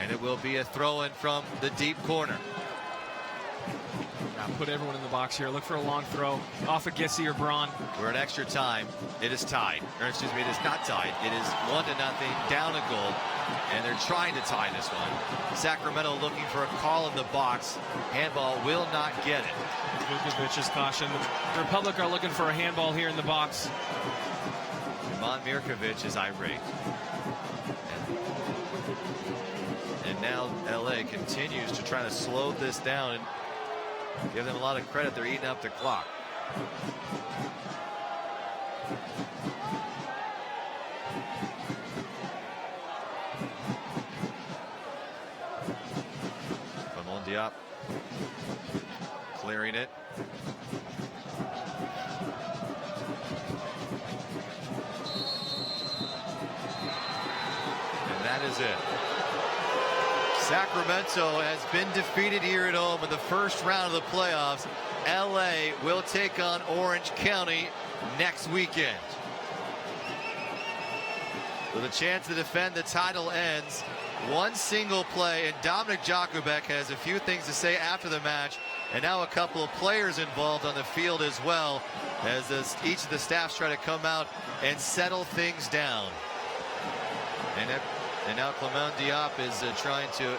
Speaker 3: And it will be a throw-in from the deep corner.
Speaker 4: Put everyone in the box here. Look for a long throw off of Gissy or Braun.
Speaker 3: We're in extra time. It is tied. Or excuse me, it is not tied. It is 1-0, down a goal. And they're trying to tie this one. Sacramento looking for a call in the box. Handball will not get it.
Speaker 4: Vukovic's caution. The Republic are looking for a handball here in the box.
Speaker 3: Iman Mirkovic is irate. And now LA continues to try to slow this down and give them a lot of credit. They're eating up the clock. Clement Diop clearing it. And that is it. Sacramento has been defeated here at home in the first round of the playoffs. LA will take on Orange County next weekend. With a chance to defend the title ends. One single play, and Dominic Jakubek has a few things to say after the match, and now a couple of players involved on the field as well, as each of the staffs try to come out and settle things down. And now Clement Diop is trying to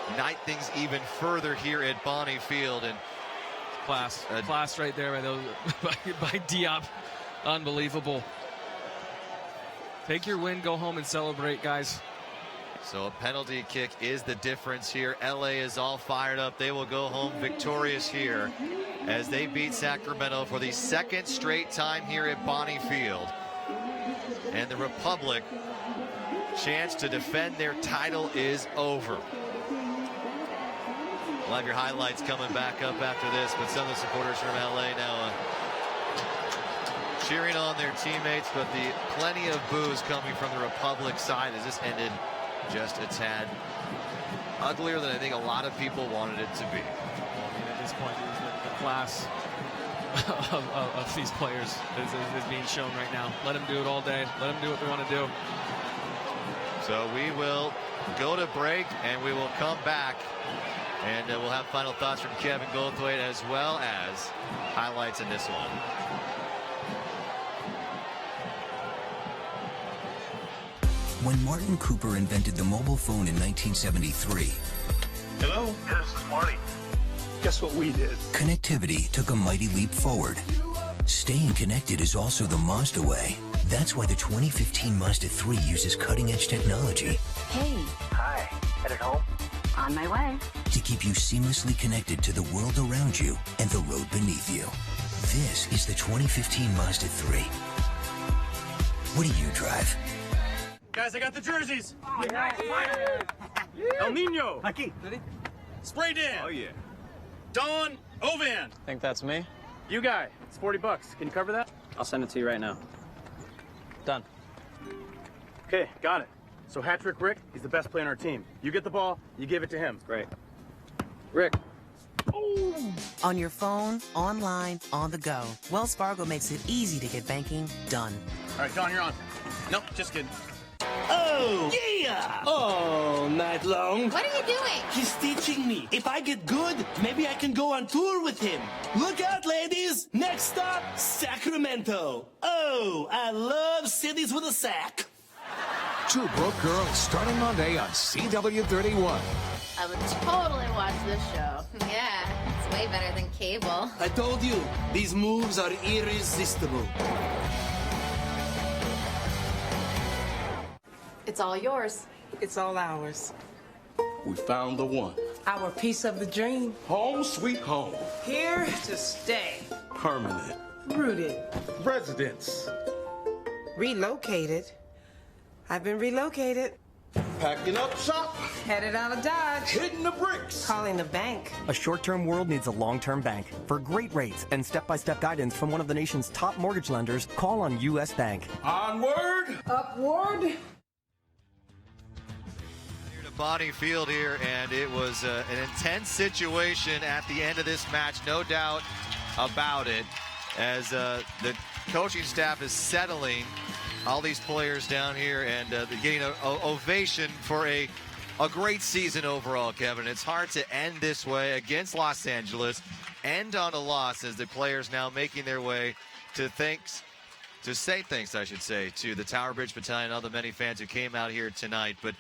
Speaker 3: ignite things even further here at Bonnie Field. And
Speaker 4: class right there by Diop. Unbelievable. Take your win, go home and celebrate, guys.
Speaker 3: So a penalty kick is the difference here. LA is all fired up. They will go home victorious here as they beat Sacramento for the second straight time here at Bonnie Field. And the Republic chance to defend their title is over. We'll have your highlights coming back up after this, but some of the supporters from LA now cheering on their teammates, but plenty of boos coming from the Republic side as this ended just a tad uglier than I think a lot of people wanted it to be.
Speaker 4: I mean, at this point, the class of these players is being shown right now. Let them do it all day. Let them do what they want to do.
Speaker 3: So we will go to break, and we will come back, and we'll have final thoughts from Kevin Goldthwait as well as highlights in this one.
Speaker 1: When Martin Cooper invented the mobile phone in 1973,
Speaker 17: Hello? This is Marty. Guess what we did?
Speaker 1: Connectivity took a mighty leap forward. Staying connected is also the Mazda way. That's why the 2015 Mazda 3 uses cutting-edge technology.
Speaker 2: Hey.
Speaker 11: Hi. Headed home?
Speaker 2: On my way.
Speaker 1: To keep you seamlessly connected to the world around you and the road beneath you. This is the 2015 Mazda 3. What do you drive?
Speaker 9: Guys, I got the jerseys. El Nino. Aquí. Spray Dan.
Speaker 17: Oh, yeah.
Speaker 9: Don Ovan.
Speaker 11: Think that's me?
Speaker 9: You guy. It's $40. Can you cover that?
Speaker 11: I'll send it to you right now. Done.
Speaker 9: Okay, got it. So hat-trick Rick, he's the best player on our team. You get the ball, you give it to him.
Speaker 11: Great.
Speaker 9: Rick.
Speaker 12: On your phone, online, on the go. Wells Fargo makes it easy to get banking done.
Speaker 9: All right, Don, you're on. Nope, just kidding.
Speaker 24: Oh, yeah! Oh, night long.
Speaker 15: What are you doing?
Speaker 24: He's teaching me. If I get good, maybe I can go on tour with him. Look out, ladies! Next stop, Sacramento. Oh, I love cities with a sack.
Speaker 10: Two broke girls starting Monday on CW31.
Speaker 15: I would totally watch this show. Yeah, it's way better than cable.
Speaker 24: I told you, these moves are irresistible.
Speaker 15: It's all yours.
Speaker 16: It's all ours.
Speaker 17: We found the one.
Speaker 16: Our piece of the dream.
Speaker 17: Home sweet home.
Speaker 16: Here to stay.
Speaker 17: Permanent.
Speaker 16: Rooted.
Speaker 17: Residence.
Speaker 16: Relocated. I've been relocated.
Speaker 17: Packing up shop.
Speaker 16: Headed out of Dodge.
Speaker 17: Hitting the bricks.
Speaker 16: Calling the bank.
Speaker 18: A short-term world needs a long-term bank. For great rates and step-by-step guidance from one of the nation's top mortgage lenders, call on U.S. Bank.
Speaker 17: Onward.
Speaker 16: Upward.
Speaker 3: Bonnie Field here, and it was an intense situation at the end of this match, no doubt about it, as the coaching staff is settling all these players down here and getting an ovation for a great season overall, Kevin. It's hard to end this way against Los Angeles, end on a loss as the players now making their way to say thanks, I should say, to the Tower Bridge Battalion and all the many fans who came out here tonight. But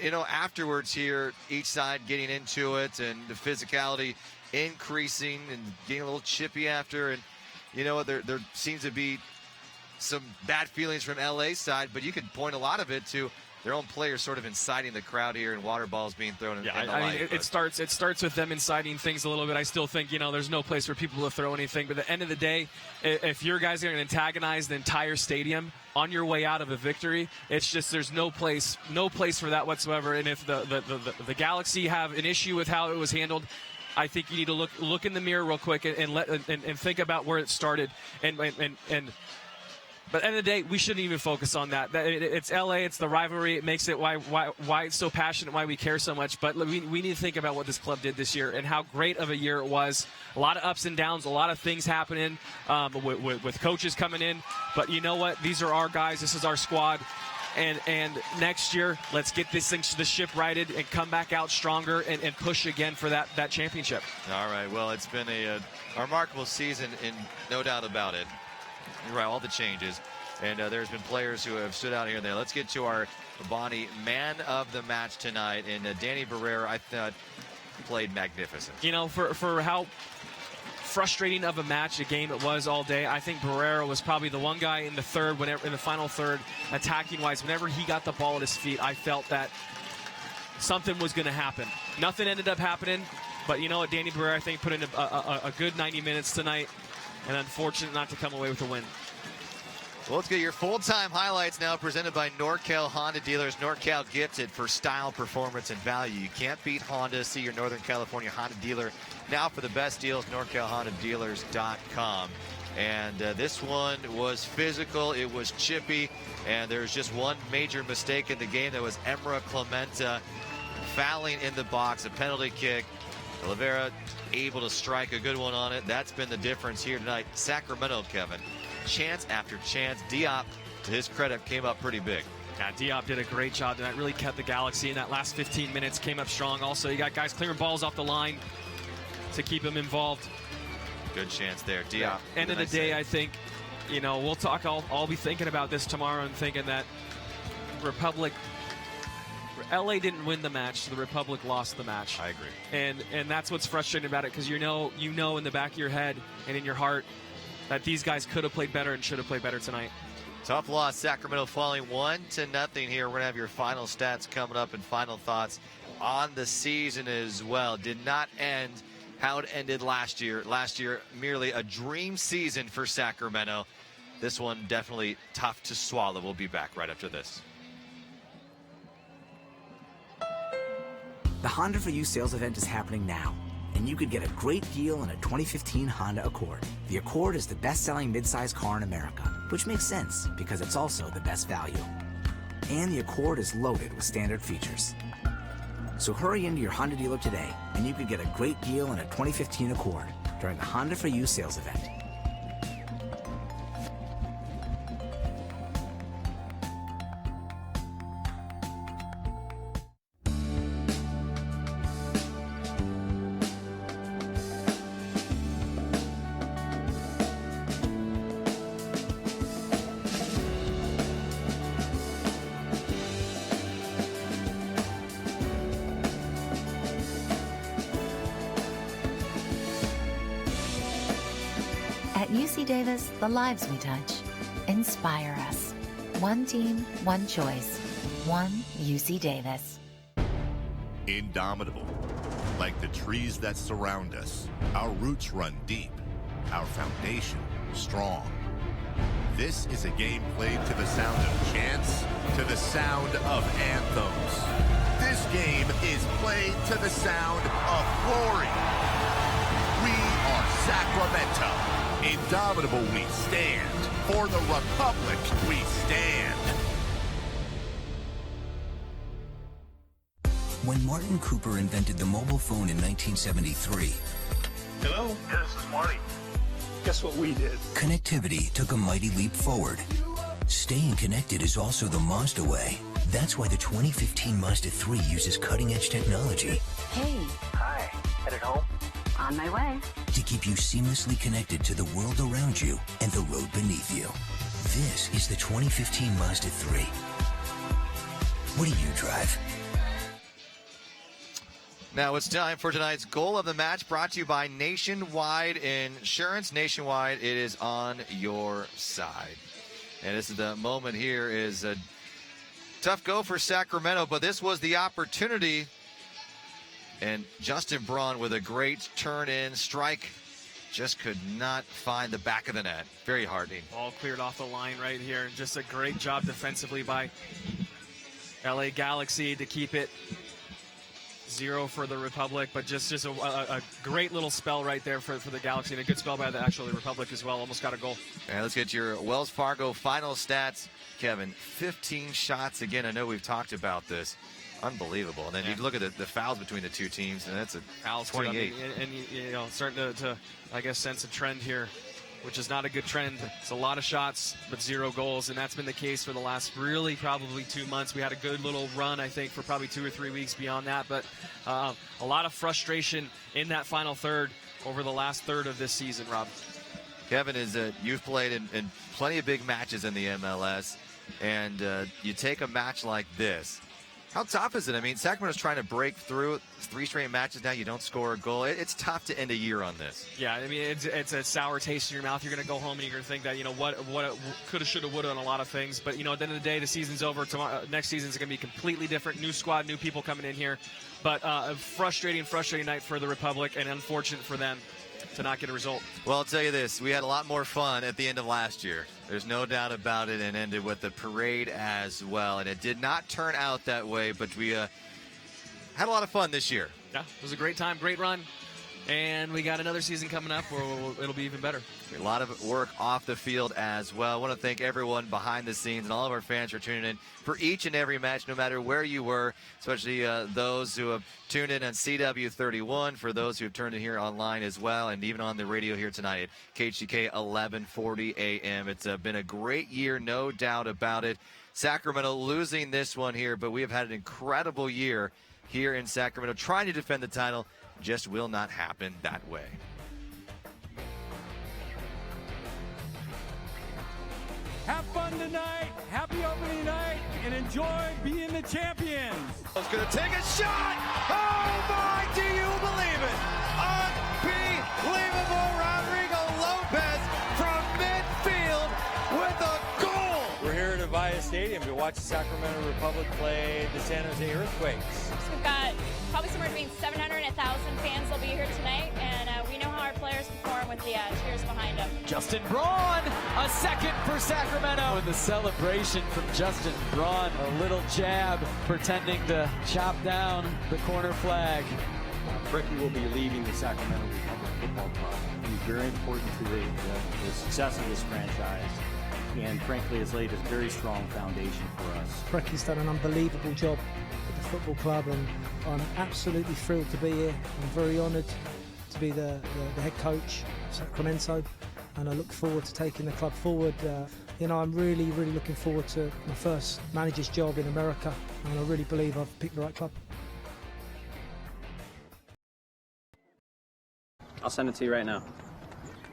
Speaker 3: you know, afterwards here, each side getting into it and the physicality increasing and getting a little chippy after. And, you know, there seems to be some bad feelings from LA's side, but you could point a lot of it to their own players sort of inciting the crowd here and water balls being thrown in the
Speaker 4: I
Speaker 3: light.
Speaker 4: mean, it starts with them inciting things a little bit. I still think, you know, there's no place for people to throw anything. But at the end of the day, if your guys are going to antagonize the entire stadium on your way out of a victory, it's just there's no place for that whatsoever. And if the Galaxy have an issue with how it was handled, I think you need to look in the mirror real quick and think about where it started But at the end of the day, we shouldn't even focus on that. It's LA, it's the rivalry. It makes it why it's so passionate, why we care so much. But we need to think about what this club did this year and how great of a year it was. A lot of ups and downs, a lot of things happening with coaches coming in. But you know what? These are our guys. This is our squad. And next year, let's get the ship righted and come back out stronger and push again for that championship.
Speaker 3: All right. Well, it's been a remarkable season, and no doubt about it. You're right, all the changes. And there's been players who have stood out here and there. Let's get to our Bonnie man of the match tonight. And Danny Barrera, I thought, played magnificent.
Speaker 4: You know, for how frustrating of a game it was all day, I think Barrera was probably the one guy in the final third, attacking-wise, whenever he got the ball at his feet, I felt that something was going to happen. Nothing ended up happening, but you know what, Danny Barrera, I think, put in a good 90 minutes tonight. And unfortunate not to come away with a win.
Speaker 3: Well, let's get your full-time highlights now presented by NorCal Honda Dealers. NorCal gifted for style, performance, and value. You can't beat Honda. See your Northern California Honda dealer now for the best deals, NorCalHondaDealers.com. And this one was physical. It was chippy. And there's just one major mistake in the game. That was Emra Clementa fouling in the box, a penalty kick. Oliveira able to strike a good one on it. That's been the difference here tonight. Sacramento, Kevin. Chance after chance. Diop, to his credit, came up pretty big.
Speaker 4: Yeah, Diop did a great job tonight. Really kept the Galaxy in that last 15 minutes. Came up strong. Also, you got guys clearing balls off the line to keep him involved.
Speaker 3: Good chance there, Diop.
Speaker 4: End of the day, I think, you know, we'll talk. I'll be thinking about this tomorrow and thinking that LA didn't win the match, so the Republic lost the match.
Speaker 3: I agree.
Speaker 4: And that's what's frustrating about it, because you know in the back of your head and in your heart that these guys could have played better and should have played better tonight.
Speaker 3: Tough loss. Sacramento falling 1-0 here. We're going to have your final stats coming up and final thoughts on the season as well. Did not end how it ended last year. Last year, merely a dream season for Sacramento. This one definitely tough to swallow. We'll be back right after this.
Speaker 2: The Honda for You sales event is happening now, and you could get a great deal on a 2015 Honda Accord. The Accord is the best-selling midsize car in America, which makes sense because it's also the best value. And the Accord is loaded with standard features. So hurry into your Honda dealer today, and you could get a great deal on a 2015 Accord during the Honda for You sales event.
Speaker 13: At UC Davis, the lives we touch inspire us. One team, one choice. One UC Davis.
Speaker 7: Indomitable. Like the trees that surround us, our roots run deep, our foundation strong. This is a game played to the sound of chants, to the sound of anthems. This game is played to the sound of glory. We are Sacramento. Indomitable we stand. For the Republic we stand.
Speaker 1: When Martin Cooper invented the mobile phone in 1973,
Speaker 17: Hello? Yeah, this is Marty. Guess what we did?
Speaker 1: connectivity took a mighty leap forward. Staying connected is also the Mazda way. That's why the 2015 Mazda 3 uses cutting-edge technology
Speaker 11: Hey. Hi. Headed home?
Speaker 13: On my way.
Speaker 1: to keep you seamlessly connected to the world around you and the road beneath you. This is the 2015 Mazda 3. What do you drive?
Speaker 3: Now it's time for tonight's goal of the match, brought to you by Nationwide Insurance. Nationwide, it is on your side. And this is the moment here. Is a tough go for Sacramento, but this was the opportunity. And Justin Braun with a great turn-in strike. Just could not find the back of the net. Very heartening.
Speaker 4: All cleared off the line right here. Just a great job defensively by LA Galaxy to keep it 0 for the Republic, but just a great little spell right there for the Galaxy, and a good spell by the Republic as well. Almost got a goal.
Speaker 3: And let's get your Wells Fargo final stats. Kevin, 15 shots again. I know we've talked about this. Unbelievable. And then you look at the fouls between the two teams, and that's a
Speaker 4: fouls
Speaker 3: 28.
Speaker 4: Too, and you know, starting to I guess sense a trend here, which is not a good trend. It's a lot of shots, but 0 goals, and that's been the case for the last probably 2 months. We had a good little run, I think, for probably 2 or 3 weeks beyond that, but a lot of frustration in that final third over the last third of this season, Rob.
Speaker 3: Kevin, you've played in plenty of big matches in the MLS, and you take a match like this. How tough is it? I mean, Sacramento's trying to break through 3 straight matches now. You don't score a goal. It's tough to end a year on this.
Speaker 4: Yeah, I mean, it's a sour taste in your mouth. You're going to go home and you're going to think that, you know, what coulda, shoulda, woulda on a lot of things. But, you know, at the end of the day, the season's over. Tomorrow, next season's going to be completely different. New squad, new people coming in here. But a frustrating night for the Republic, and unfortunate for them to not get a result.
Speaker 3: Well, I'll tell you this. We had a lot more fun at the end of last year. There's no doubt about it, and ended with the parade as well. And it did not turn out that way, but we had a lot of fun this year.
Speaker 4: Yeah, it was a great time, great run. And we got another season coming up where it'll be even better.
Speaker 3: A lot of work off the field as well. I want to thank everyone behind the scenes and all of our fans for tuning in for each and every match, no matter where you were, especially those who have tuned in on CW31, for those who have turned in here online as well, and even on the radio here tonight at KHTK 1140 AM. It's been a great year, no doubt about it. Sacramento losing this one here, but we have had an incredible year here in Sacramento. Trying to defend the title just will not happen that way.
Speaker 6: Have fun tonight, happy opening night, and enjoy being the champions.
Speaker 3: He's going to take a shot. Oh my, do you believe it? Unbelievable. Rodrigo Lopez from midfield with a goal.
Speaker 6: We're here at Avaya Stadium to watch the Sacramento Republic play the San Jose Earthquakes.
Speaker 14: So we've got probably somewhere between 700 and 1,000 fans will be here tonight, and we know how our players perform with the cheers behind them.
Speaker 19: Justin Braun, a second for Sacramento. And the celebration from Justin Braun, a little jab pretending to chop down the corner flag.
Speaker 20: Ricky will be leaving the Sacramento Republic Football Club. He's very important to the success of this franchise, and frankly has laid a very strong foundation for us.
Speaker 25: Precky's done an unbelievable job at the football club, and I'm absolutely thrilled to be here. I'm very honoured to be the head coach of Sacramento, and I look forward to taking the club forward. I'm really looking forward to my first manager's job in America, and I really believe I've picked the right club.
Speaker 20: I'll send it to you right now.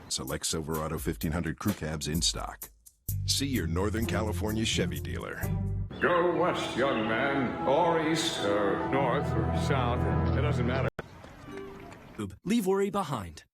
Speaker 22: Select Silverado 1500 crew cabs in stock. See your Northern California Chevy dealer.
Speaker 10: Go west, young man, or east, or north, or south. It doesn't matter.
Speaker 8: Leave worry behind.